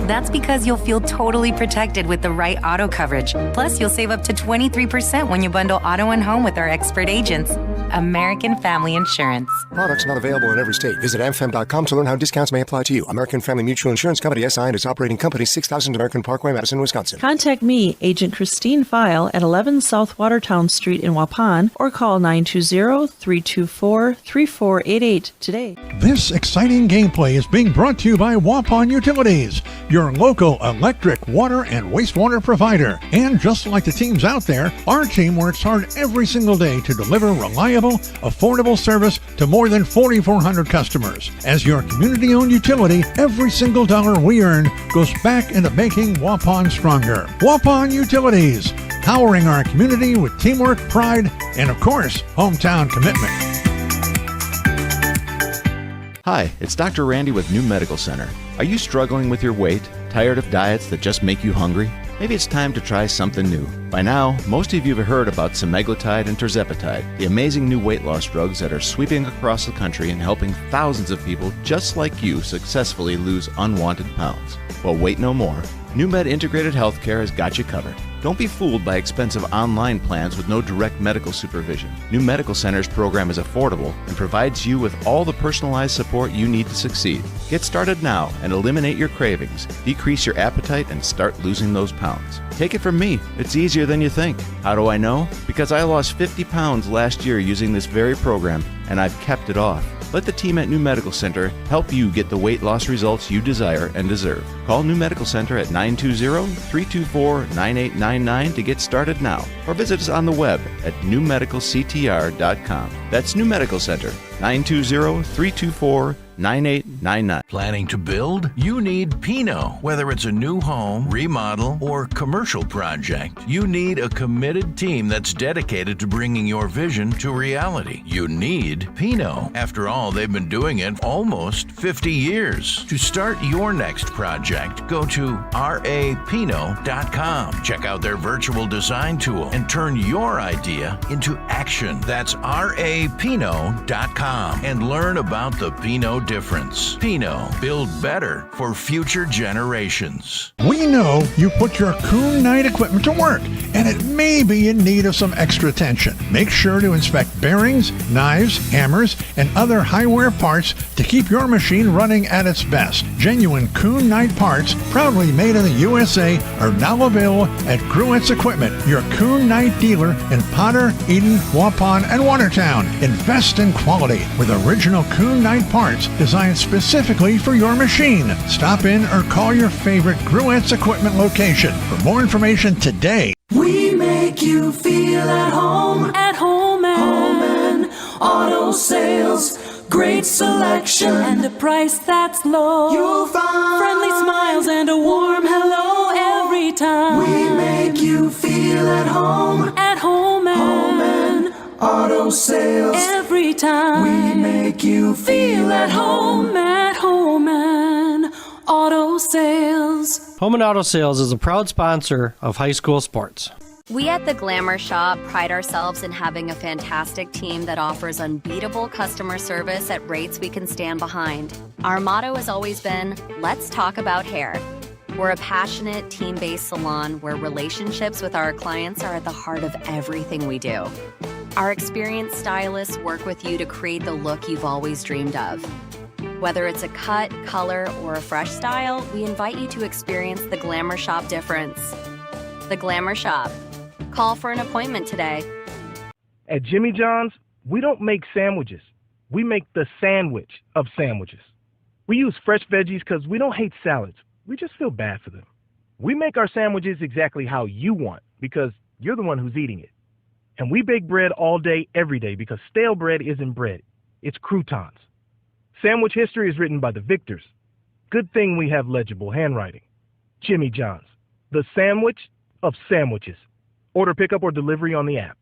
That's because you'll feel totally protected with the right auto coverage. Plus, you'll save up to 23% when you bundle auto and home with our expert agents. American Family Insurance. Products not available in every state. Visit amfam.com to learn how discounts may apply to you. American Family Mutual Insurance Company, SI, and its operating company, 6000 American Parkway, Madison, Wisconsin. Contact me, Agent Christine File, at 11 South Watertown Street in Waupun, or call 920-324-3488 today. This exciting gameplay is being brought to you by Waupun Utilities, your local electric, water, and wastewater provider. And just like the teams out there, our team works hard every single day to deliver reliable, affordable service to more than 4,400 customers. As your community-owned utility, every single dollar we earn goes back into making Waupun stronger. Waupun Utilities, powering our community with teamwork, pride, and of course, hometown commitment. Hi, it's Dr. Randy with New Medical Center. Are you struggling with your weight? Tired of diets that just make you hungry? Maybe it's time to try something new. By now, most of you have heard about semaglutide and tirzepatide, the amazing new weight loss drugs that are sweeping across the country and helping thousands of people just like you successfully lose unwanted pounds. Well, wait no more. NewMed Integrated Healthcare has got you covered. Don't be fooled by expensive online plans with no direct medical supervision. New Medical Center's program is affordable and provides you with all the personalized support you need to succeed. Get started now and eliminate your cravings, decrease your appetite, and start losing those pounds. Take it from me, it's easier than you think. How do I know? Because I lost 50 pounds last year using this very program, and I've kept it off. Let the team at New Medical Center help you get the weight loss results you desire and deserve. Call New Medical Center at 920-324-9899 to get started now, or visit us on the web at newmedicalctr.com. That's New Medical Center, 920-324-9899. Planning to build? You need Pino. Whether it's a new home, remodel, or commercial project, you need a committed team that's dedicated to bringing your vision to reality. You need Pino. After all, they've been doing it almost 50 years. To start your next project, go to rapino.com. Check out their virtual design tool and turn your idea into action. That's rapino.com and learn about the Pino difference. Pino, build better for future generations. We know you put your Coon Knight equipment to work, and it may be in need of some extra attention. Make sure to inspect bearings, knives, hammers, and other high-wear parts to keep your machine running at its best. Genuine Coon Knight parts, proudly made in the USA, are now available at Gruett's Equipment, your Coon Knight dealer in Potter, Eden, Waupun, and Watertown. Invest in quality with original Coon Knight parts designed specifically for your machine. Stop in or call your favorite Gruett's Equipment location. For more information today. We make you feel at home and auto sales. Great selection and a price that's low. You'll find friendly smiles and a warm hello every time. We make you feel at home. At home and Auto sales. every time. We make you feel at home. At home and auto sales. Home and Auto Sales is a proud sponsor of high school sports. We at the Glamour Shop pride ourselves in having a fantastic team that offers unbeatable customer service at rates we can stand behind. Our motto has always been, let's talk about hair. We're a passionate, team-based salon where relationships with our clients are at the heart of everything we do. Our experienced stylists work with you to create the look you've always dreamed of. Whether it's a cut, color, or a fresh style, we invite you to experience the Glamour Shop difference. The Glamour Shop. Call for an appointment today. At Jimmy John's, we don't make sandwiches. We make the sandwich of sandwiches. We use fresh veggies because we don't hate salads. We just feel bad for them. We make our sandwiches exactly how you want because you're the one who's eating it. And we bake bread all day, every day because stale bread isn't bread. It's croutons. Sandwich history is written by the victors. Good thing we have legible handwriting. Jimmy John's, the sandwich of sandwiches. Order pickup or delivery on the app.